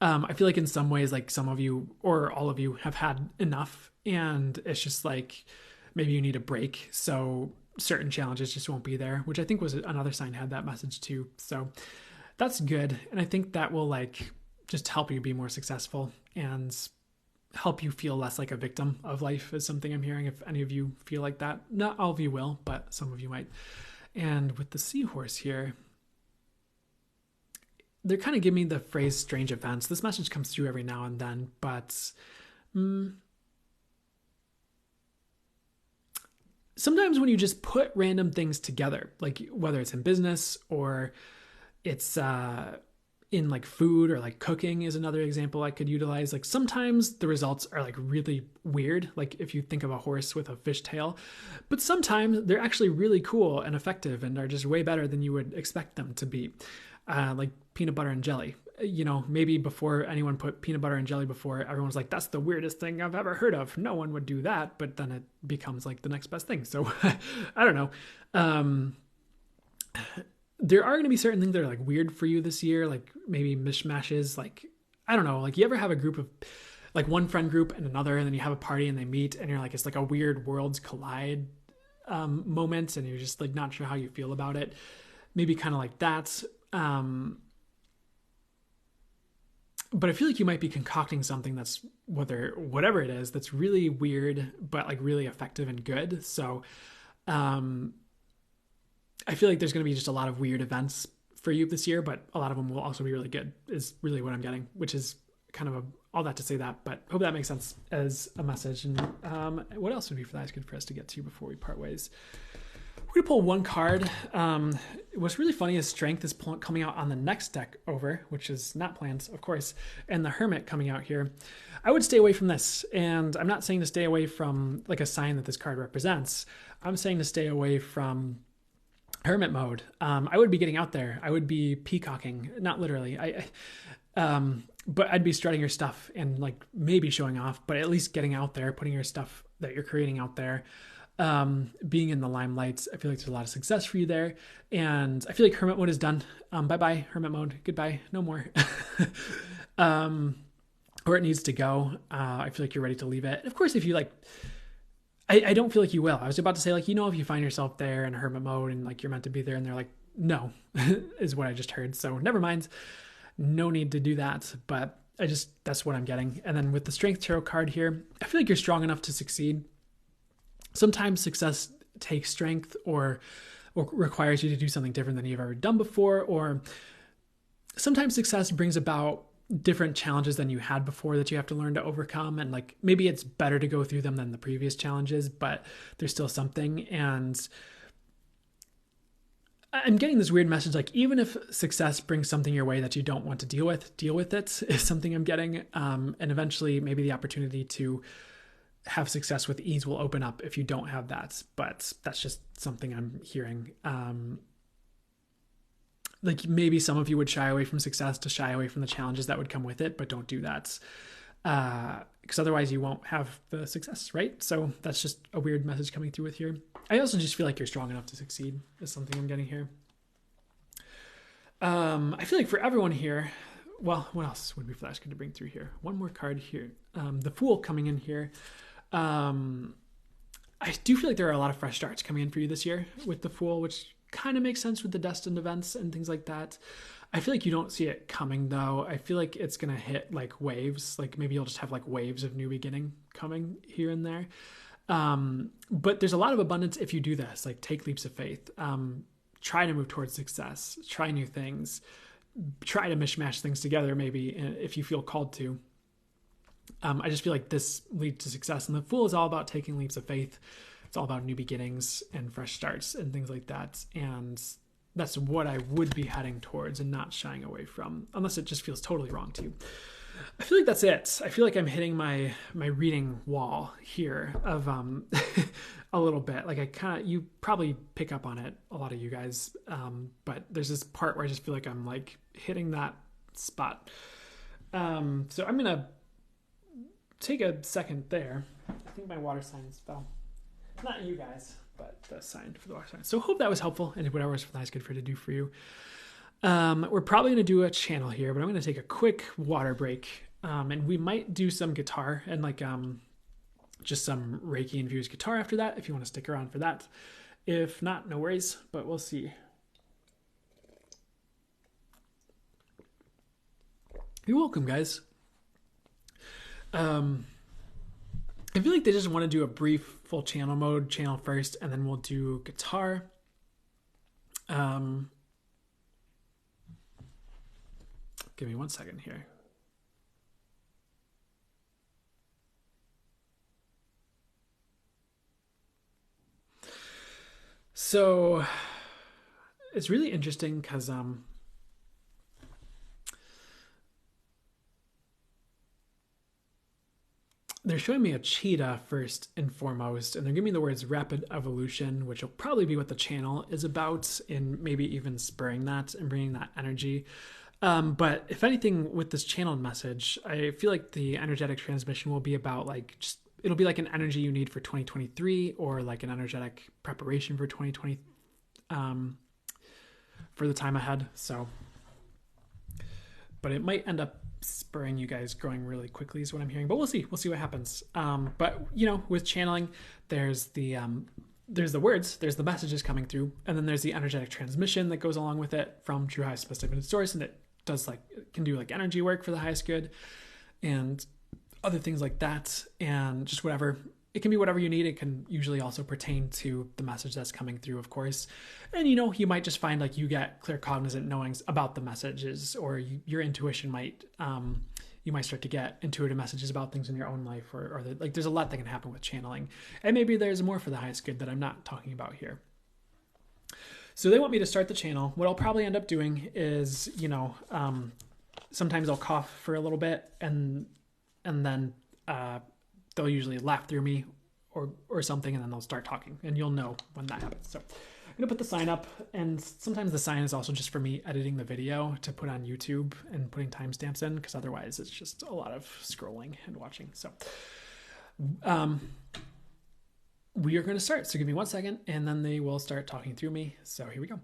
I feel like in some ways, like some of you or all of you have had enough, and it's just like maybe you need a break. So certain challenges just won't be there, which I think was another sign had that message too. So that's good. And I think that will like just help you be more successful and help you feel less like a victim of life is something I'm hearing. If any of you feel like that, not all of you will, but some of you might. And with the seahorse here, they're kind of giving me the phrase strange events. This message comes through every now and then, but sometimes when you just put random things together, like whether it's in business or it's in like food or like cooking is another example I could utilize. Like sometimes the results are like really weird. Like if you think of a horse with a fish tail, but sometimes they're actually really cool and effective and are just way better than you would expect them to be. Like peanut butter and jelly, you know, maybe before anyone put peanut butter and jelly before, everyone's like, that's the weirdest thing I've ever heard of. No one would do that. But then it becomes like the next best thing. So I don't know. There are going to be certain things that are like weird for you this year, like maybe mishmashes. Like, I don't know, like you ever have a group of like one friend group and another, and then you have a party and they meet and you're like, it's like a weird worlds collide moment. And you're just like, not sure how you feel about it. Maybe kind of like that. but I feel like you might be concocting something that's whatever it is, that's really weird, but like really effective and good. So, I feel like there's going to be just a lot of weird events for you this year, but a lot of them will also be really good, is really what I'm getting, which is kind of all that to say that, but hope that makes sense as a message. And what else would be for the highest good for us to get to before we part ways? We're going to pull one card. What's really funny is Strength is coming out on the next deck over, which is not planned, of course, and the Hermit coming out here. I would stay away from this, and I'm not saying to stay away from like a sign that this card represents. I'm saying to stay away from Hermit mode. I would be getting out there. I would be peacocking, not literally. But I'd be strutting your stuff and like maybe showing off, but at least getting out there, putting your stuff that you're creating out there, being in the limelight. I feel like there's a lot of success for you there. And I feel like Hermit mode is done. Bye-bye, Hermit mode. Goodbye. No more. Where it needs to go. I feel like you're ready to leave it. And of course, if you like, I don't feel like you will. I was about to say, like, if you find yourself there in Hermit mode and like you're meant to be there and they're like, no, is what I just heard. So never mind. No need to do that. But that's what I'm getting. And then with the Strength Tarot card here, I feel like you're strong enough to succeed. Sometimes success takes strength or requires you to do something different than you've ever done before. Or sometimes success brings about different challenges than you had before that you have to learn to overcome. And like, maybe it's better to go through them than the previous challenges, but there's still something. And I'm getting this weird message, like, even if success brings something your way that you don't want to deal with it is something I'm getting. And eventually maybe the opportunity to have success with ease will open up if you don't have that. But that's just something I'm hearing. Like maybe some of you would shy away from success to shy away from the challenges that would come with it, but don't do that. Because otherwise you won't have the success, right? So that's just a weird message coming through with here. I also just feel like you're strong enough to succeed is something I'm getting here. I feel like for everyone here, well, what else would be flash good to bring through here? One more card here. The Fool coming in here. I do feel like there are a lot of fresh starts coming in for you this year with the Fool, which kind of makes sense with the destined events and things like that. I feel like you don't see it coming though. I feel like it's going to hit like waves. Like maybe you'll just have like waves of new beginning coming here and there. But there's a lot of abundance if you do this, like take leaps of faith, try to move towards success, try new things, try to mishmash things together. Maybe if you feel called to, I just feel like this leads to success, and the Fool is all about taking leaps of faith. It's all about new beginnings and fresh starts and things like that. And that's what I would be heading towards and not shying away from, unless it just feels totally wrong to you. I feel like that's it. I feel like I'm hitting my reading wall here of a little bit. Like you probably pick up on it, a lot of you guys. But there's this part where I just feel like I'm like hitting that spot. So I'm going to take a second there. I think my water signs fell. Not you guys, but the sign for the water sign. So hope that was helpful, and whatever was nice good for it to do for you. We're probably going to do a channel here, but I'm going to take a quick water break, and we might do some guitar and like just some Reiki infused guitar after that, if you want to stick around for that. If not, no worries, but we'll see. You're welcome, guys. I feel like they just want to do a brief full channel first, and then we'll do guitar. Give me 1 second here. So it's really interesting because they're showing me a cheetah first and foremost, and they're giving me the words rapid evolution, which will probably be what the channel is about, and maybe even spurring that and bringing that energy. But if anything, with this channeled message, I feel like the energetic transmission will be about like it'll be like an energy you need for 2023, or like an energetic preparation for 2020, for the time ahead. So, but it might end up spurring you guys growing really quickly is what I'm hearing, but we'll see what happens. But with channeling, there's the words, there's the messages coming through, and then there's the energetic transmission that goes along with it from true high specific source, and it can do like energy work for the highest good and other things like that, and just whatever. It can be whatever you need. It can usually also pertain to the message that's coming through, of course. And, you might just find like you get clear cognizant knowings about the messages, or your intuition might, you might start to get intuitive messages about things in your own life, or there's a lot that can happen with channeling. And maybe there's more for the highest good that I'm not talking about here. So they want me to start the channel. What I'll probably end up doing is, sometimes I'll cough for a little bit and then, they'll usually laugh through me or something, and then they'll start talking, and you'll know when that happens. So I'm going to put the sign up, and sometimes the sign is also just for me editing the video to put on YouTube and putting timestamps in, because otherwise it's just a lot of scrolling and watching. So we are going to start. So give me 1 second, and then they will start talking through me. So here we go.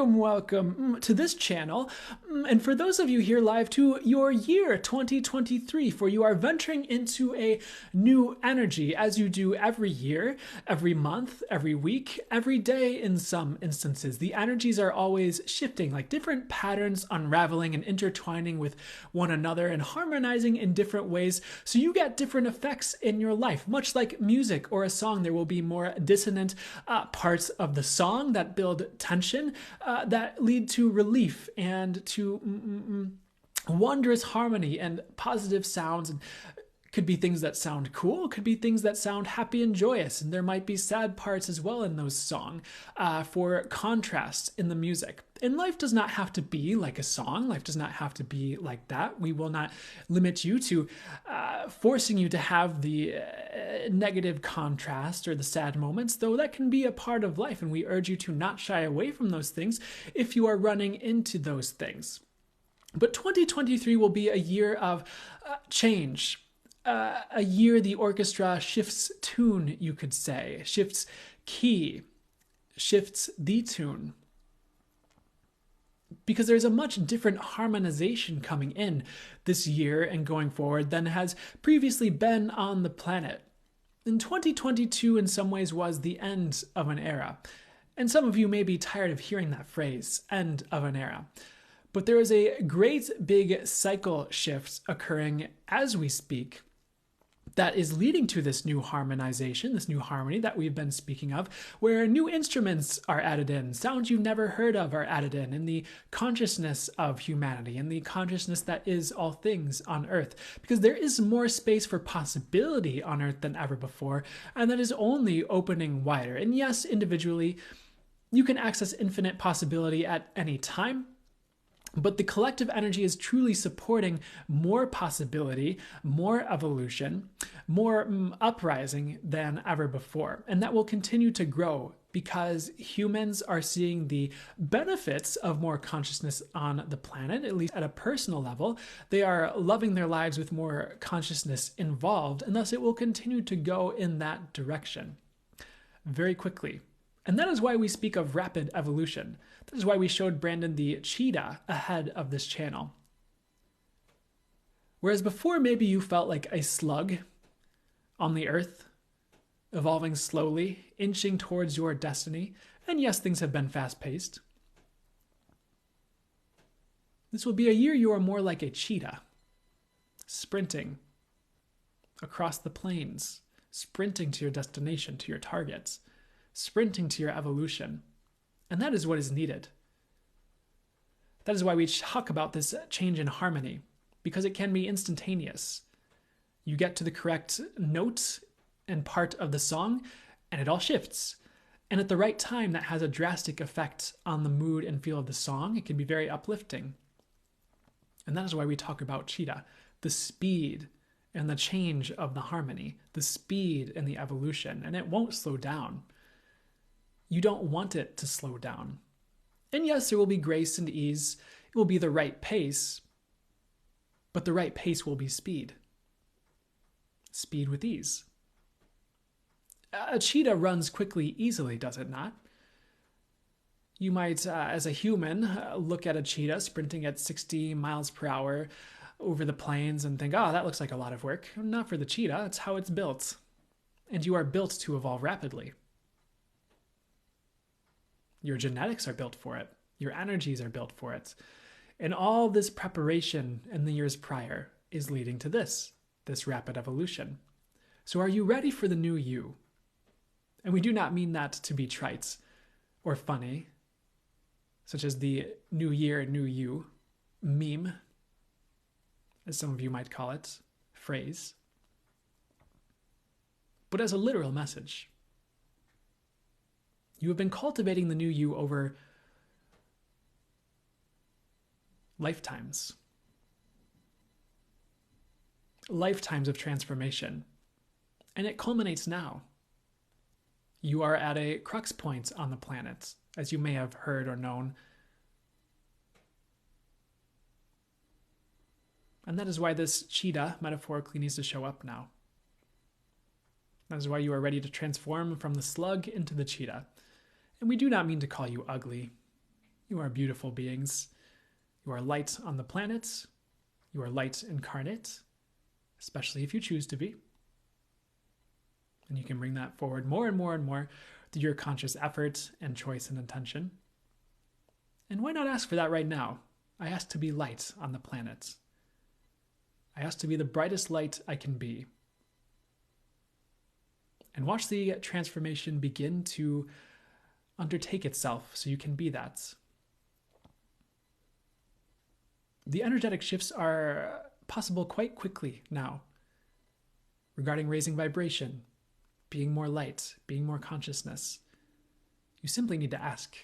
Welcome to this channel, and for those of you here live, to your year 2023, for you are venturing into a new energy, as you do every year, every month, every week, every day in some instances. The energies are always shifting, like different patterns unraveling and intertwining with one another and harmonizing in different ways, so you get different effects in your life. Much like music or a song, there will be more dissonant parts of the song that build tension, that lead to relief and to wondrous harmony and positive sounds. And could be things that sound cool, could be things that sound happy and joyous, and there might be sad parts as well in those songs for contrast in the music. And life does not have to be like a song. Life does not have to be like that. We will not limit you to forcing you to have the negative contrast or the sad moments, though that can be a part of life, and we urge you to not shy away from those things if you are running into those things. But 2023 will be a year of change. A year the orchestra shifts tune, you could say, shifts key, shifts the tune. Because there's a much different harmonization coming in this year and going forward than has previously been on the planet. And 2022 in some ways was the end of an era. And some of you may be tired of hearing that phrase, end of an era. But there is a great big cycle shift occurring as we speak that is leading to this new harmonization, this new harmony that we've been speaking of, where new instruments are added in, sounds you've never heard of are added in the consciousness of humanity, and the consciousness that is all things on Earth. Because there is more space for possibility on Earth than ever before, and that is only opening wider. And yes, individually, you can access infinite possibility at any time, but the collective energy is truly supporting more possibility, more evolution, more uprising than ever before. And that will continue to grow because humans are seeing the benefits of more consciousness on the planet, at least at a personal level. They are loving their lives with more consciousness involved, and thus it will continue to go in that direction very quickly. And that is why we speak of rapid evolution. That is why we showed Brandon the cheetah ahead of this channel. Whereas before, maybe you felt like a slug on the earth, evolving slowly, inching towards your destiny. And yes, things have been fast-paced. This will be a year you are more like a cheetah, sprinting across the plains, sprinting to your destination, to your targets, sprinting to your evolution. And that is what is needed. That is why we talk about this change in harmony, because it can be instantaneous. You get to the correct note and part of the song, and it all shifts. And at the right time, that has a drastic effect on the mood and feel of the song. It can be very uplifting. And that is why we talk about cheetah, the speed and the change of the harmony, the speed and the evolution, and it won't slow down. You don't want it to slow down. And yes, there will be grace and ease. It will be the right pace, but the right pace will be speed. Speed with ease. A cheetah runs quickly, easily, does it not? You might, as a human, look at a cheetah sprinting at 60 miles per hour over the plains and think, oh, that looks like a lot of work. Not for the cheetah, it's how it's built. And you are built to evolve rapidly. Your genetics are built for it. Your energies are built for it. And all this preparation in the years prior is leading to this rapid evolution. So are you ready for the new you? And we do not mean that to be trite or funny, such as the new year, new you meme, as some of you might call it, phrase, but as a literal message. You have been cultivating the new you over lifetimes. Lifetimes of transformation. And it culminates now. You are at a crux point on the planet, as you may have heard or known. And that is why this cheetah metaphorically needs to show up now. That is why you are ready to transform from the slug into the cheetah. And we do not mean to call you ugly. You are beautiful beings. You are light on the planet. You are light incarnate, especially if you choose to be. And you can bring that forward more and more and more through your conscious effort and choice and intention. And why not ask for that right now? I ask to be light on the planet. I ask to be the brightest light I can be. And watch the transformation begin to undertake itself so you can be that. The energetic shifts are possible quite quickly now regarding raising vibration, being more light, being more consciousness. You simply need to ask.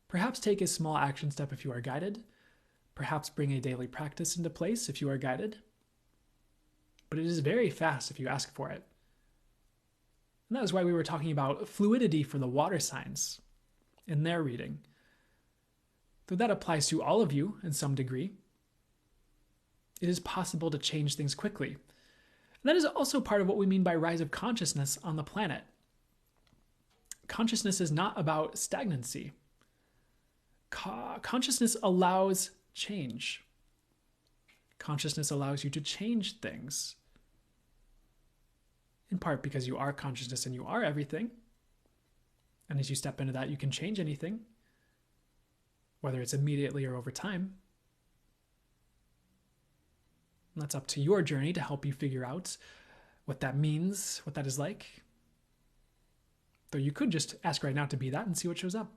Perhaps take a small action step if you are guided. Perhaps bring a daily practice into place if you are guided. But it is very fast if you ask for it. And that is why we were talking about fluidity for the water signs in their reading. Though that applies to all of you in some degree, it is possible to change things quickly. And that is also part of what we mean by rise of consciousness on the planet. Consciousness is not about stagnancy. Consciousness allows change. Consciousness allows you to change things. In part because you are consciousness and you are everything. And as you step into that, you can change anything, whether it's immediately or over time. And that's up to your journey to help you figure out what that means, what that is like. Though you could just ask right now to be that and see what shows up.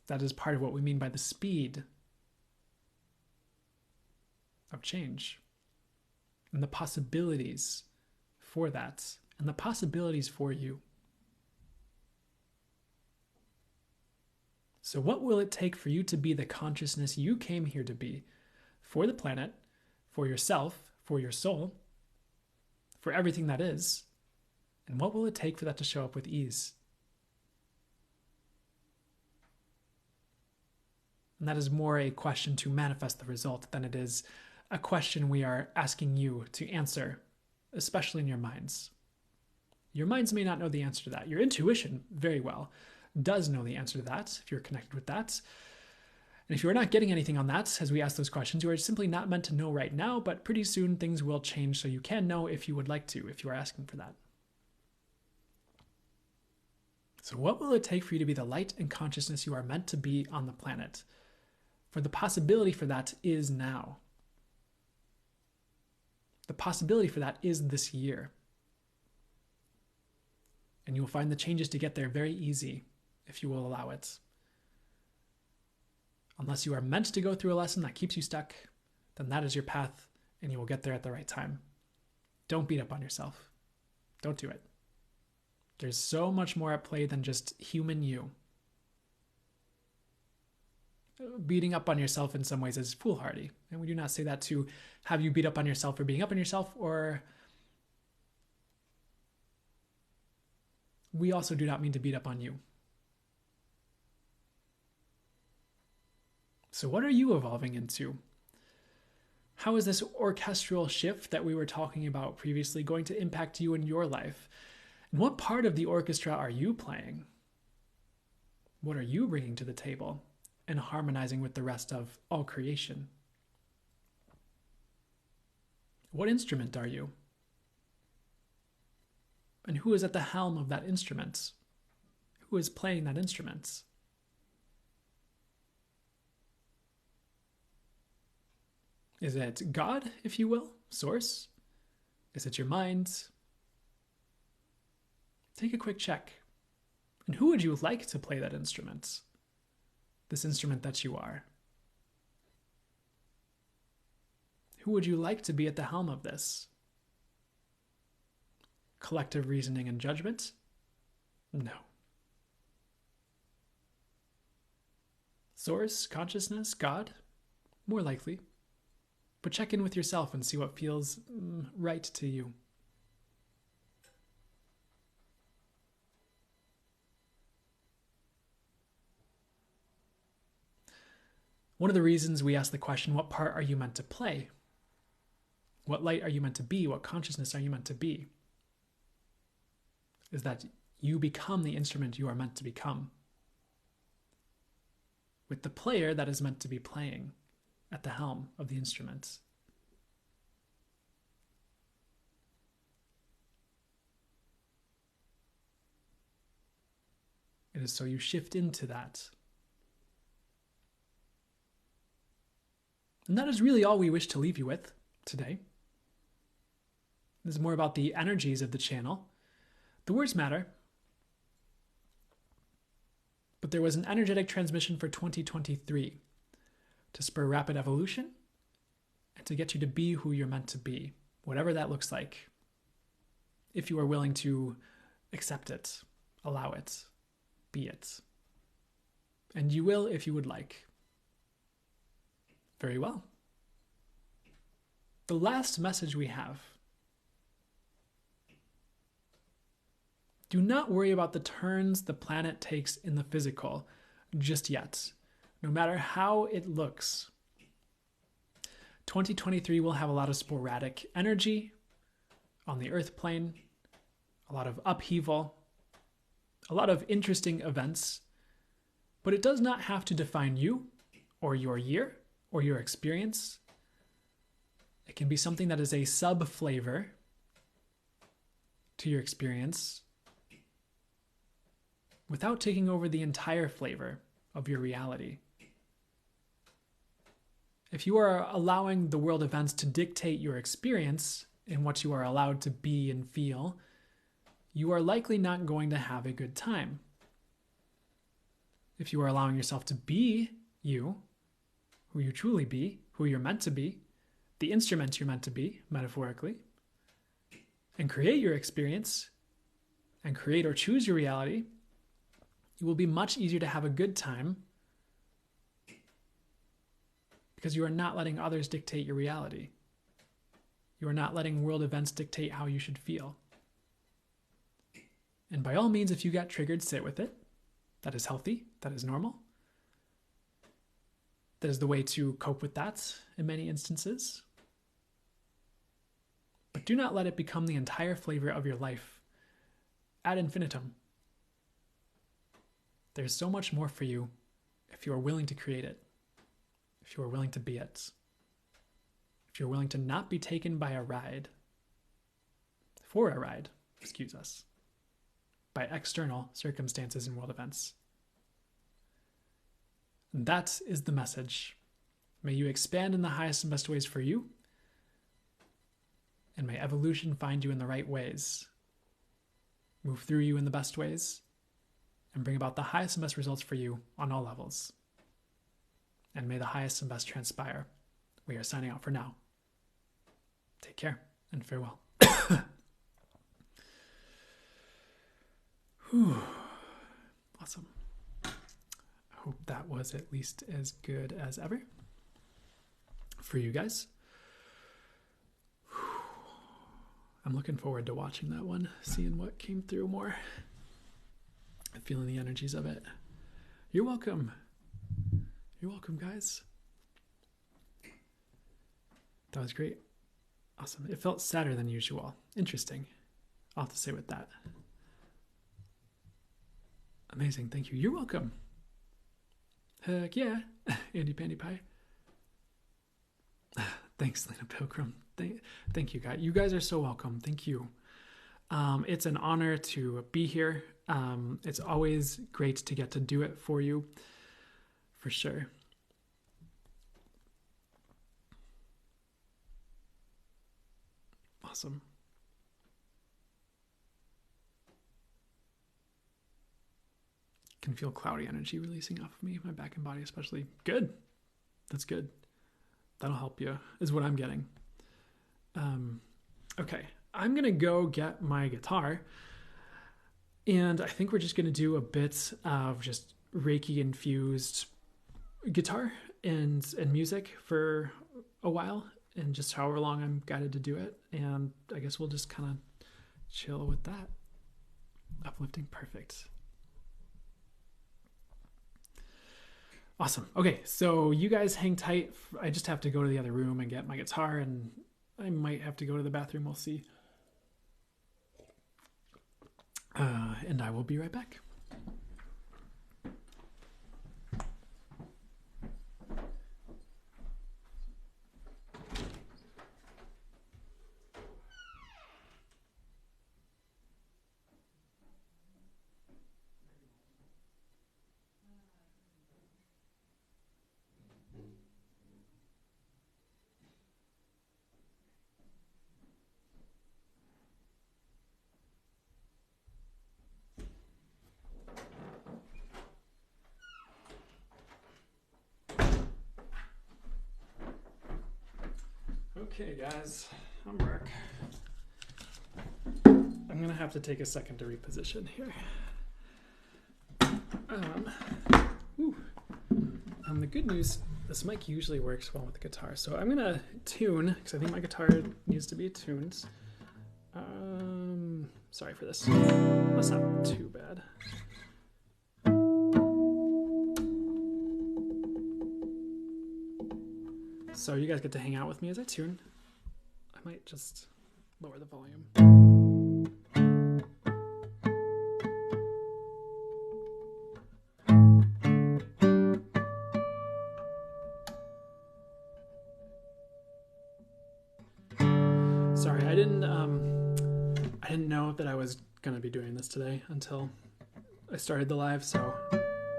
That is part of what we mean by the speed of change. And the possibilities for that, and the possibilities for you. So what will it take for you to be the consciousness you came here to be, for the planet, for yourself, for your soul, for everything that is? And what will it take for that to show up with ease? And that is more a question to manifest the result than it is a question we are asking you to answer, especially in your minds. Your minds may not know the answer to that. Your intuition, very well, does know the answer to that, if you're connected with that. And if you're not getting anything on that, as we ask those questions, you are simply not meant to know right now, but pretty soon things will change so you can know if you would like to, if you are asking for that. So what will it take for you to be the light and consciousness you are meant to be on the planet? For the possibility for that is now. The possibility for that is this year. And you will find the changes to get there very easy if you will allow it. Unless you are meant to go through a lesson that keeps you stuck, then that is your path and you will get there at the right time. Don't beat up on yourself. Don't do it. There's so much more at play than just human you. Beating up on yourself in some ways is foolhardy. And we do not say that to have you beat up on yourself for beating up on yourself, or we also do not mean to beat up on you. So what are you evolving into? How is this orchestral shift that we were talking about previously going to impact you in your life? And what part of the orchestra are you playing? What are you bringing to the table and harmonizing with the rest of all creation? What instrument are you? And who is at the helm of that instrument? Who is playing that instrument? Is it God, if you will? Source? Is it your mind? Take a quick check. And who would you like to play that instrument? This instrument that you are. Who would you like to be at the helm of this? Collective reasoning and judgment? No. Source, consciousness, God? More likely. But check in with yourself and see what feels right to you. One of the reasons we ask the question, what part are you meant to play? What light are you meant to be? What consciousness are you meant to be? Is that you become the instrument you are meant to become, with the player that is meant to be playing at the helm of the instrument. It is so you shift into that. And that is really all we wish to leave you with today. This is more about the energies of the channel. The words matter. But there was an energetic transmission for 2023 to spur rapid evolution and to get you to be who you're meant to be, whatever that looks like, if you are willing to accept it, allow it, be it. And you will if you would like. Very well. The last message we have. Do not worry about the turns the planet takes in the physical just yet, no matter how it looks. 2023 will have a lot of sporadic energy on the earth plane, a lot of upheaval, a lot of interesting events, but it does not have to define you or your year or your experience. It can be something that is a sub-flavor to your experience without taking over the entire flavor of your reality. If you are allowing the world events to dictate your experience and what you are allowed to be and feel, you are likely not going to have a good time. If you are allowing yourself to be you, who you truly be, who you're meant to be, the instrument you're meant to be, metaphorically, and create your experience, and create or choose your reality, it will be much easier to have a good time because you are not letting others dictate your reality. You are not letting world events dictate how you should feel. And by all means, if you get triggered, sit with it. That is healthy. That is normal. That is the way to cope with that in many instances. But do not let it become the entire flavor of your life ad infinitum. There's so much more for you if you are willing to create it, if you are willing to be it, if you're willing to not be taken by a ride, for a ride, excuse us, by external circumstances and world events. And that is the message. May you expand in the highest and best ways for you, and may evolution find you in the right ways, move through you in the best ways, and bring about the highest and best results for you on all levels. And may the highest and best transpire. We are signing out for now. Take care and farewell. Awesome. I hope that was at least as good as ever for you guys. I'm looking forward to watching that one, seeing what came through more. I'm feeling the energies of it. You're welcome. You're welcome, guys. That was great. Awesome. It felt sadder than usual. Interesting. I'll have to say with that. Amazing. Thank you. You're welcome. Heck yeah. Andy Pandy Pie. Thanks, Lena Pilgrim. Thank you, guys. You guys are so welcome. Thank you. It's an honor to be here. It's always great to get to do it for you, for sure. Awesome. Can feel cloudy energy releasing off of me, my back and body especially. Good. That's good. That'll help you, is what I'm getting. Okay, I'm going to go get my guitar. And I think we're just going to do a bit of just Reiki infused guitar and music for a while, and just however long I'm guided to do it. And I guess we'll just kind of chill with that. Uplifting, perfect. Awesome. Okay, so you guys hang tight. I just have to go to the other room and get my guitar, and I might have to go to the bathroom. We'll see. And I will be right back. Okay, guys, I'm back. I'm gonna have to take a second to reposition here. The good news, this mic usually works well with the guitar, so I'm gonna tune, because I think my guitar needs to be tuned. Sorry for this. That's not too bad. So you guys get to hang out with me as I tune. I might just lower the volume. Sorry, I didn't know that I was gonna be doing this today until I started the live, so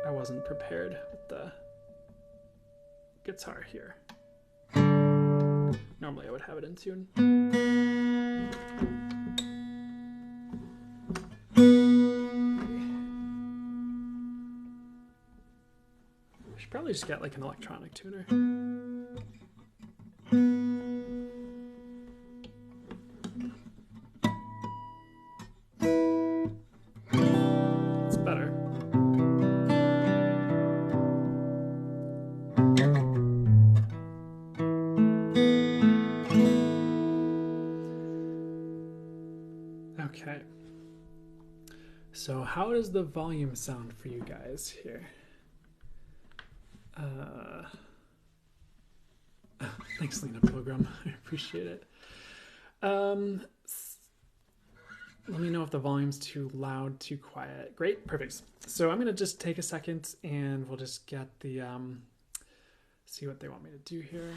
I wasn't prepared with the guitar here. Normally I would have it in tune. I should probably just get like an electronic tuner. It's better. Okay. So how does the volume sound for you guys here? Thanks, Lena Pilgrim. I appreciate it. Let me know if the volume's too loud, too quiet. Great, perfect. So I'm gonna just take a second and we'll just get the, see what they want me to do here.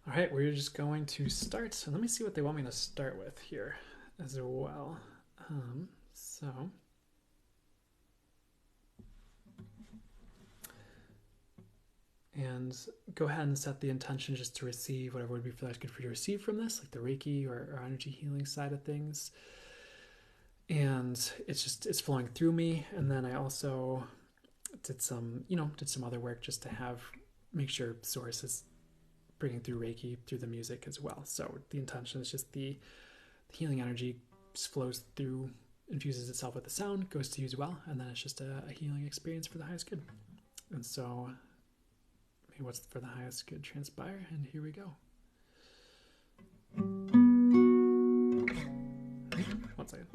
All right, we're just going to start. So let me see what they want me to start with here as well. And go ahead and set the intention just to receive whatever would be good for you to receive from this, like the Reiki or energy healing side of things. And it's flowing through me. And then I also did some other work just to make sure source is bringing through Reiki through the music as well. So the intention is just the healing energy just flows through, infuses itself with the sound, goes to you as well, and then it's just a healing experience for the highest good. And so, what's for the highest good transpire? And here we go. One second.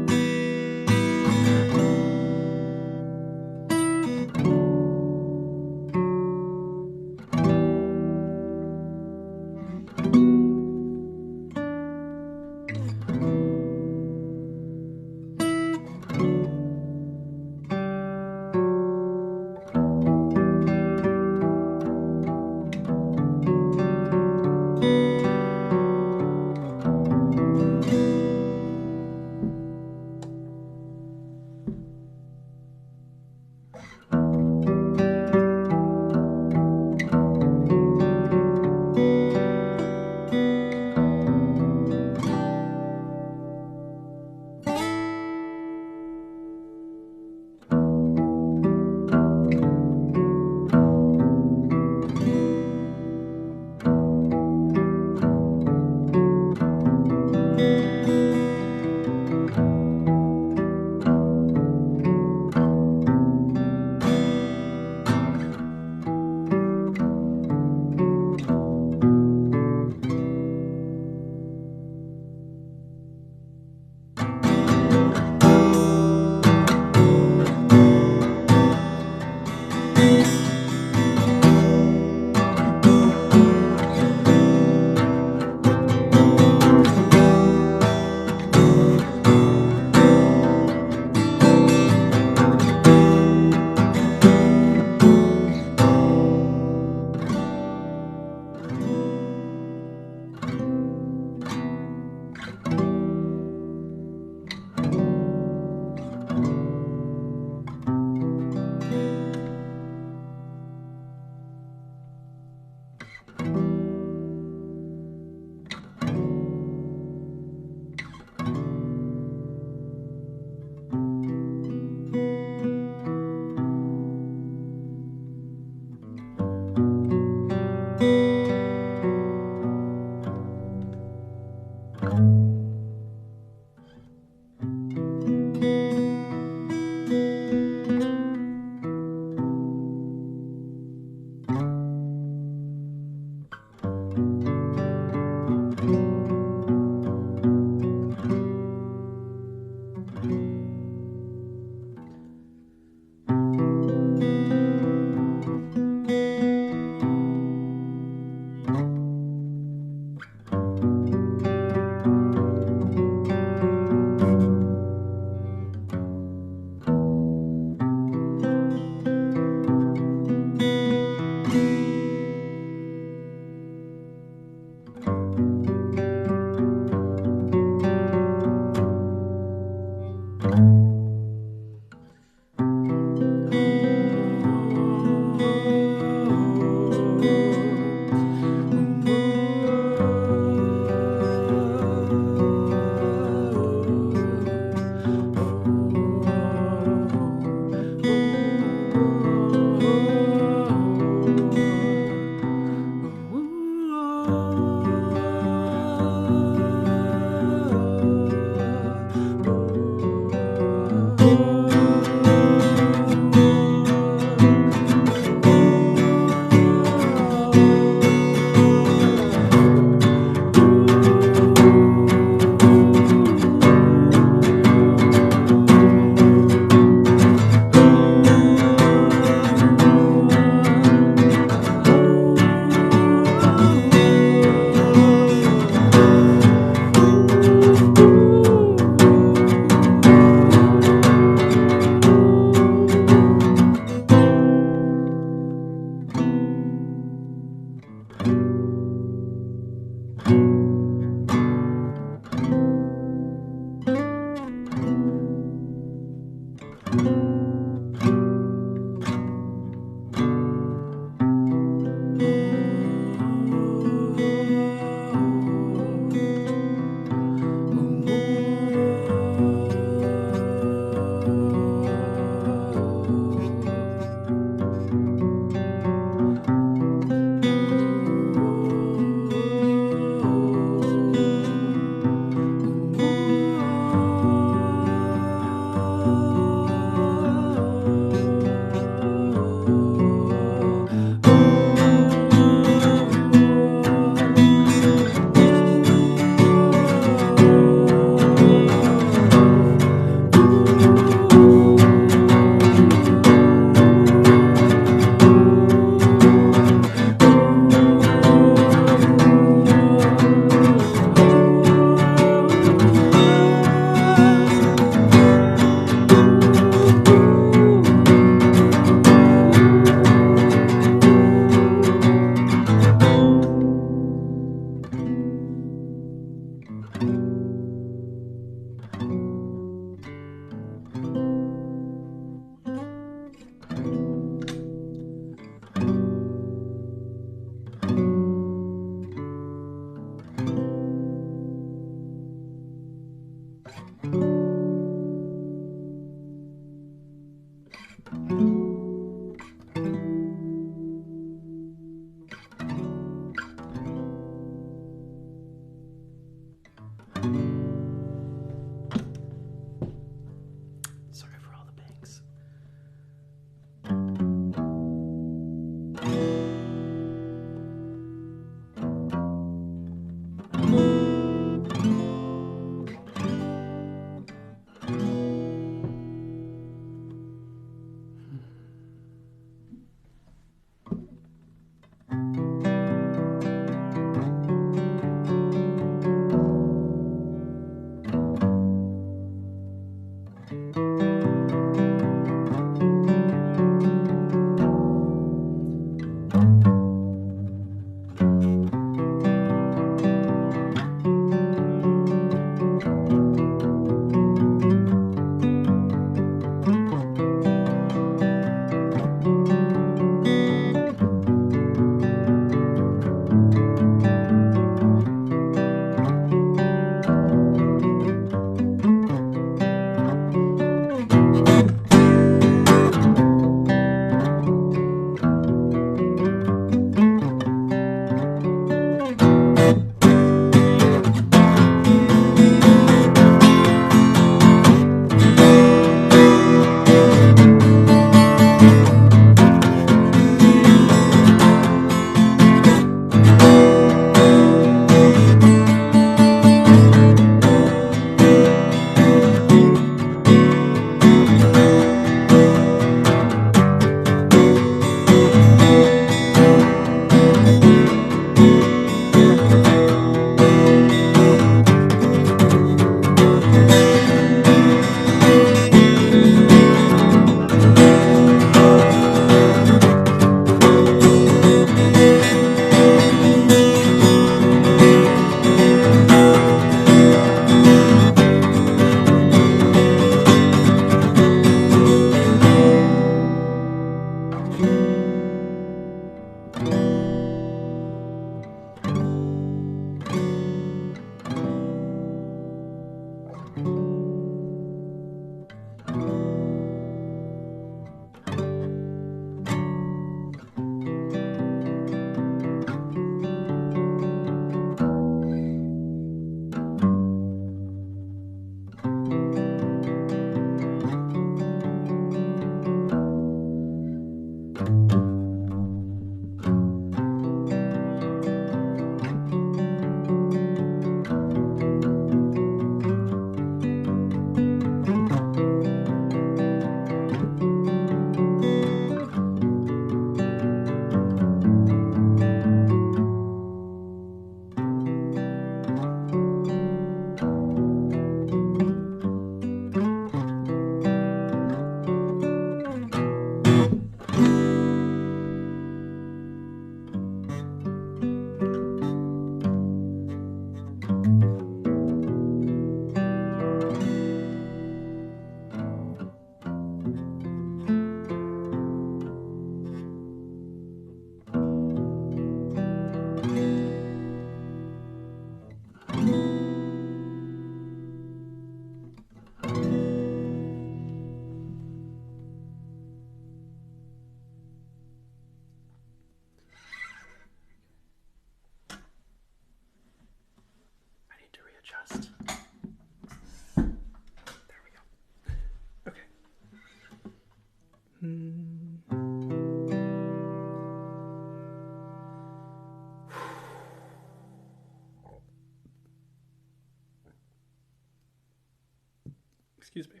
Excuse me.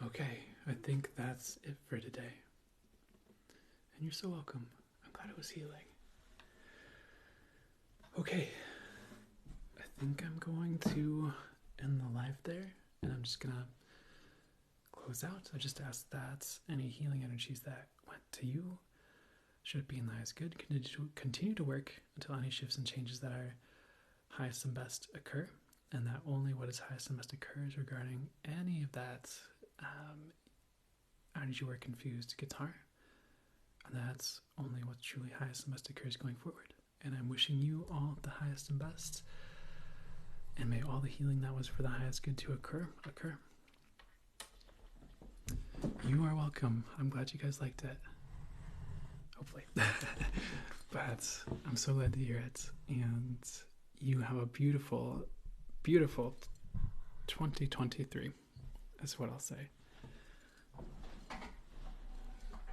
Okay, I think that's it for today. And you're so welcome. I'm glad it was healing. Okay, I think I'm going to end the live there, and I'm just gonna close out, I just ask that any healing energies that went to you should be in the highest good continue to work until any shifts and changes that are highest and best occur, and that only what is highest and best occurs regarding any of that energy work infused guitar, and that's only what's truly highest and best occurs going forward. And I'm wishing you all the highest and best, and may all the healing that was for the highest good to occur. You are welcome. I'm glad you guys liked it. Hopefully. But I'm so glad to hear it. And you have a beautiful, beautiful 2023 is what I'll say.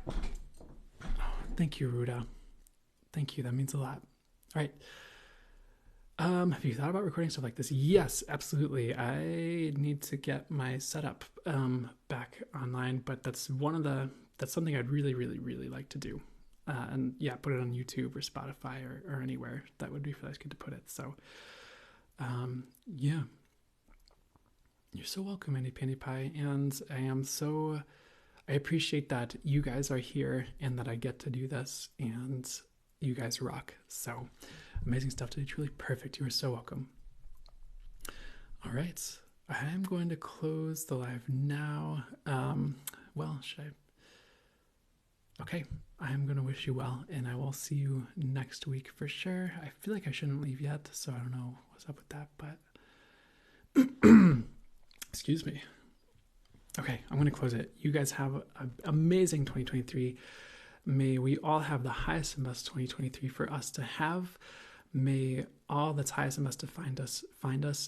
Oh, thank you, Ruda. Thank you. That means a lot. All right. Have you thought about recording stuff like this? Yes, absolutely. I need to get my setup back online, but that's something I'd really, really, really like to do. And yeah, put it on YouTube or Spotify or anywhere. That would be for that's good to put it. So, yeah. You're so welcome, Andy Pandy Pie. And I appreciate that you guys are here and that I get to do this, and you guys rock. So amazing stuff today. Truly perfect. You are so welcome. All right. I'm going to close the live now. Should I? Okay. I'm going to wish you well, and I will see you next week for sure. I feel like I shouldn't leave yet, so I don't know what's up with that, but excuse me. Okay, I'm going to close it. You guys have an amazing 2023. May we all have the highest and best 2023 for us to have. May all that's highest and best to find us,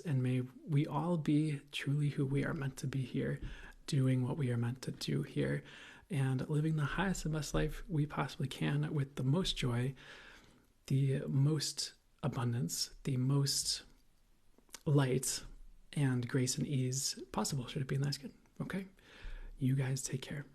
and may we all be truly who we are meant to be here, doing what we are meant to do here, and living the highest and best life we possibly can with the most joy, the most abundance, the most light, and grace and ease possible, should it be in the nice good. Okay? You guys take care.